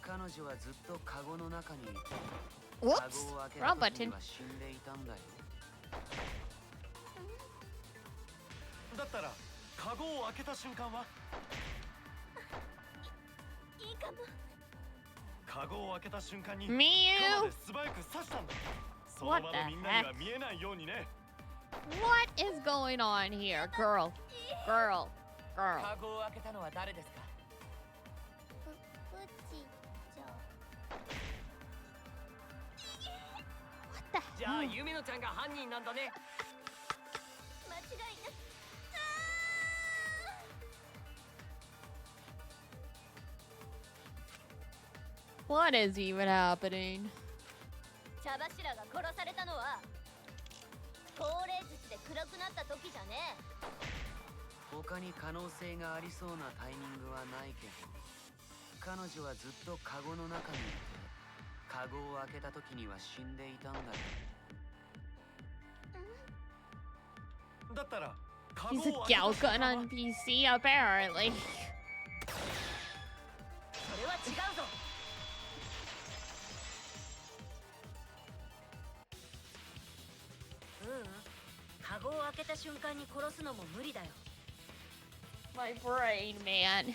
彼女はずっとカゴの中にいて、カ Whoops. ゴを開け Wrong た時 button. には死んでいたんだよ。だったらカゴを開けた瞬間は。いいかも。カゴを開けた瞬間に Me, 鎌 you. で素早く刺したんだ。その What 場 the のみんなには見えないようにね。 What is going on here, girl? Girl. Girl. カゴを開けたのは誰ですか。うちじゃ。What the じゃあ hell? ユメノちゃんが犯人なんだね。間違いな。What is even happening? 茶柱が殺されたのは高齢術で暗くなった時じゃねえ。他に可能性がありそうなタイミングはないけど、彼女はずっとカゴの中にいて、カゴを開けた時には死んでいたんだよ。だったらカゴ He's を a 開けた瞬 Galgun 間は NPC, apparently. それは違うぞ。カゴを開けた瞬間に殺すのも無理だよ。 My brain, man.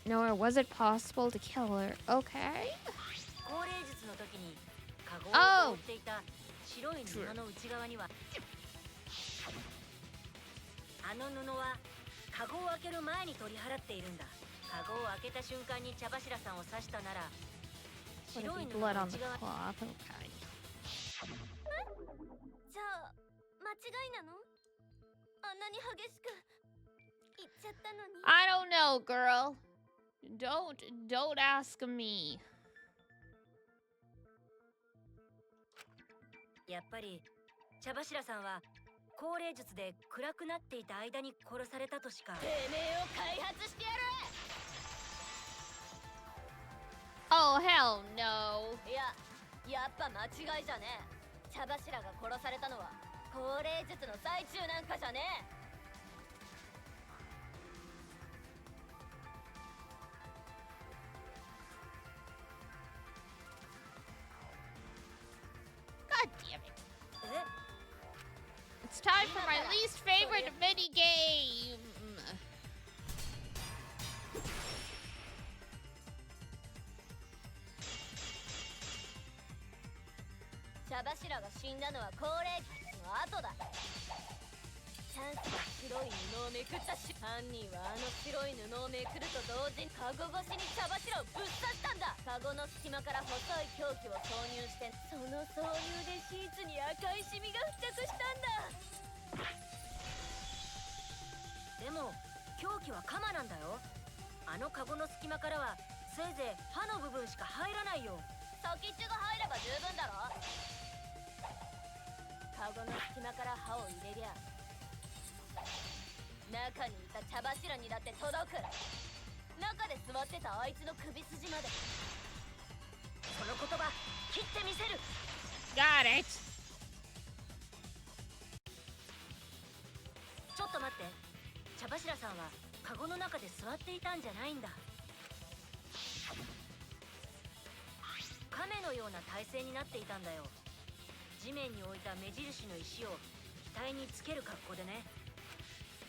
Nor was it possible to kill her. Okay. 高齢術の時にカゴ Oh! を覆っていた白い布の内側にはあの布はカゴを開ける前に取り払っているんだ。カゴを開けた瞬間に茶柱さんを刺したなら What 白い is 布 blood の on 内 the 側。 cloth? Okay. じゃあ間違いなの？あんなに激しく言っちゃったのに。 I don't know, girl. Don't ask me. やっぱり茶柱さんは高齢術で暗くなっていた間に殺されたとしか。てめえを開発してやる。 Oh, hell no. いや、やっぱ間違いじゃねえ。茶柱が殺されたのは高齢術の最中なんかじゃねえ。 God damn it. え？ It's time for my least favorite mini game. 茶柱が死んだのは高齢術の後だ。チャンスが白い布をめくったし、犯人はあの白い布をめくると同時にカゴ越しに茶柱をぶっ刺したんだ。カゴの隙間から細い凶器を挿入して、その挿入でシーツに赤いシミが付着したんだ。でも凶器は鎌なんだよ。あのカゴの隙間からはせいぜい刃の部分しか入らないよ。先っちょが入れば十分だろ。カゴの隙間から刃を入れりゃ中にいた茶柱にだって届く。中で座ってたあいつの首筋まで。その言葉切ってみせる。 Got it. ちょっと待って。茶柱さんはカゴの中で座っていたんじゃないんだ。亀のような体勢になっていたんだよ。地面に置いた目印の石を額につける格好でね。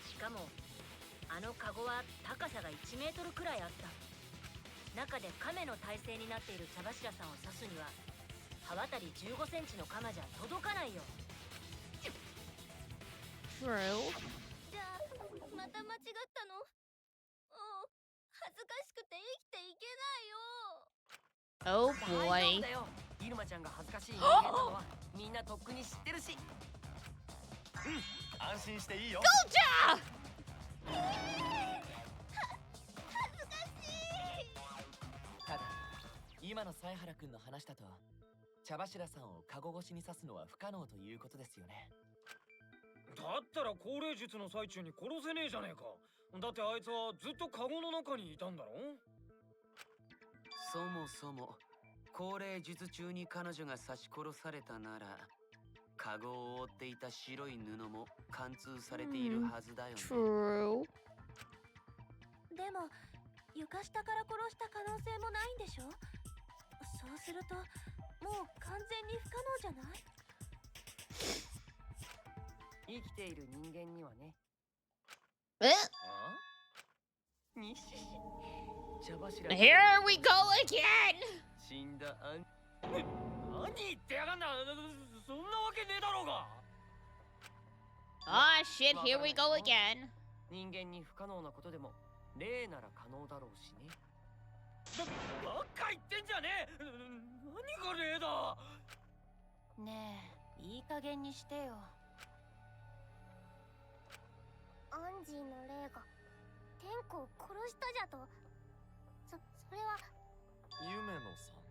しかもあのカゴは高さが1メートルくらいあった。中で亀の体勢になっている茶柱さんを刺すには刃渡り15センチの鎌じゃ届かないよ。 True. じゃあまた間違ったの？恥ずかしくて生きていけないよ。 Oh 大丈夫 boy. だよ。イルマちゃんが恥ずかしい人間なのはみんなとっくに知ってるし。安心していいよ。ただ今の犀原くんの話だと茶柱さんをカゴ越しに刺すのは不可能ということですよね。だったら高齢術の最中に殺せねえじゃねえか。だってあいつはずっとカゴの中にいたんだろ。そもそも高齢術中に彼女が刺し殺されたならカゴを覆っていた白い布も貫通されているはずだよね。 True. でも床下から殺した可能性もないんでしょ。そうするともう完全に不可能じゃない？生きている人間にはね。にしし茶柱 Here we go again. 死んだアン。何言ってやがんだ。そんなわけねえだろうが。 Ah, shit, here we go again. 人間に不可能なことでも霊なら可能だろうしね。ばっか言ってんじゃねえ。何が霊だ。ねえ、いい加減にしてよ。アンジーの霊が天子を殺したじゃと。それは夢野さん。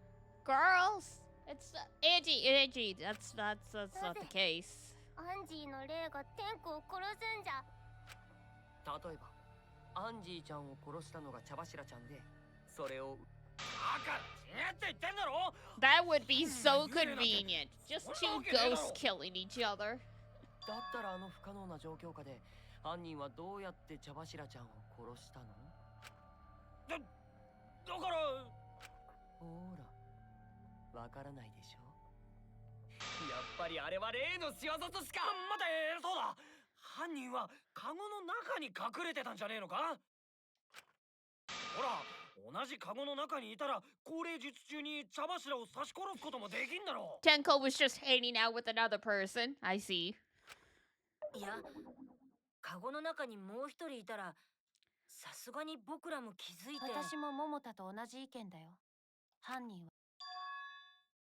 Girls, it's Angie. That's not the case. アンジーの霊が天子を殺すんじゃ。例えばアンジーちゃんを殺したのが茶柱ちゃんでそれをバカ違って言ってんだろ。 That would be so convenient. Just two ghosts killing each other. だったらあの不可能な状況下で犯人はどうやって茶柱ちゃんを殺したの？だからほらわからないでしょ。やっぱりあれは霊の仕業としか。待て、そうだ。犯人はカゴの中に隠れてたんじゃねえのか。ほら同じカゴの中にいたら高齢術中に茶柱を刺し殺すこともできんだろう。 Tenko was just hanging out with another person. I see. いや、カゴの中にもう一人いたらさすがに僕らも気づいて。私も桃田と同じ意見だよ。犯人は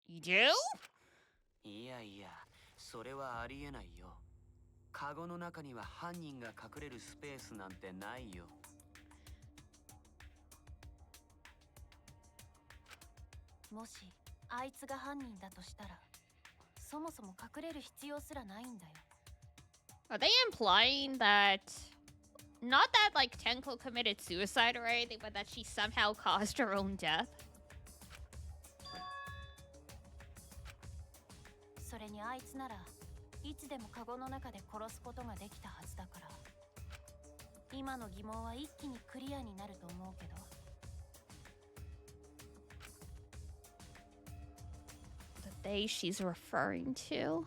You do? いやいや、それはありえないよ。カゴの中には犯人が隠れるスペースなんてないよ。もしあいつが犯人だとしたらそもそも隠れる必要すらないんだよ。 Are they implying that not that like Tenko committed suicide or anything, but that she somehow caused her own death? それにあいつならいつでもカゴの中で殺すことができたはずだから今の疑問は一気にクリアになると思うけど。 The they she's referring to?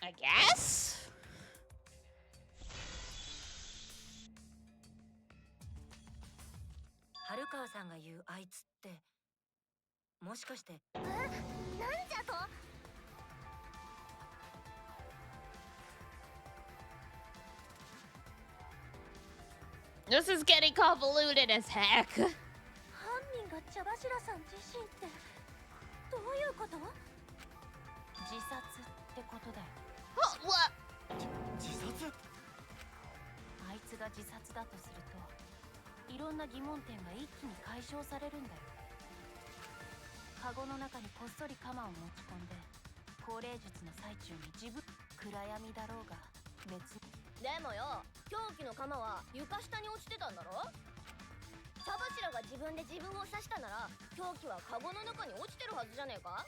I guess? 春川さんが言うあいつってもしかして。なんじゃと。 This is getting convoluted as heck. 犯人が茶柱さん自身ってどういうこと？自殺ってことだよ。 What? 自殺？あいつが自殺だとするといろんな疑問点が一気に解消されるんだよ。カゴの中にこっそり鎌を持ち込んで高齢術の最中に暗闇だろうが別にでもよ、狂気の鎌は床下に落ちてたんだろ。茶柱が自分で自分を刺したなら狂気はカゴの中に落ちてるはずじゃねえか。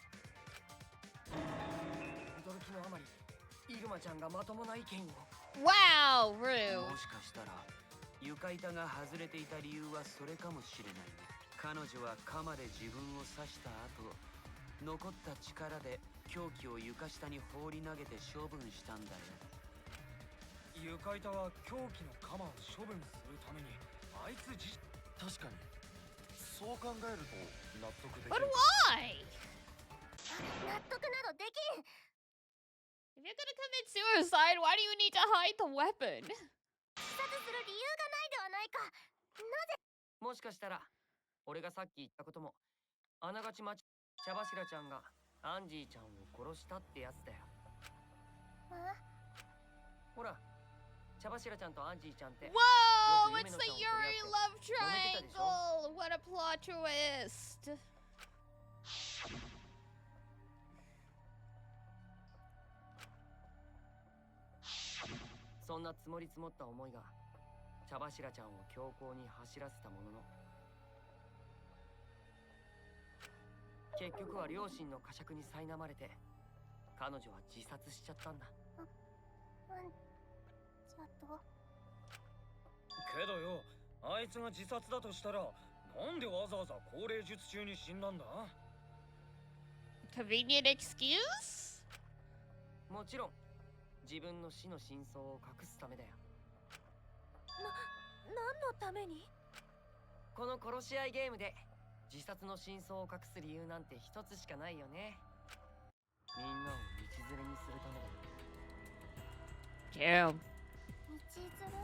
驚きのあまりイルマちゃんがまともな意見を。 Wow, rude. もしかしたら床板が外れていた理由はそれかもしれない。彼女は鎌で自分を刺した後、残った力で凶器を床下に放り投げて処分したんだよ。床板は凶器の鎌を処分するためにあいつ確かにそう考えると納得でき But る。 why? 納得などできん。 If you're gonna commit suicide, why do you need to hide the weapon? 自殺する理由がないではないか。なぜ。もしかしたら俺がさっき言ったこともあながち茶柱ちゃんがアンジーちゃんを殺したってやつだよ。ほら、茶柱ちゃんとアンジーちゃんって Whoa, it's the Yuri love triangle. What a plot twist. そんな積もり積もった思いが茶柱ちゃんを強行に走らせたものの、結局は両親の呵責に苛まれて彼女は自殺しちゃったんだ。けどよ、あいつが自殺だとしたらなんでわざわざ高齢術中に死んだんだ。 Convenient excuse? もちろん自分の死の真相を隠すためだよ。何のために。この殺し合いゲームで自殺の真相を隠す理由なんて一つしかないよね。みんなを道連れにするためだ。 Damn. 道連れ。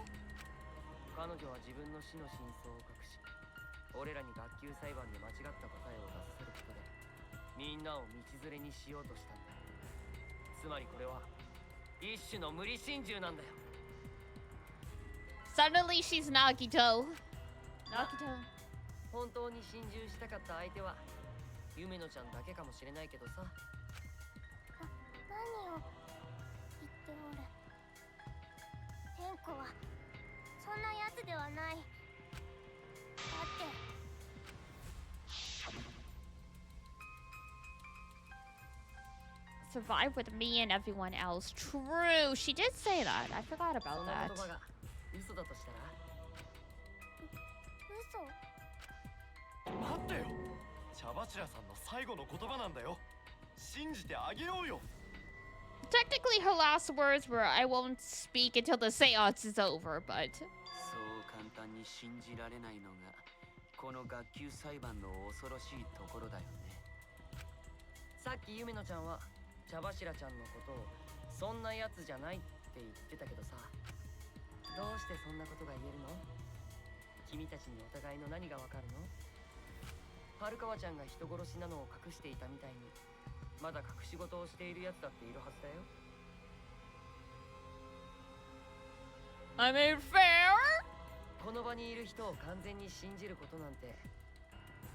彼女は自分の死の真相を隠し、俺らに学級裁判で間違った答えを出させることでみんなを道連れにしようとしたんだ。つまりこれは一種の無理心中なんだよ。 Suddenly she's Nagito. Nagito. 本当に心中したかった相手は夢野ちゃんだけかもしれないけどさ。何を言っておる。天子はそんなやつではない。だって Survive with me and everyone else. True, she did say that. I forgot そ about の言 that. 葉が嘘だとしたら。嘘。待ってよ、茶柱さんの最後の言葉なんだよ。信じてあげようよ。 Technically, her last words were, I won't speak until the seance is over, but... そう簡単に信じられないのがこの学級裁判の恐ろしいところだよね。さっき夢野ちゃんは茶柱ちゃんのことをそんなやつじゃないって言ってたけどさ、どうしてそんなことが言えるの？君たちにお互いの何がわかるの？はるかわちゃんが人殺しなのを隠していたみたいにまだ隠し事をしているやつだっているはずだよ。 I mean, fair? この場にいる人を完全に信じることなんて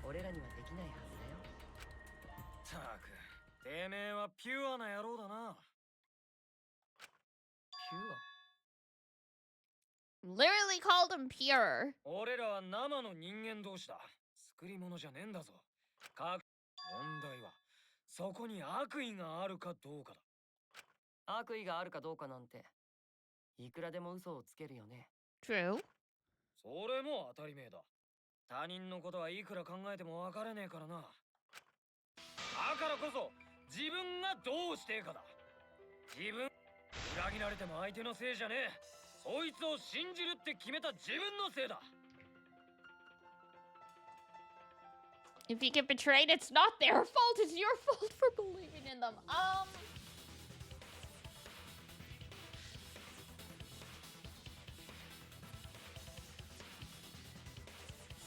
俺らにはできないはずだよ。たく、てめえはピュアな野郎だな。ピュア？ Literally called him pure. 俺らは生の人間同士だ。作り物じゃねえんだぞ。問題はそこに悪意があるかどうかだ。悪意があるかどうかなんていくらでも嘘をつけるよね。 True. それも当たり前だ。他人のことはいくら考えても分からねえからな。だからこそ自分がどうしていかだ。自分裏切られても相手のせいじゃねえ。そいつを信じるって決めた自分のせいだ。 If you get betrayed, it's not their fault. It's your fault for believing in them.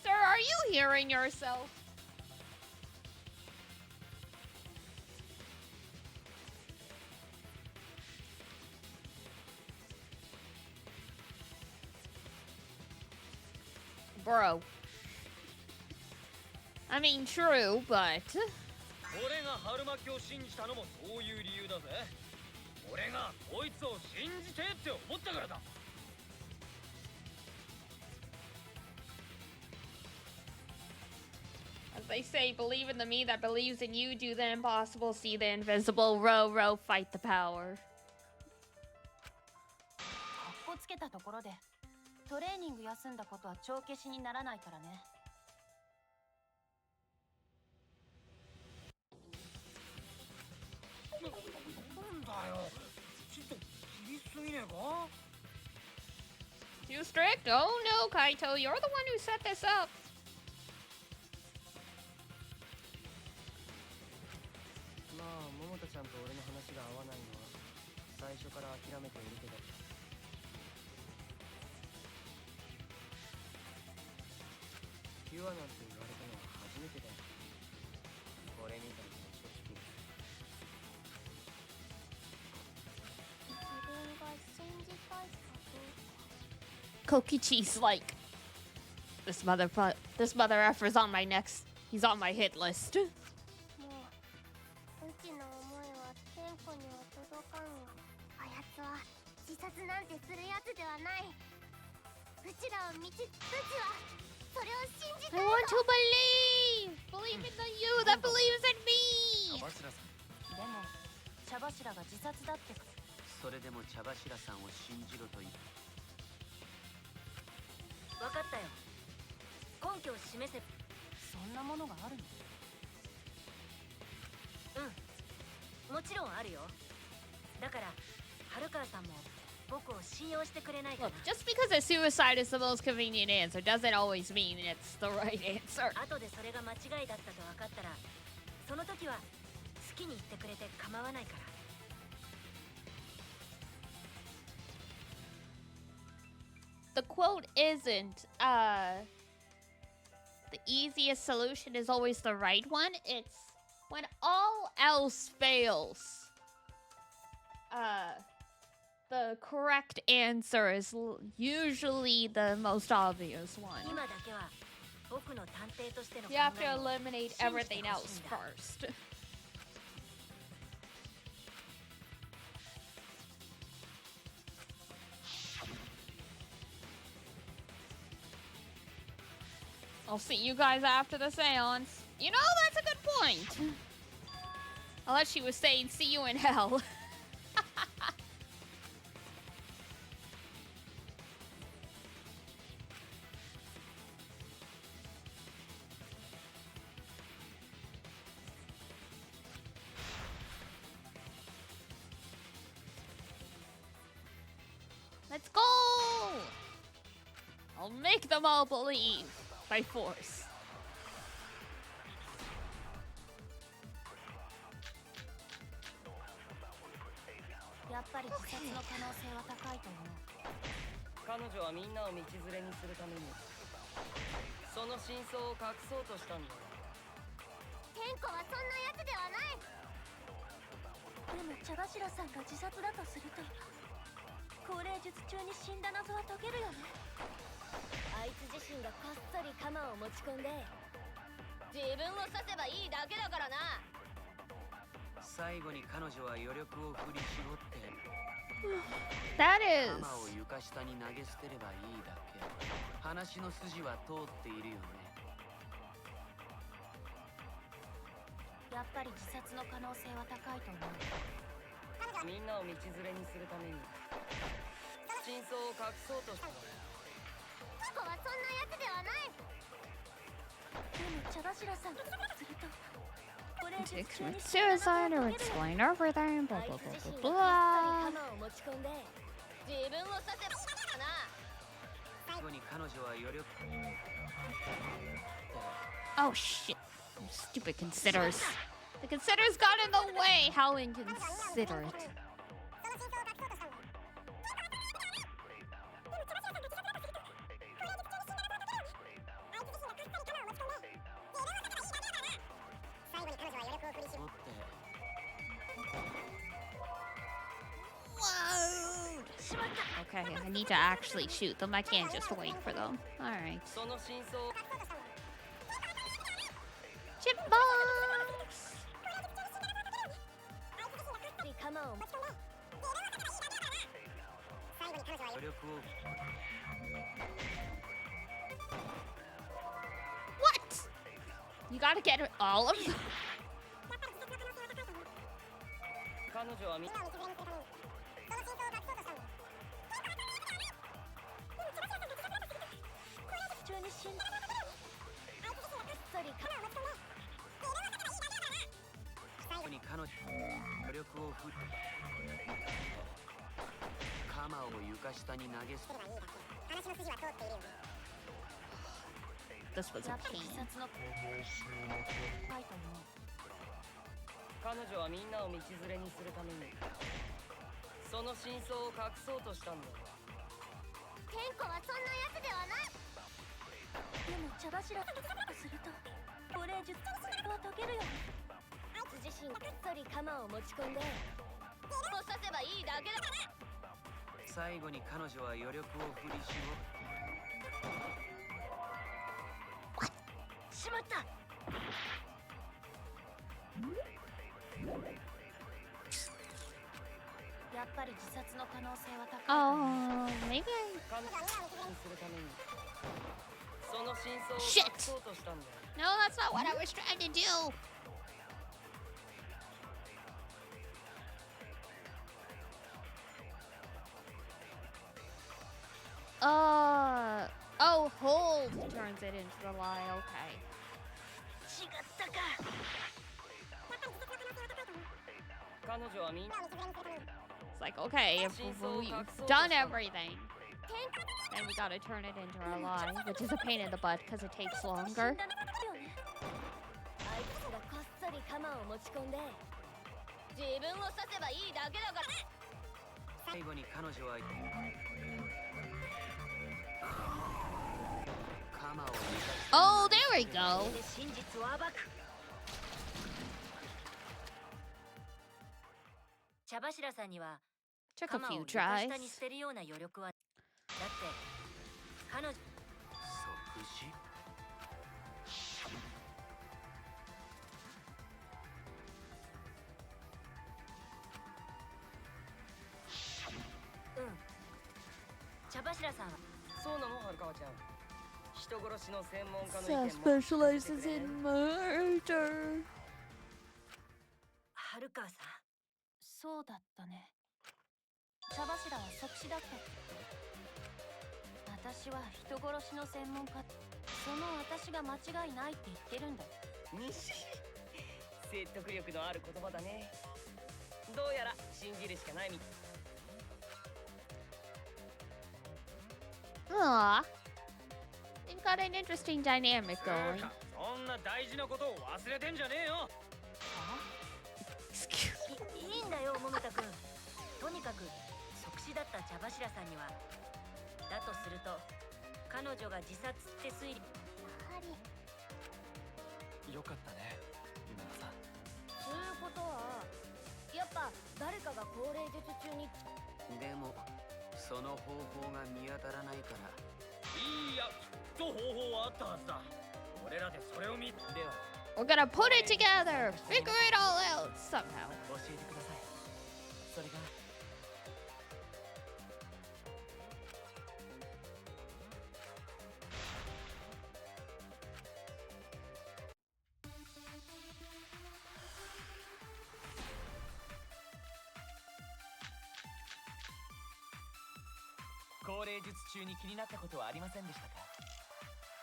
Sir, are you hearing yourself? Bro. I mean, true, but... 俺が春巻きを信じたのもそういう理由だぜ。俺がこいつを信じてって思ったからだ。As they say, believe in the me that believes in you, do the impossible, see the invisible, row, row, fight the power. かっこつけたところでトレーニング休んだことは帳消しにならないからね。なんだよ、ちょっと厳しすぎねえか。 Too strict? Oh no, Kaito, you're the one who set this up. まあ桃田ちゃんと俺の話が合わないのは最初から諦めているけど、ピュアなんて言われたのは初めてだよ。俺みたいな嘘つき。自分が信じたいかどうか。 Kokichi's like, this mother effer's on my next. He's on my hit list. もううちの思いは天子には届かんわ。あやつは自殺なんてするやつではない。うちらをうちはそれを信じ I たい want to believe in the you that believes in me. 茶柱さん、でも茶柱が自殺だって。それでも茶柱さんを信じろと言って。分かったよ。根拠を示せ。そんなものがあるの？うん、もちろんあるよ。だから春川さんも僕を信用してくれないか Look, な。 just because a suicide is the most convenient answer doesn't always mean it's the right answer. 後でそれが間違いだったと分かったら、その時は好きに言ってくれて構わないから。 The quote isn't, the easiest solution is always the right one. It's when all else fails, the correct answer is usually the most obvious one. 今だけは僕の探偵としての考 You have to えを eliminate 信じて everything ほ else しいんだ。 first. I'll see you guys after the seance. You know, that's a good point. Unless she was saying, see you in hell. Let's go! I'll make them all believe by force. やっぱり自殺の可能性は高いと思う。彼女はみんなを道連れにするためにその真相を隠そうとしたんだよ。天子はそんなやつではない。でも茶柱さんが自殺だとすると、高齢術中に死んだ謎は解けるよね。あいつ自身がこっそり鎌を持ち込んで自分を刺せばいいだけだからな。最後に彼女は余力を振り絞って That is. 鎌を床下に投げ捨てればいいだけ。話の筋は通っているよね。やっぱり自殺の可能性は高いと思う。みんなを道連れにするために真相を隠そうとした。天子はそんなやつではない。でも茶柱さんがすると、高齢術 To 中に commit 死んだ suicide 謎 or は解けるよ explain everything, あ blah い blah つ自 blah 身 blah がこっそり blah. 鎌を持ち込んで自分を刺せばいいだからな。最後に彼女は余力 Oh shit. Stupid considers. The considers got in the way. How inconsiderate. Okay, I need to actually shoot them. I can't just wait for them. Alright. その真相を Chipmunks! 鎌を What? You gotta get all of them? 彼女はみ中に死んだ最後に彼女努力を振るカマを床下に投げ捨て This was a やっぱ pain. 自殺の書いたの彼女はみんなを道連れにするためにその真相を隠そうとしたんだ。天子はそんなやつではない。でも茶柱をすると亡霊術は解けるよ。自身がこっそり鎌を持ち込んでこうさせばいいだけだ。最後に彼女は余力を振り絞るしまった。やっぱり自殺の可能性は高い。Oh, maybe I. 彼女にするためにその真相を Shit! 隠そうとしたんだよ。 No, that's not what I was trying to do. Oh, hold turns it into the lie. Okay. 違ったか。彼女はみんな It's like, okay, if we've done everything, then we gotta turn it into a lie, which is a pain in the butt because it takes 死 longer. んだよね。あいつがこっそり鎌を持ち込んで自分を刺せばいいだけだからね。最後に彼女はカマを床下 Oh, there we go. で真実を暴く。茶柱さんには Took a 鎌を few 床下 tries. に捨てるような余力はだって彼女即死茶柱さんはそうなのはるかわちゃん。人殺しの専門家の Seth 意見も specializes in murder. はるかさん。そうだったね。茶柱は即死だったって。私は人殺しの専門家。その私が間違いないって言ってるんだよ。説得力のある言葉だね。どうやら信じるしかないみたい。Aw. They've got an interesting dynamic going. そんな大事なことを忘れてんじゃねえよ。いいんだよ、桃田くん。とにかく即死だった茶柱さんにはだとすると彼女が自殺って推理。やはりよかったね、ゆめのさん。そういうことはやっぱ誰かが高齢術中に。でもその方法が見当たらないからいや、きっと方法はあったはずだ。俺らでそれを見。では We're gonna put it together, figure it all out somehow. 教えてください。それが高齢術中に気になったことはありませんでしたか？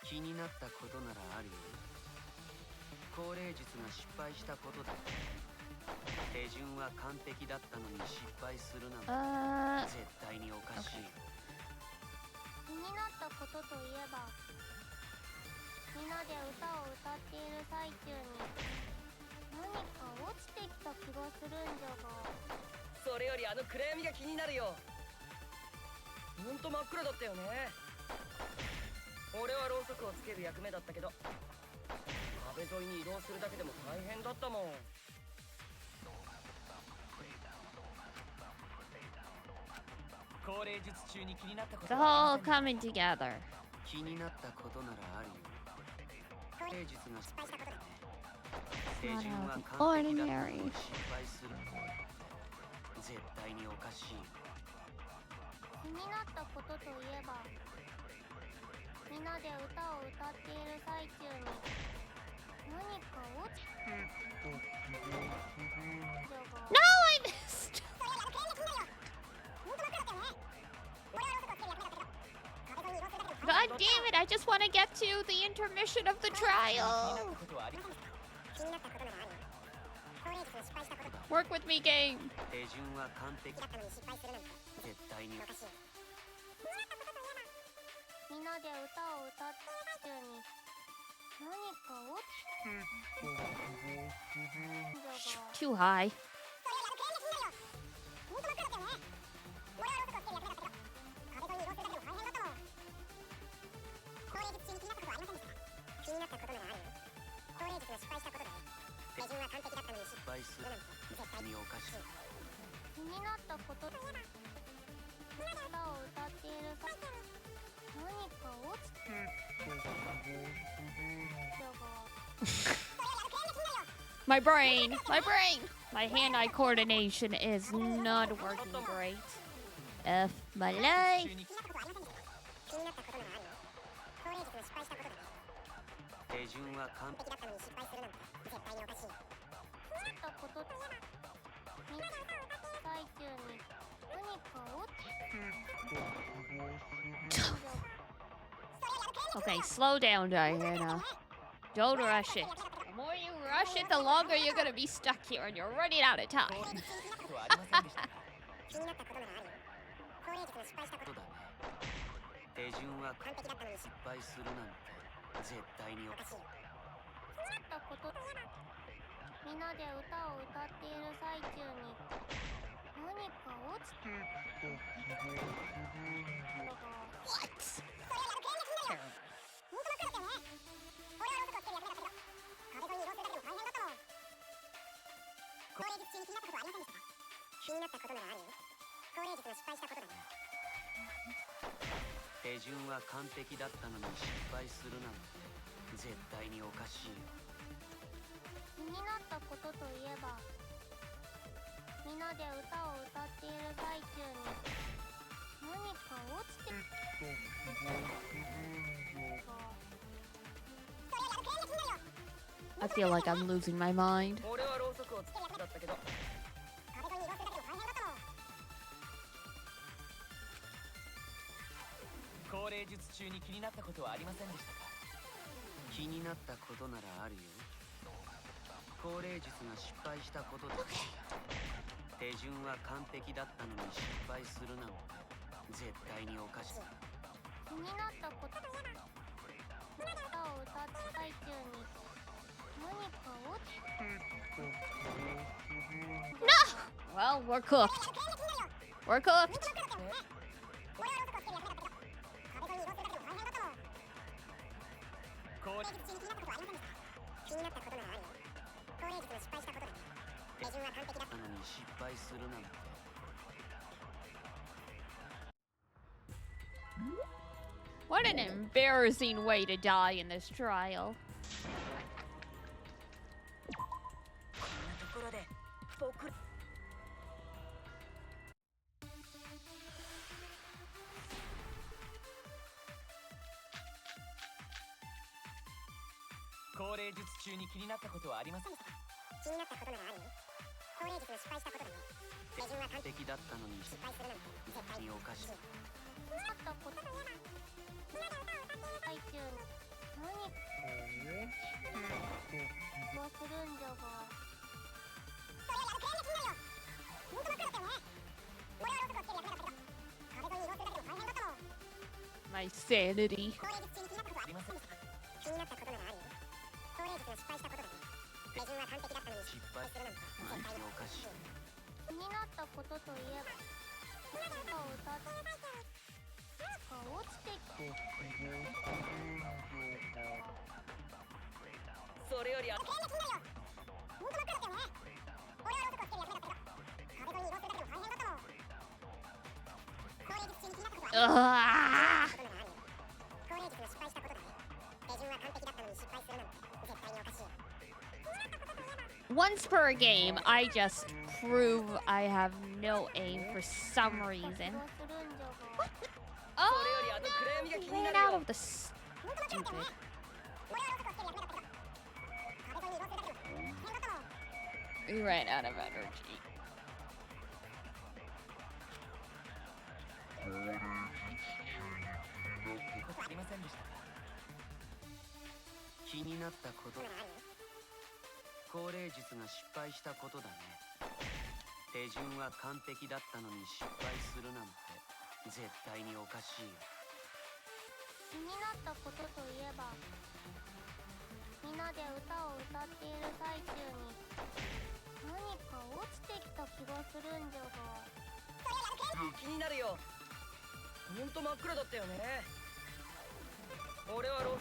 気になったことならあるよ。高齢術が失敗したことだ。手順は完璧だったのに失敗するなんて絶対におかしい。気になったことといえば、みんなで歌を歌っている最中に何か落ちてきた気がするんじゃが。それよりあの暗闇が気になるよ。ほんと真っ暗だったよね。俺はろうそくをつける役目だったけど壁沿いに移動するだけでも大変だったもん。高齢術中に気になったこ It's とは all coming together. 気になったことならあるよ。高齢術が失敗したことだ。手順は完璧だったのに失敗する。絶対におかしい。気にになったことといえば、みんなで歌を歌っている最中に何か落ちNo, I missed! God damn it, I just want to get to the intermission of the trial. Work with me, game. 手順は完璧だったのに失敗するなんて絶対におかしい。みんなで歌を歌っている中に何か落ち Too high. My brain. My hand-eye coordination is not working great. F my life. 手順は完璧だったのに失敗するなんて絶対におかしい。最中に何か落ち Okay, slow down, Diana. Don't rush it. The more you rush it, the longer you're gonna be stuck here, and you're running out of time. 手順は完璧だったのに失敗するなんて絶対におかしい。みんなで歌を歌っている最中に何か落ち What? What? 手順は完璧だったのに失敗するなんて絶対におかしいよ。気になったことといえば、みんなで歌を歌っている最中に何か落ちて I feel like I'm losing my mind. 俺はろうそくをつけだったけど。高齢術中に気になったことはありませんでしたか？気になったことならあるよ。高齢術が失敗したことだ。手順は完璧だったのに失敗するなんて絶対におかしい。気になったことといえば、歌を歌って最中に何か落ち No! Well, we're cooked. We're cooked. 高齢術中に気になったことはありませんでしたか？気になったことならあるよ。高齢術が失敗したことだね。手順は完璧だったのに失敗するなんて。What an embarrassing way to die in this trial. こんなところで僕高齢術中に気になったことはありませんでしたか？気になったことならあるよ。高齢術が失敗したことだね。手順は完璧だったのに失敗するなんて絶対におかしい。気になったことといえば、みんなで歌を歌っている最中に何かするんじゃが、それやる気になるよ。本当だからだよね。俺はローソクをつける役目だったけど、壁沿いに移動するだけでも大変だったもん。 My sanity. 高齢術中に気になったことはありませんでしたか？気になったことならあるよ。高齢術が失敗したことだね。手順は完璧だったのに失敗するなんて絶対におかしい。気になったことといえば、歌を歌っている最中に何か落ちてきて、それより気になるよ。本当だからだよね。俺はローソクをつける役目だったけど、壁沿いに移動するだけでも大変だったもん。高齢術中に気になったことはあるよ。 Ugh. 高齢術が失敗したことだね。手順は完璧だったのに失敗するなんて絶対におかしい。 Once per game, I just prove I have no aim for some reason. What? Oh no! Ran out of the stupid. We ran out of energy. ありませんでしたか。気になったこと。降霊術が失敗したことだね。手順は完璧だったのに失敗するなんて絶対におかしいよ。気になったことといえば、みんなで歌を歌っている最中に何か落ちてきた気がするんじゃが。気になるよ。ほんと真っ暗だったよね。俺はロー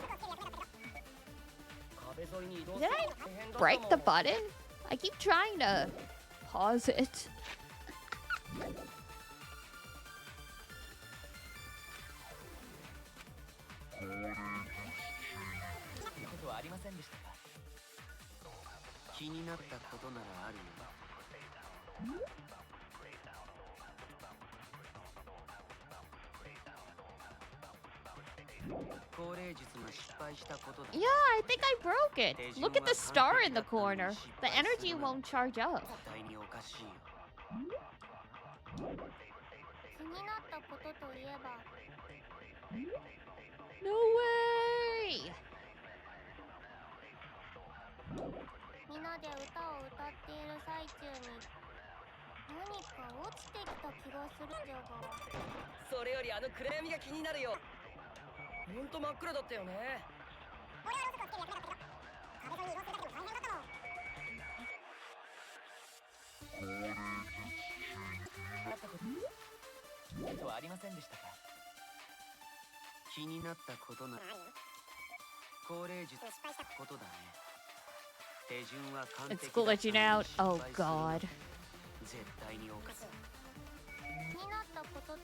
壁沿いに移動す Did る I の大変だったもん。 break the button? I keep trying to pause it. ことはありませんでしたか。気になったことならあるよ。降霊術が失敗したことだ。 Yeah, I think I broke it. Look at the star in the corner. The energy won't charge up. 絶対におかしいよ。気になったことといえば、 No way! みんなで歌を歌っている最中に何か落ちてきた気がするんじゃが。それよりあの暗闇が気になるよ。ほんと真っ暗だったよね。ことはありませんでしたか。気になったことなら降霊術失敗したことだね。手順は完璧 It's glitching out. Oh god. 絶対におかしい。気になったことと、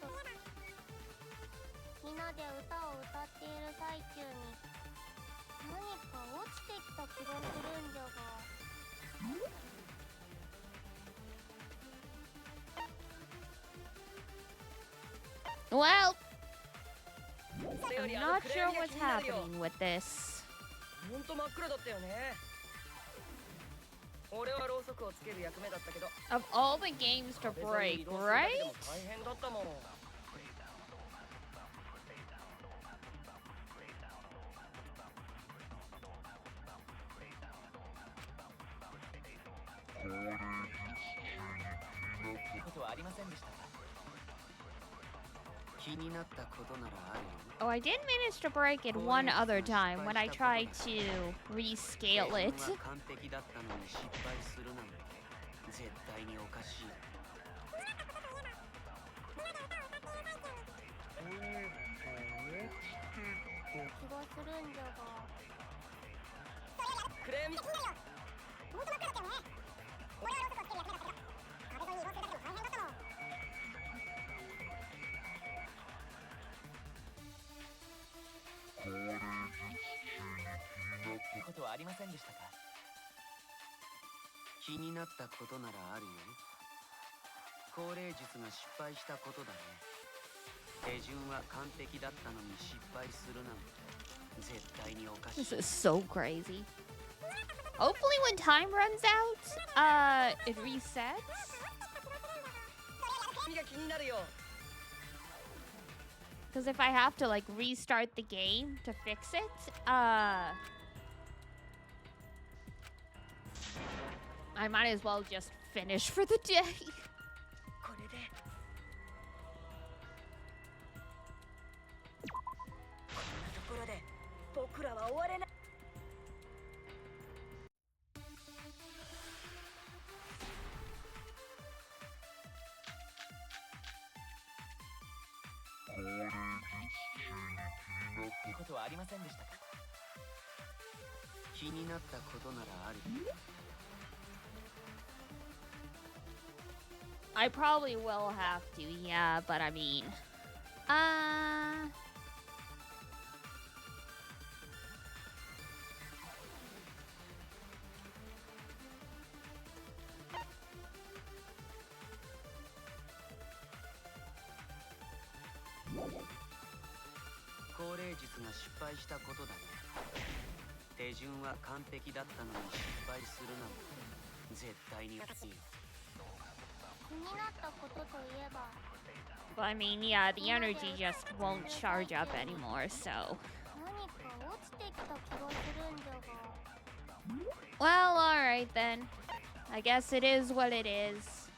みんなで歌を歌っている最中に何か落ちてきた気がするんじゃが。 Well, I'm not sure what's happening with this. ほんと真っ暗だったよね。俺はろうそくをつける役目だったけど。 Of all the games to break, right? 大変だったもん。ことはありませんでしたか。気になったことならあるよ。 Oh, I did manage to break it one other time when I tried to rescale it. 手順は完璧だったのに失敗するなんて絶対におかしい。気がするんじゃが。暗闇。ことはありませんでしたか。気になったことならあるよ。降霊術が失敗したことだね。手順は完璧だったのに失敗するなんて絶対におかしい。 This is so crazy. Hopefully when time runs out, it resets. 君が気になるよ。 Because if I have to like restart the game to fix it, I might as well just finish for the day. これで。こんなところで僕らは終われない。 ことはありませんでしたか。気になったことならある。 I probably will have to, yeah, but I mean, 失敗したことだね。手順は完璧だったのに失敗するなんて絶対におかしいよ。気になったことといえば But I mean, yeah, the energy just won't charge up anymore, so. 何か落ちてきた気がするんじゃが。 Well, alright then. I guess it is what it is.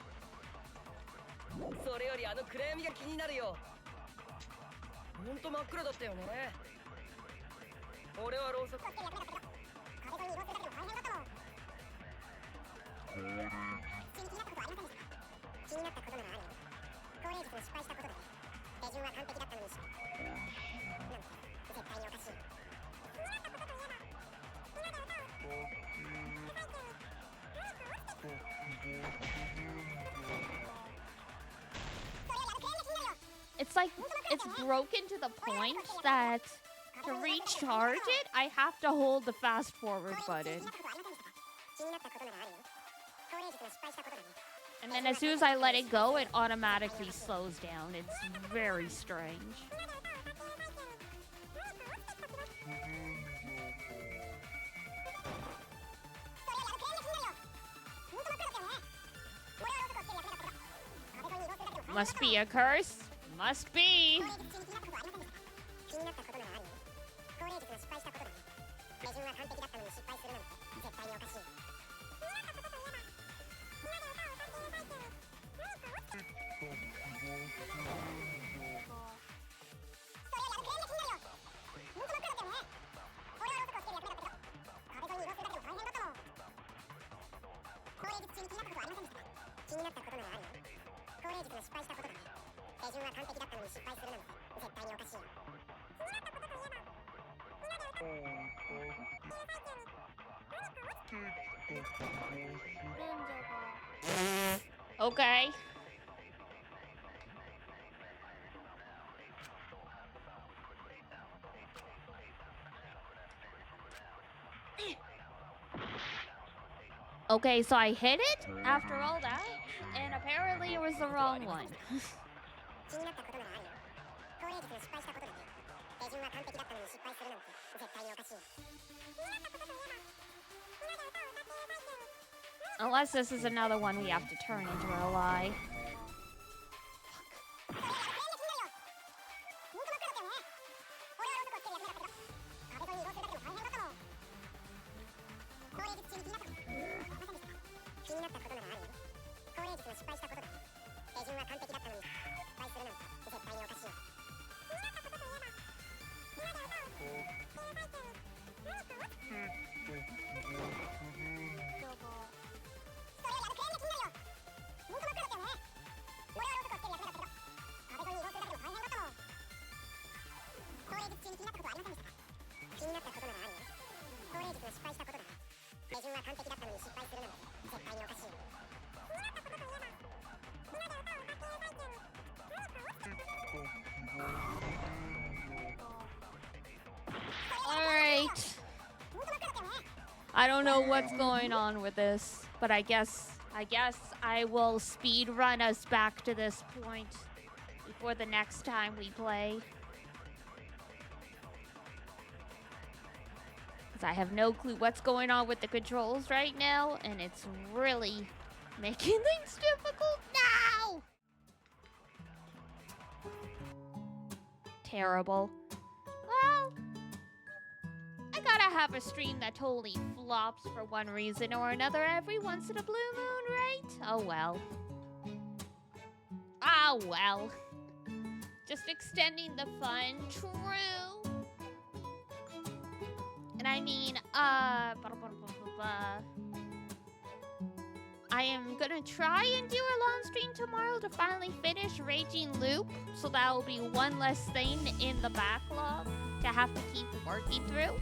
それよりあの暗闇が気になるよ。ほんと真っ暗だったよね。俺はろうそく。壁沿いに色つけだけど大変だったもん。気になったことならあるよ。高齢術の失敗したことだね。手順は完璧だったのになんて絶対におかしい。気になったことといえばみんなで歌をIt's like, it's broken to the point that to recharge it, I have to hold the fast forward button. And then as soon as I let it go, it automatically slows down. It's very strange. Must be a curse. Must be. Okay. Okay, so I hit it after all that, and apparently it was the wrong one. Unless this is another one we have to turn into a lie. Alright. I don't know what's going on with this, but I guess I will speed run us back to this point before the next time we play. Because I have no clue what's going on with the controls right now, and it's really making things difficult now! Terrible. Well, I gotta have a stream that totally flops for one reason or another every once in a blue moon, right? Oh well. Ah well. Just extending the fun, true. And I mean, I am gonna try and do a long stream tomorrow to finally finish Raging Loop, so that will be one less thing in the backlog to have to keep working through.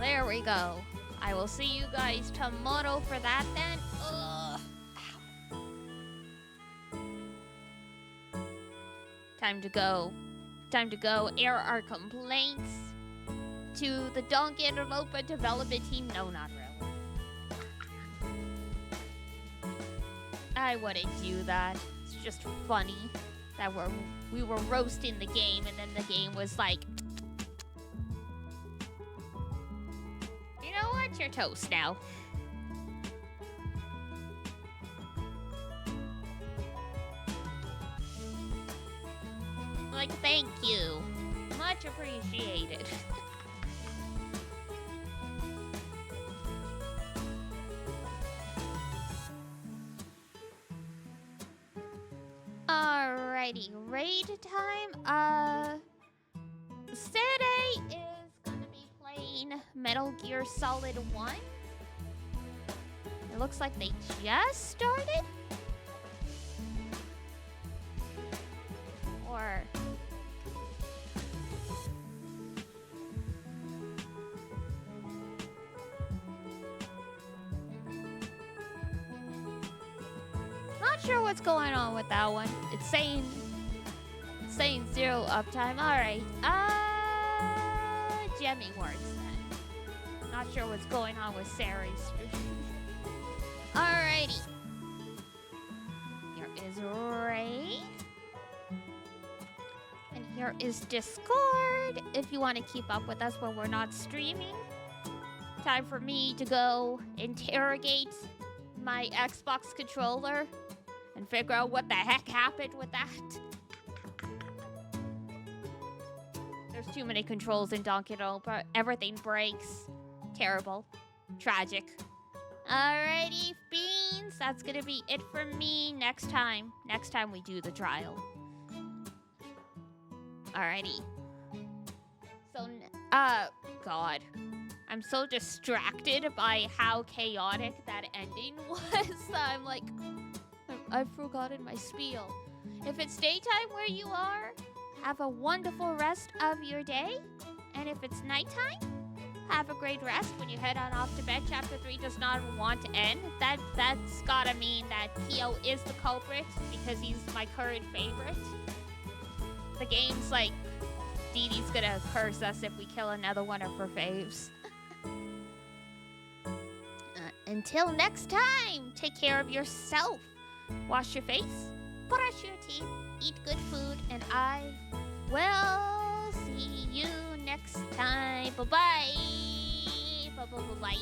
There we go. I will see you guys tomorrow for that then. Ugh. Ow. Time to go. Time to go air our complaints to the Danganronpa development team. No, not really. I wouldn't do that. It's just funny. that we were roasting the game, and then the game was like, you know what? You're toast now. Like, thank you. Much appreciated. Alrighty, raid time. Saturday is gonna be playing Metal Gear Solid 1. It looks like they just started. Or not sure what's going on with that one. It's saying 0 uptime. Alright. Jemmy words then. Not sure what's going on with Sarah's stream. Alrighty. Here is raid. And here is Discord. If you want to keep up with us when we're not streaming. Time for me to go interrogate my Xbox controller and figure out what the heck happened with that. There's too many controls in Danganronpa. Everything breaks. Terrible. Tragic. Alrighty, Beans. That's gonna be it for me next time. Next time we do the trial. Alrighty. So, God. I'm so distracted by how chaotic that ending was. I'm like, I've forgotten my spiel. If it's daytime where you are, have a wonderful rest of your day. And if it's nighttime, have a great rest when you head on off to bed. Chapter 3 does not want to end. That's gotta mean that Kyo is the culprit because he's my current favorite. The game's like, Dee Dee's gonna curse us if we kill another one of her faves. Until next time, take care of yourself. Wash your face, brush your teeth, eat good food, and I will see you next time. Bye-bye. Bye-bye.